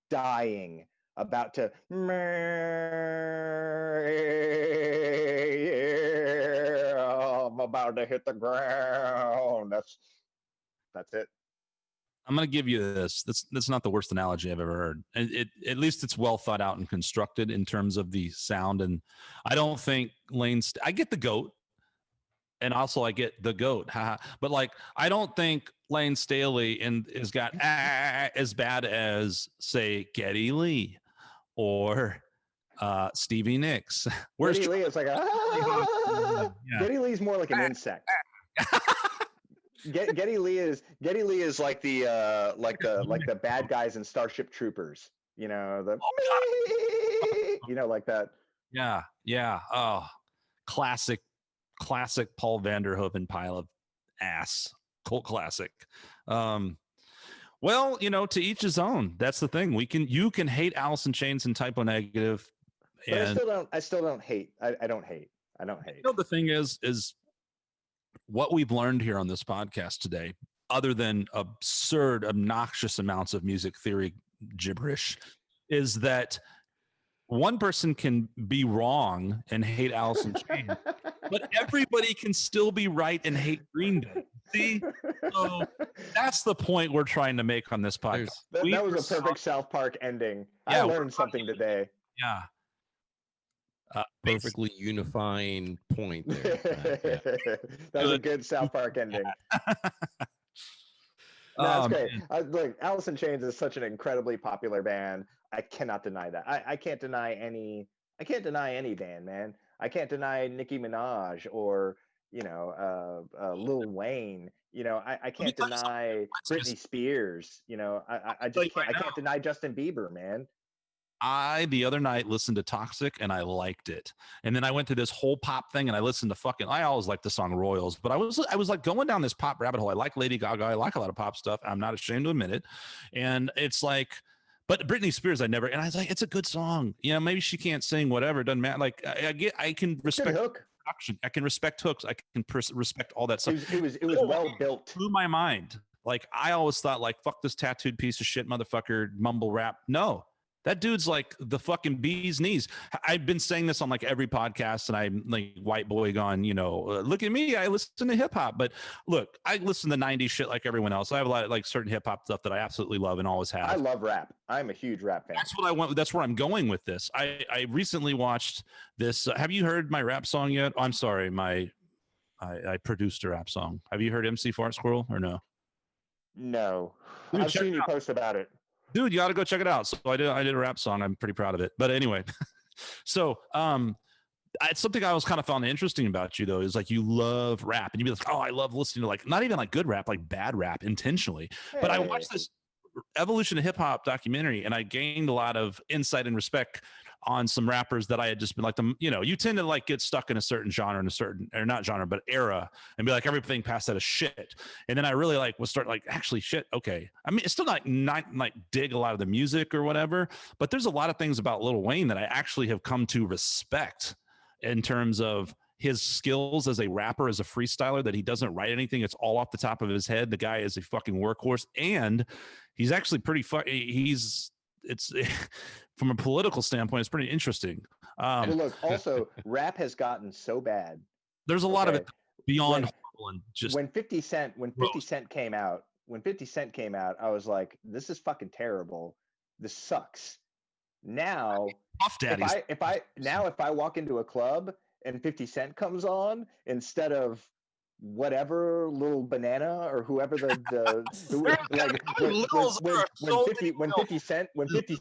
dying, about to. I'm about to hit the ground. That's it. I'm going to give you this. That's not the worst analogy I've ever heard. And at least it's well thought out and constructed in terms of the sound. And I don't think I get the goat. And also I get the goat. But like, I don't think Lane Staley has got as bad as, say, Geddy Lee or Stevie Nicks. Where's Geddy Lee is like Geddy Lee's more like an insect. Geddy Lee is like the bad guys in Starship Troopers. You know, like that. Yeah. Oh, classic Paul Vanderhoeven pile of ass. Cult classic. Well, to each his own. That's the thing. You can hate Alice in Chains and Type O Negative. But I still don't hate. I don't hate. The thing is what we've learned here on this podcast today, other than absurd, obnoxious amounts of music theory gibberish, is that one person can be wrong and hate Alice in Chains, but everybody can still be right and hate Green Day. See? So that's the point we're trying to make on this podcast. That was a perfect South Park ending. I learned something today. Yeah. Perfectly unifying point there. That was a good South Park ending. That's great. Look, Alice in Chains is such an incredibly popular band. I cannot deny that. I can't deny any band, man. I can't deny Nicki Minaj or Lil Wayne. I can't deny Britney Spears. I can't deny Justin Bieber, man. The other night listened to Toxic and I liked it. And then I went to this whole pop thing and I listened to I always like the song Royals, but I was like going down this pop rabbit hole. I like Lady Gaga. I like a lot of pop stuff. I'm not ashamed to admit it. And it's like, but Britney Spears, and I was like, it's a good song. Maybe she can't sing, whatever. It doesn't matter. Like I can respect production. I can respect hooks. I can respect all that stuff. It was well built. Blew my mind. Like I always thought like, fuck this tattooed piece of shit motherfucker mumble rap. No. That dude's like the fucking bee's knees. I've been saying this on like every podcast, and I'm like white boy gone, look at me. I listen to hip hop, but look, I listen to 90s shit like everyone else. I have a lot of like certain hip hop stuff that I absolutely love and always have. I love rap. I'm a huge rap fan. That's what I want. That's where I'm going with this. I recently watched this. Have you heard my rap song yet? Oh, I'm sorry. I produced a rap song. Have you heard MC Fart Squirrel or no? No. Dude, I've seen you post about it. Dude, you ought to go check it out. So I did a rap song. I'm pretty proud of it. But anyway, so it's something I was kind of found interesting about you though, is like you love rap and you'd be like, oh, I love listening to like not even like good rap, like bad rap intentionally. Hey. But I watched this Evolution of Hip Hop documentary and I gained a lot of insight and respect on some rappers that I had just been like you tend to like get stuck in a certain genre or not genre, but era and be like everything past that is shit. And then I really like was start like actually shit. Okay. I mean, it's still not like dig a lot of the music or whatever, but there's a lot of things about Lil Wayne that I actually have come to respect in terms of his skills as a rapper, as a freestyler, that he doesn't write anything. It's all off the top of his head. The guy is a fucking workhorse and he's actually pretty it's from a political standpoint, it's pretty interesting. Well, look, also rap has gotten so bad. There's a lot of it beyond horrible and just when 50 Cent came out, I was like, this is fucking terrible. This sucks. Now, if I walk into a club and 50 Cent comes on instead of whatever little banana or whoever like Littles are so big. when 50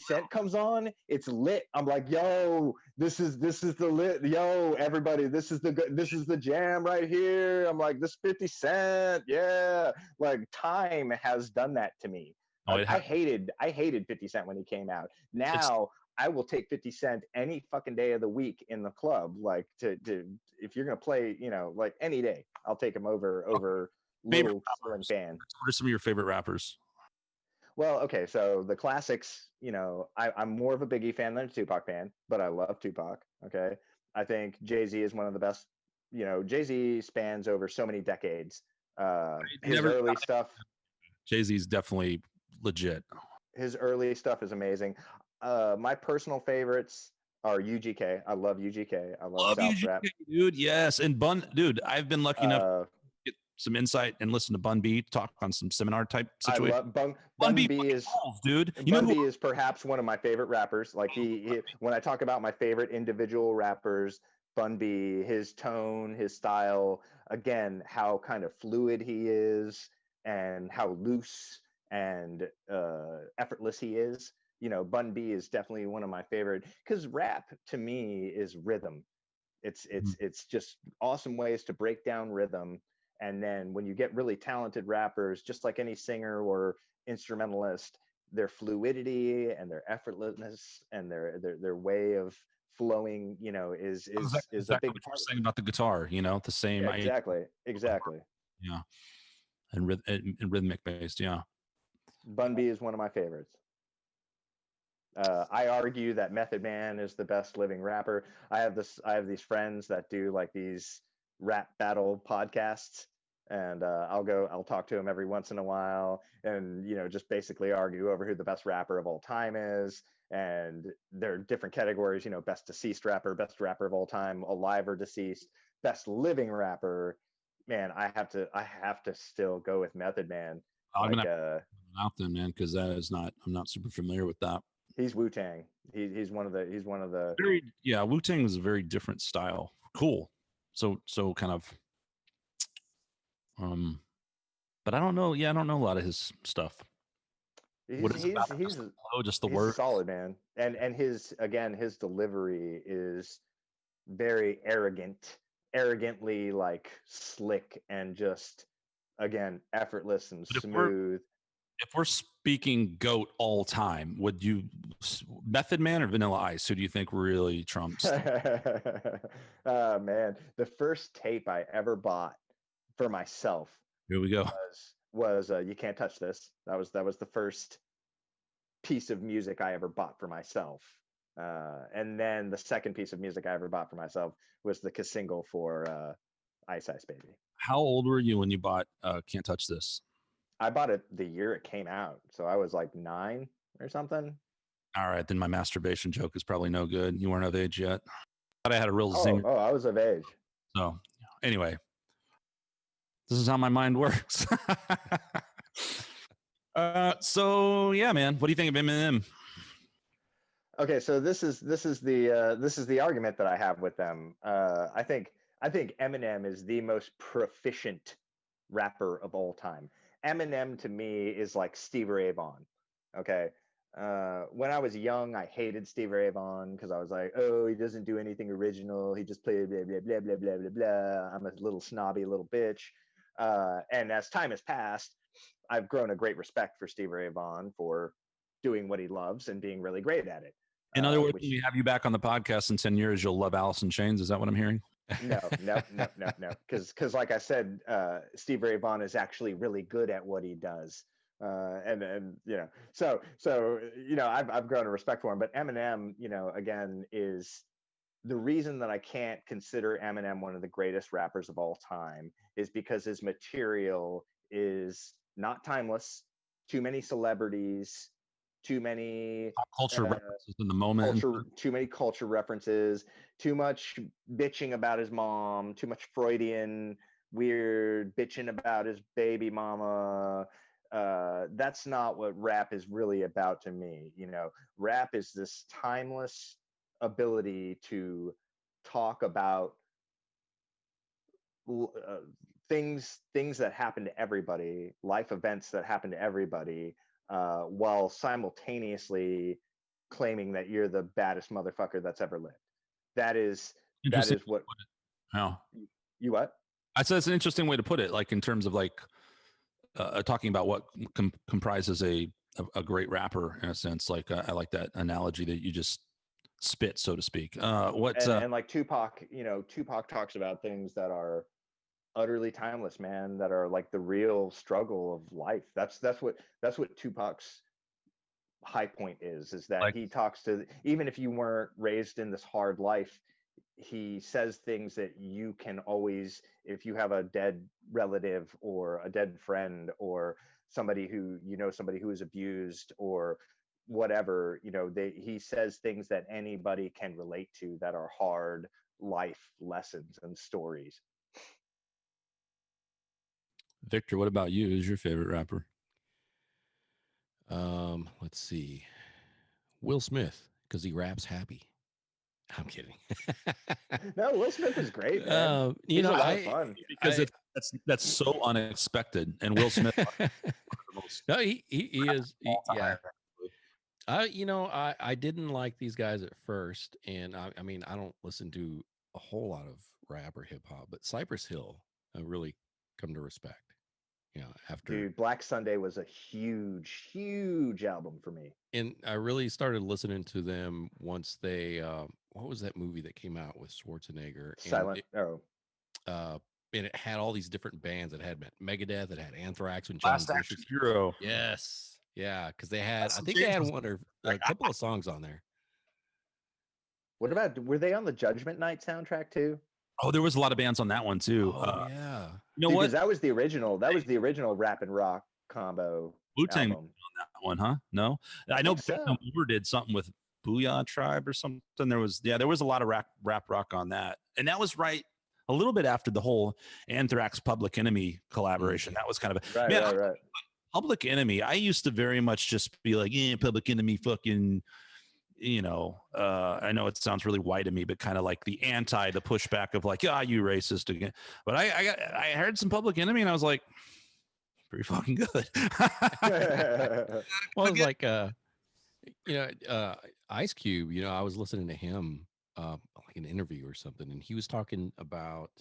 Cent comes on, it's lit. I'm like, yo, this is the lit, yo, everybody, this is the jam right here. I'm like, this 50 Cent, yeah. Like, time has done that to me. Oh, I hated 50 Cent when he came out. Now I will take 50 Cent any fucking day of the week in the club. Like, to if you're gonna play, like, any day, I'll take him over favorite little Slim fan. What are some of your favorite rappers? Well, okay, so the classics, I'm more of a Biggie fan than a Tupac fan, but I love Tupac. Okay, I think Jay-Z is one of the best. Jay-Z spans over so many decades. His early stuff. Jay-Z's definitely legit. His early stuff is amazing. My personal favorites are UGK. I love UGK. I love South UGK, rap. dude. Yes, and dude, I've been lucky enough to get some insight and listen to Bun B talk on some seminar type situation. I love Bun B is balls, dude. Bun B is perhaps one of my favorite rappers. Like, he when I talk about my favorite individual rappers, Bun B, his tone, his style, again, how kind of fluid he is and how loose and effortless he is. Bun B is definitely one of my favorite, because rap to me is rhythm. It's just awesome ways to break down rhythm. And then when you get really talented rappers, just like any singer or instrumentalist, their fluidity and their effortlessness and their way of flowing, is exactly a big what you're saying about the guitar. The same. Yeah, exactly. Yeah, and rhythmic based. Yeah. Bun B is one of my favorites. I argue that Method Man is the best living rapper. I have these friends that do like these rap battle podcasts, and I'll talk to them every once in a while, and just basically argue over who the best rapper of all time is. And there are different categories, best deceased rapper, best rapper of all time, alive or deceased, best living rapper. Man, I have to still go with Method Man. I'm gonna out then, man, because I'm not super familiar with that. He's Wu-Tang. He's one of the Wu-Tang was a very different style. Cool. So kind of but I don't know. Yeah, I don't know a lot of his stuff. Just the word solid, man. And his delivery is very arrogantly like slick, and just, again, effortless and smooth. If we're speaking GOAT all time, would you Method Man or Vanilla Ice? Who do you think really trumps? Oh man, the first tape I ever bought for myself, here we go, was You Can't Touch This. That was the first piece of music I ever bought for myself. And then the second piece of music I ever bought for myself was the single for Ice Ice Baby. How old were you when you bought Can't Touch This? I bought it the year it came out, so I was like 9 or something. All right, then my masturbation joke is probably no good. You weren't of age yet. I thought I had a real zinger. Oh, I was of age. So anyway, this is how my mind works. So yeah, man, what do you think of Eminem? Okay, so this is the argument that I have with them. I think Eminem is the most proficient rapper of all time. Eminem to me is like Stevie Ray Vaughan. Okay. When I was young, I hated Stevie Ray Vaughan because I was like, oh, he doesn't do anything original. He just plays blah, blah, blah, blah, blah, blah, blah. I'm a little snobby little bitch. And as time has passed, I've grown a great respect for Stevie Ray Vaughan for doing what he loves and being really great at it. In other words, when we have you back on the podcast in 10 years, you'll love Alice in Chains. Is that what I'm hearing? No. Because like I said, Stevie Ray Vaughan is actually really good at what he does. And so I've grown a respect for him. But Eminem, again, is the reason that I can't consider Eminem one of the greatest rappers of all time is because his material is not timeless. Too many celebrities, too many pop culture references in the moment, too many culture references, too much bitching about his mom, too much Freudian weird bitching about his baby mama. That's not what rap is really about to me. Rap is this timeless ability to talk about things that happen to everybody, life events that happen to everybody, while simultaneously claiming that you're the baddest motherfucker that's ever lived. That is what. How? You what? I said it's an interesting way to put it, like in terms of like talking about what comprises a great rapper in a sense. Like I like that analogy that you just spit, so to speak. And like Tupac, Tupac talks about things that are utterly timeless, man, that are like the real struggle of life. That's what Tupac's high point is that like, he talks to, even if you weren't raised in this hard life, he says things that you can always, if you have a dead relative or a dead friend or somebody who is abused or whatever, he says things that anybody can relate to that are hard life lessons and stories. Victor, what about you? Who's your favorite rapper? Let's see. Will Smith, because he raps happy. I'm kidding. No, Will Smith is great, man. He's a lot of fun. Because that's so unexpected. And Will Smith, no, he is. Yeah. I didn't like these guys at first, and I mean, I don't listen to a whole lot of rap or hip hop, but Cypress Hill, I really come to respect. After Dude, Black Sunday was a huge album for me. And I really started listening to them once they what was that movie that came out with Schwarzenegger? And it had all these different bands. It had Megadeth, it had Anthrax and John Last Action Hero. Yes. Yeah, because they had, I think they had one or a couple of songs on there. What about, were they on the Judgment Night soundtrack too? Oh, there was a lot of bands on that one too. Yeah. You know what? Because that was the original rap and rock combo. Wu-Tang on that one, huh? No, I know so. Moore did something with Booyah Tribe or something. There was a lot of rap rock on that, and that was right a little bit after the whole Anthrax Public Enemy collaboration. That was kind of right. Public Enemy. I used to very much just be like, Public Enemy, fucking. I know it sounds really white to me, but kind of like the pushback of like, you racist again. But I heard some Public Enemy and I was like, pretty fucking good. Well, it's like, Ice Cube, I was listening to him, like an interview or something, and he was talking about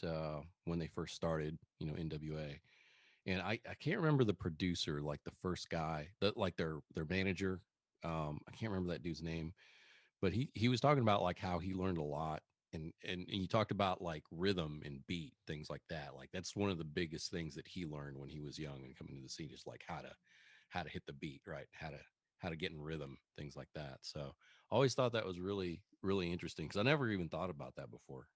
when they first started, NWA. And I can't remember the producer, like the first guy, like their manager. I can't remember that dude's name, but he was talking about like how he learned a lot, and he talked about like rhythm and beat, things like that. Like that's one of the biggest things that he learned when he was young and coming to the scene, is like how to hit the beat, right? How to get in rhythm, things like that. So I always thought that was really, really interesting, because I never even thought about that before.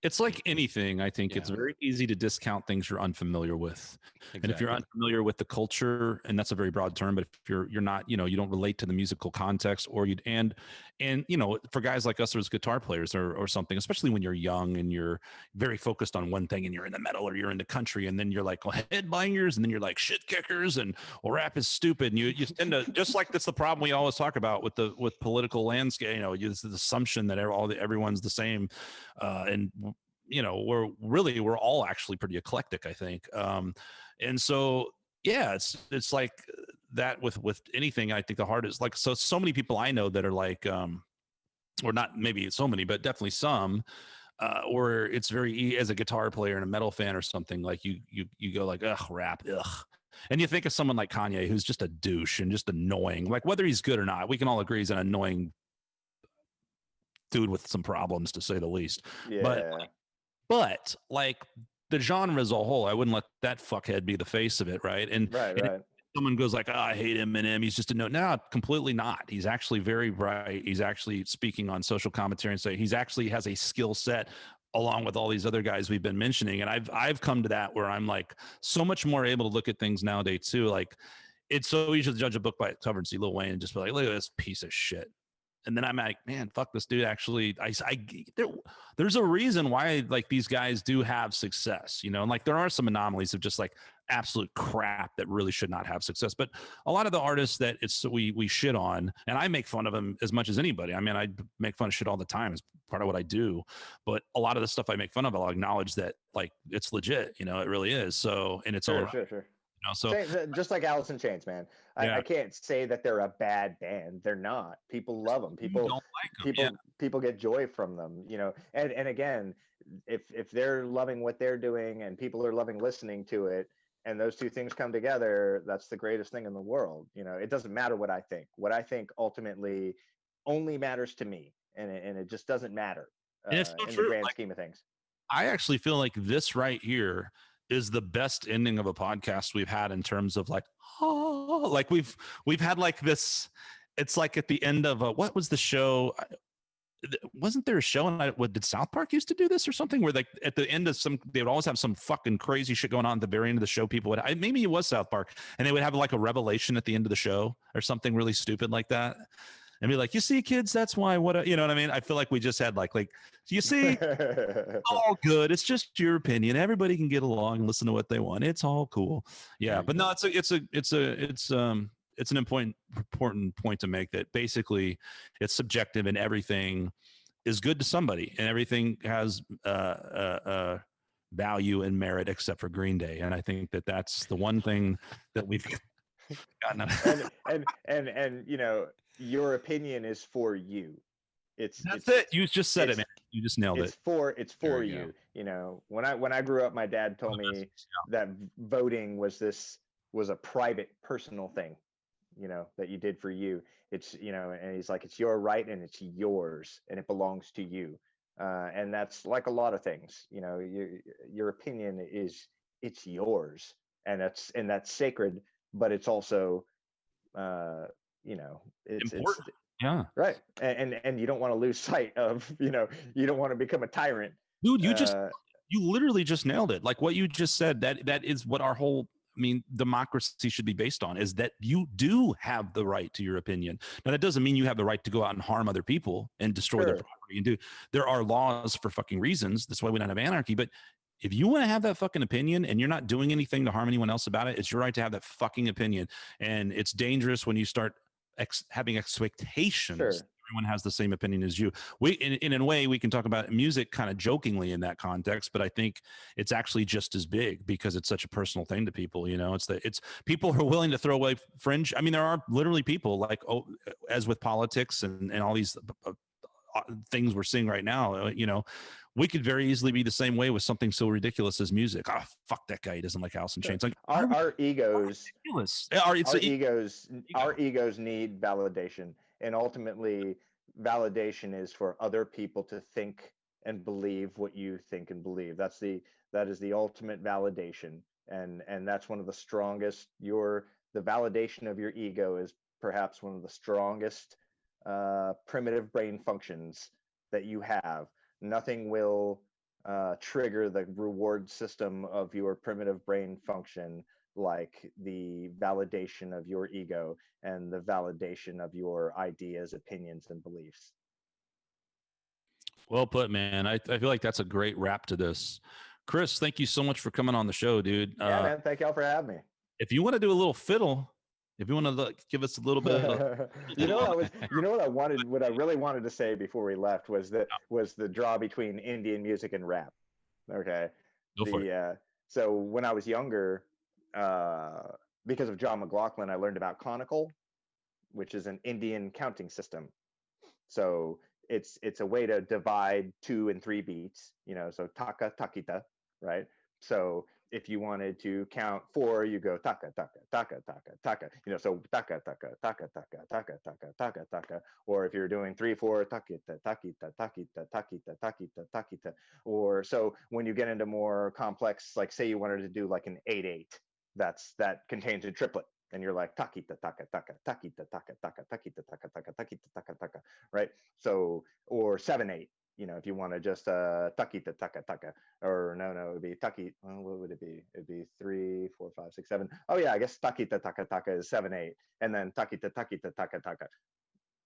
It's like anything. I think it's very easy to discount things you're unfamiliar with. Exactly. And if you're unfamiliar with the culture, and that's a very broad term, but if you're not, you don't relate to the musical context, or and for guys like us as guitar players or something, especially when you're young and you're very focused on one thing and you're in the metal or you're in the country, and then you're like, well, headbangers, and then you're like shit kickers, and rap is stupid. And you tend to, just like that's the problem we always talk about with political landscape, it's the assumption that everyone's the same. And we're all actually pretty eclectic, I think. And so, it's like that with anything. I think the hardest, like, so many people I know that are like, or not maybe so many, but definitely some, or it's very, as a guitar player and a metal fan or something, like you go like, ugh, rap, ugh. And you think of someone like Kanye, who's just a douche and just annoying, like whether he's good or not, we can all agree he's an annoying dude with some problems, to say the least. Yeah. But like the genre as a whole, I wouldn't let that fuckhead be the face of it, right? And if someone goes like, I hate Eminem, he's just no, completely not. He's actually very bright. He's actually speaking on social commentary and say he's actually has a skill set along with all these other guys we've been mentioning. And I've come to that where I'm like so much more able to look at things nowadays too. Like it's so easy to judge a book by its cover and see Lil Wayne and just be like, look at this piece of shit. and then I'm like, man, fuck this dude. Actually, there's a reason why like these guys do have success, you know, and like there are some anomalies of just like absolute crap that really should not have success. But a lot of the artists that we shit on, and I make fun of them as much as anybody. I mean, I make fun of shit all the time as part of what I do. But a lot of the stuff I make fun of, I'll acknowledge that like it's legit, you know, it really is. So in its own, Sure. you know, so Just like Alice in Chains, man. yeah, I can't say that they're a bad band. They're not. People love them. you don't like them. People get joy from them. You know, and again, if they're loving what they're doing and people are loving listening to it, and those two things come together, that's the greatest thing in the world. You know, it doesn't matter what I think. What I think ultimately only matters to me, and it just doesn't matter And it's so in true. the grand Like, scheme of things. I actually feel like this right here is the best ending of a podcast we've had in terms of like, oh, like we've had like this. It's like at the end of what was the show? Wasn't there a show? And what did South Park used to do this or something? Where like at the end of they would always have some fucking crazy shit going on at the very end of the show. People would maybe it was South Park, and they would have like a revelation at the end of the show or something really stupid like that. And be like, you see, kids, that's why you know what I mean? I feel like we just had like, you see, all good. It's just your opinion. Everybody can get along and listen to what they want. It's all cool. Yeah. But no, it's an important point to make that basically it's subjective and everything is good to somebody and everything has value and merit except for Green Day. And I think that that's the one thing that we've gotten. and you know, your opinion is for you. That's it. You just said it, man. You just nailed it. It's for you. You know, when I grew up, my dad told me that voting was a private, personal thing, you know, that you did for you. It's, you know, and he's like, it's your right and it's yours and it belongs to you. And that's like a lot of things, you know, your opinion it's yours and that's sacred, but it's also, you know, it's important. Yeah. Right. And you don't want to lose sight of, you know, you don't want to become a tyrant. Dude, you literally just nailed it. Like what you just said, that is what our whole, I mean, democracy should be based on, is that you do have the right to your opinion. Now, that doesn't mean you have the right to go out and harm other people and destroy their property there are laws for fucking reasons. That's why we don't have anarchy. But if you want to have that fucking opinion and you're not doing anything to harm anyone else about it, it's your right to have that fucking opinion. And it's dangerous when you start having expectations. Sure. Everyone has the same opinion as you. In a way, we can talk about music kind of jokingly in that context, but I think it's actually just as big because it's such a personal thing to people. You know, it's people who are willing to throw away fringe. I mean, there are literally people like, as with politics and all these things we're seeing right now, you know, we could very easily be the same way with something so ridiculous as music. Oh, fuck that guy. He doesn't like Alice in Chains. Like our egos, our egos need validation. And ultimately validation is for other people to think and believe what you think and believe. That is the ultimate validation. And that's one of the strongest, the validation of your ego is perhaps one of the strongest primitive brain functions that you have. Nothing will trigger the reward system of your primitive brain function like the validation of your ego and the validation of your ideas, opinions, and beliefs. Well put, man. I feel like that's a great wrap to this. Chris, thank you so much for coming on the show, dude. Yeah, man. Thank y'all for having me. If you want to do a little fiddle, if you want to give us a little bit of what I really wanted to say before we left was the draw between Indian music and rap. Okay. Go for it. So when I was younger, because of John McLaughlin, I learned about conical, which is an Indian counting system. So it's a way to divide 2 and 3 beats, you know, so taka, takita, right? So if you wanted to count 4, you go taka, taka, taka, taka, taka, you know, so taka, taka, taka, taka, taka, taka, taka, taka. Or if you're doing 3, 4, takita, takita, takita, takita, takita, takita. Or so when you get into more complex, like say you wanted to do like an 8/8, that contains a triplet. And you're like takita taka taka takita taka taka takita taka taka takita taka taka, right? So or 7/8, you know, if you want to just takita taka taka, or no, it'd be taki. Well, what would it be? It'd be 3, 4, 5, 6, 7. Oh yeah, I guess takita taka taka is 7/8, and then takita takita taka taka.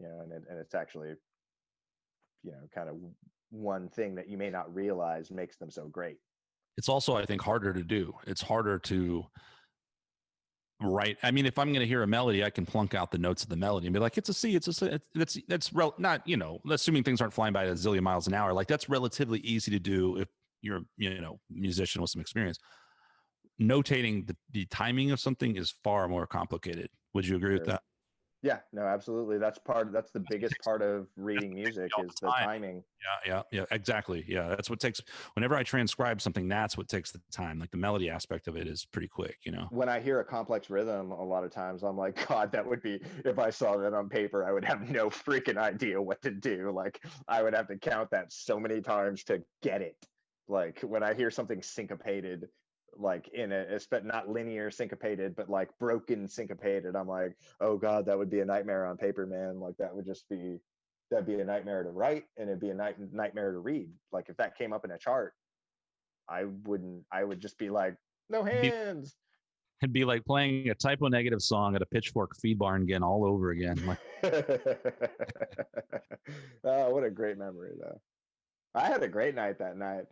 you know, and it's actually, you know, kind of one thing that you may not realize makes them so great. It's also, I think, harder to do. It's harder to write. I mean, if I'm going to hear a melody, I can plunk out the notes of the melody and be like, it's a C, it's a C. Not, you know, assuming things aren't flying by a zillion miles an hour. Like that's relatively easy to do if you're, you know, musician with some experience. Notating the timing of something is far more complicated. Would you agree with that? Yeah, no, absolutely. That's the biggest part of reading music is the timing. Yeah, exactly. Yeah, that's what takes, whenever I transcribe something, that's what takes the time. Like the melody aspect of it is pretty quick, you know? When I hear a complex rhythm, a lot of times I'm like, God, that would be, if I saw that on paper, I would have no freaking idea what to do. Like I would have to count that so many times to get it. Like when I hear something syncopated, like in not linear syncopated, but like broken syncopated, I'm like, oh God, that would be a nightmare on paper, man. Like that'd be a nightmare to write, and it'd be a nightmare to read. Like if that came up in a chart, I would just be like, no hands. It'd be like playing a typo negative song at a Pitchfork feed barn again, all over again. Like, oh, what a great memory though. I had a great night that night.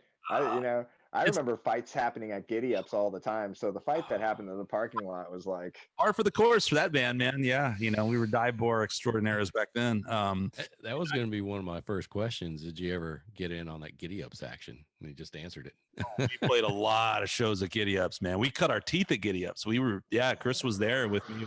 I remember fights happening at Giddy Ups all the time. So the fight that happened in the parking lot was like par for the course for that band, man. Yeah, you know, we were dive bar extraordinaires back then. That was going to be one of my first questions. Did you ever get in on that Giddy Ups action? And he just answered it. We played a lot of shows at Giddy Ups, man. We cut our teeth at Giddy Ups. Chris was there with me.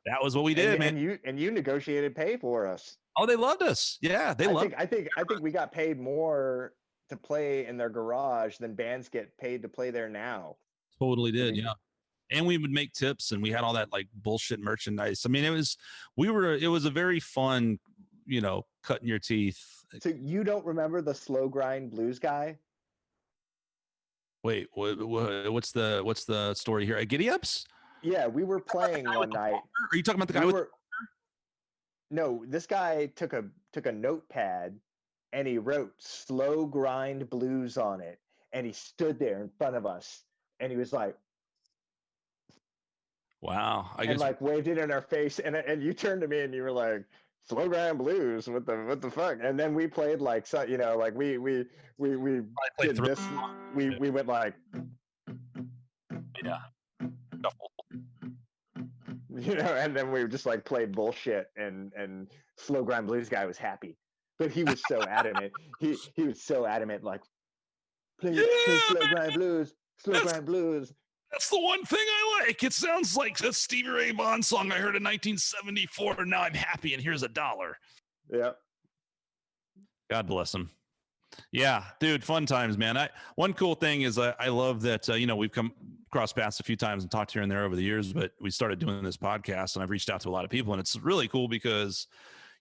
That was what we did, man. And you negotiated pay for us. Oh, they loved us. Yeah, they loved. I think we got paid more to play in their garage than bands get paid to play there now. Totally did, yeah. And we would make tips, and we had all that like bullshit merchandise. I mean, it was a very fun, you know, cutting your teeth. So you don't remember the slow grind blues guy? Wait, what's the story here? At Giddy Ups? Yeah, we were playing one night. Are you talking about the guy No, this guy took a notepad and he wrote slow grind blues on it, and he stood there in front of us and he was like, wow, and like waved it in our face, and you turned to me and you were like, slow grind blues, what the fuck? And then we played like, so, you know, like we did this, we went like, yeah, you know, and then we just like played bullshit, and slow grind blues guy was happy, but he was so adamant. He was so adamant, like play slow grind blues, grind blues. That's the one thing I like. It sounds like a Stevie Ray Vaughan song I heard in 1974, and now I'm happy, and here's $1. Yeah. God bless him. Yeah, dude, fun times, man. One cool thing is I love that, you know, we've come cross paths a few times and talked here and there over the years, but we started doing this podcast and I've reached out to a lot of people, and it's really cool because,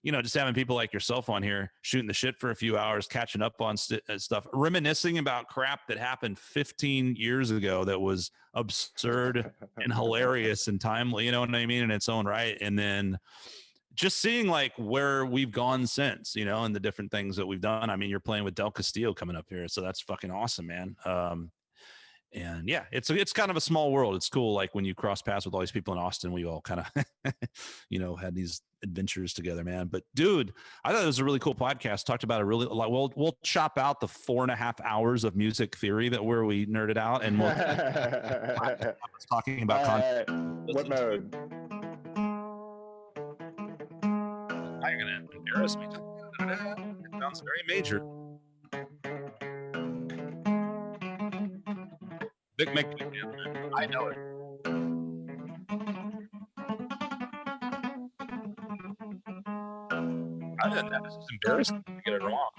you know, just having people like yourself on here, shooting the shit for a few hours, catching up on stuff, reminiscing about crap that happened 15 years ago that was absurd and hilarious and timely, you know what I mean, in its own right. And then just seeing like where we've gone since, you know, and the different things that we've done. I mean, you're playing with Del Castillo coming up here, so that's fucking awesome, man. And yeah, it's kind of a small world. It's cool. Like when you cross paths with all these people in Austin, we all kind of, you know, had these adventures together, man. But dude, I thought it was a really cool podcast. Talked about a lot. We'll chop out the 4.5 hours of music theory where we nerded out, and we'll talking about content. What mode? You're gonna embarrass me. It sounds very major. Big Mick, I know it. Other than that, it's just embarrassing to get it wrong.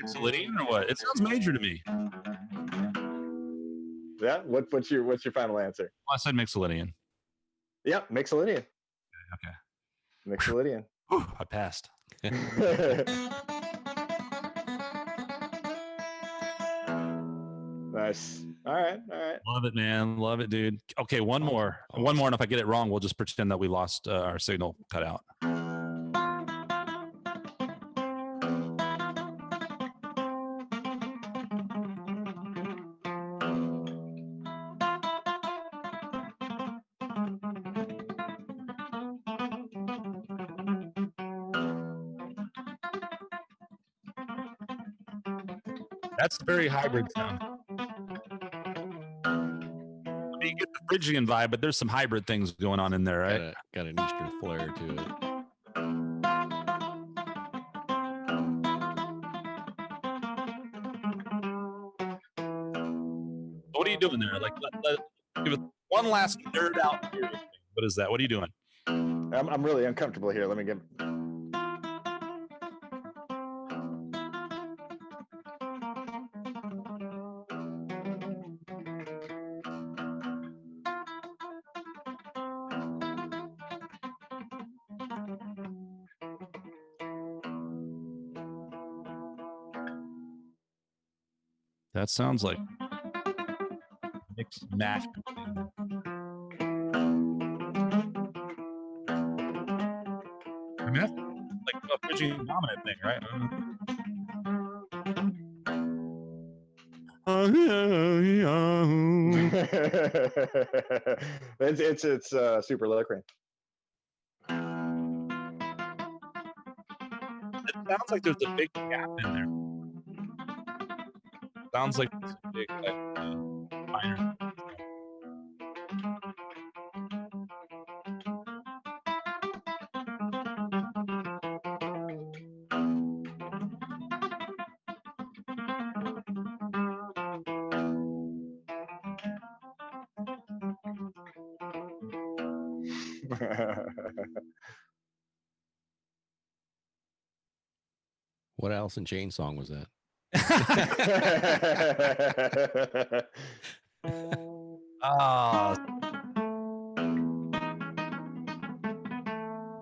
Mixolydian or what? It sounds major to me. Yeah. What's your final answer? Well, I said Mixolydian. Yep, Mixolydian. Okay. Mixolydian. I passed. Nice. All right. Love it, man. Love it, dude. Okay, one more. And if I get it wrong, we'll just pretend that we lost our signal cut out. That's a very hybrid sound. You get the Phrygian vibe, but there's some hybrid things going on in there, right? Got an Eastern flair to it. What are you doing there? Like, give us one last nerd out here. What is that? What are you doing? I'm really uncomfortable here. Let me get. That sounds like mixed mash. I mean, that's like a Phrygian dominant thing, right? It's super Locrian. It sounds like there's a big gap in there. Sounds like it's a big minor. What Alice in Chains song was that?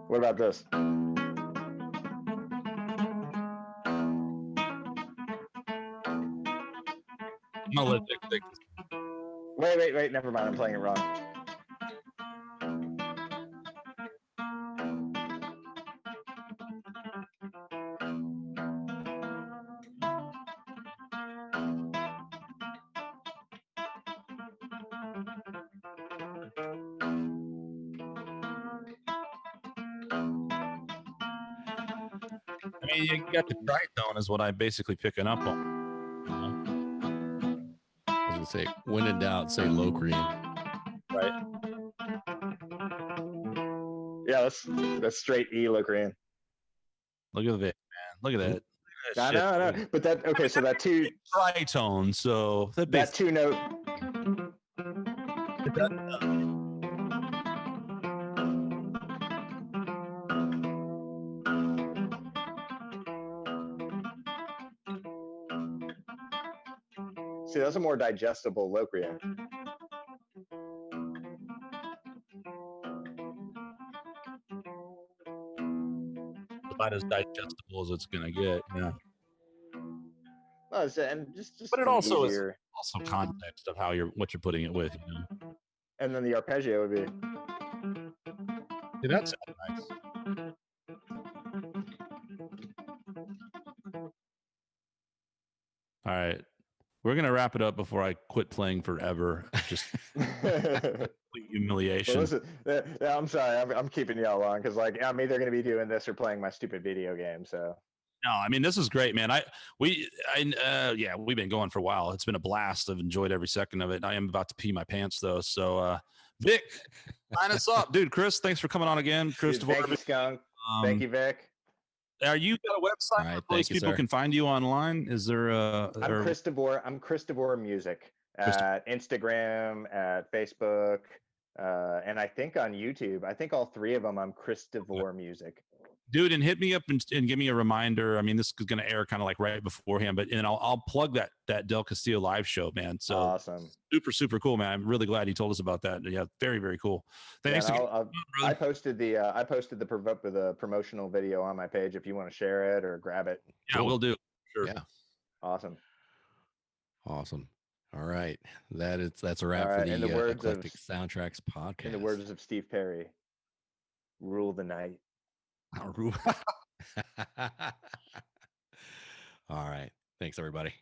What about this? Wait, never mind. I'm playing it wrong. I mean, you got the tritone is what I'm basically picking up on. I was gonna say, when in doubt, say Locrian. Right. Yeah, that's straight E Locrian. Look at it, man. Look at that. I know. But that okay. So that two tritone. So that two note. See, that's a more digestible Locrian. About as digestible as it's gonna get. Yeah. Oh, and just But it also easier. is also context of what you're putting it with. You know? And then the arpeggio would be. See, that sounds nice. All right. We're going to wrap it up before I quit playing forever. Just humiliation. Well, listen, I'm sorry. I'm keeping y'all on because I'm either going to be doing this or playing my stupid video game. So. No, I mean, this is great, man. We've been going for a while. It's been a blast. I've enjoyed every second of it. I am about to pee my pants though. So, Vic, sign us up, dude. Chris, thanks for coming on again. Chris DeVore. Thank you, Skunk. Thank you, Vic. Are you got a website right, where those people can find you online? Is there I'm Chris DeVore. I'm Chris DeVore Music at Instagram, at Facebook, and I think on YouTube. I think all three of them. I'm Chris DeVore Music. Dude, and hit me up and give me a reminder. I mean, this is going to air kind of like right beforehand, but I'll plug that Del Castillo live show, man. So awesome, super cool, man. I'm really glad you told us about that. Yeah, very cool. Thanks. Yeah, I posted the promotional video on my page if you want to share it or grab it. Yeah, we'll do. Sure. Yeah. Awesome. All right, that's a wrap for the Eclectic Soundtrax podcast. In the words of Steve Perry, rule the night. All right. Thanks, everybody.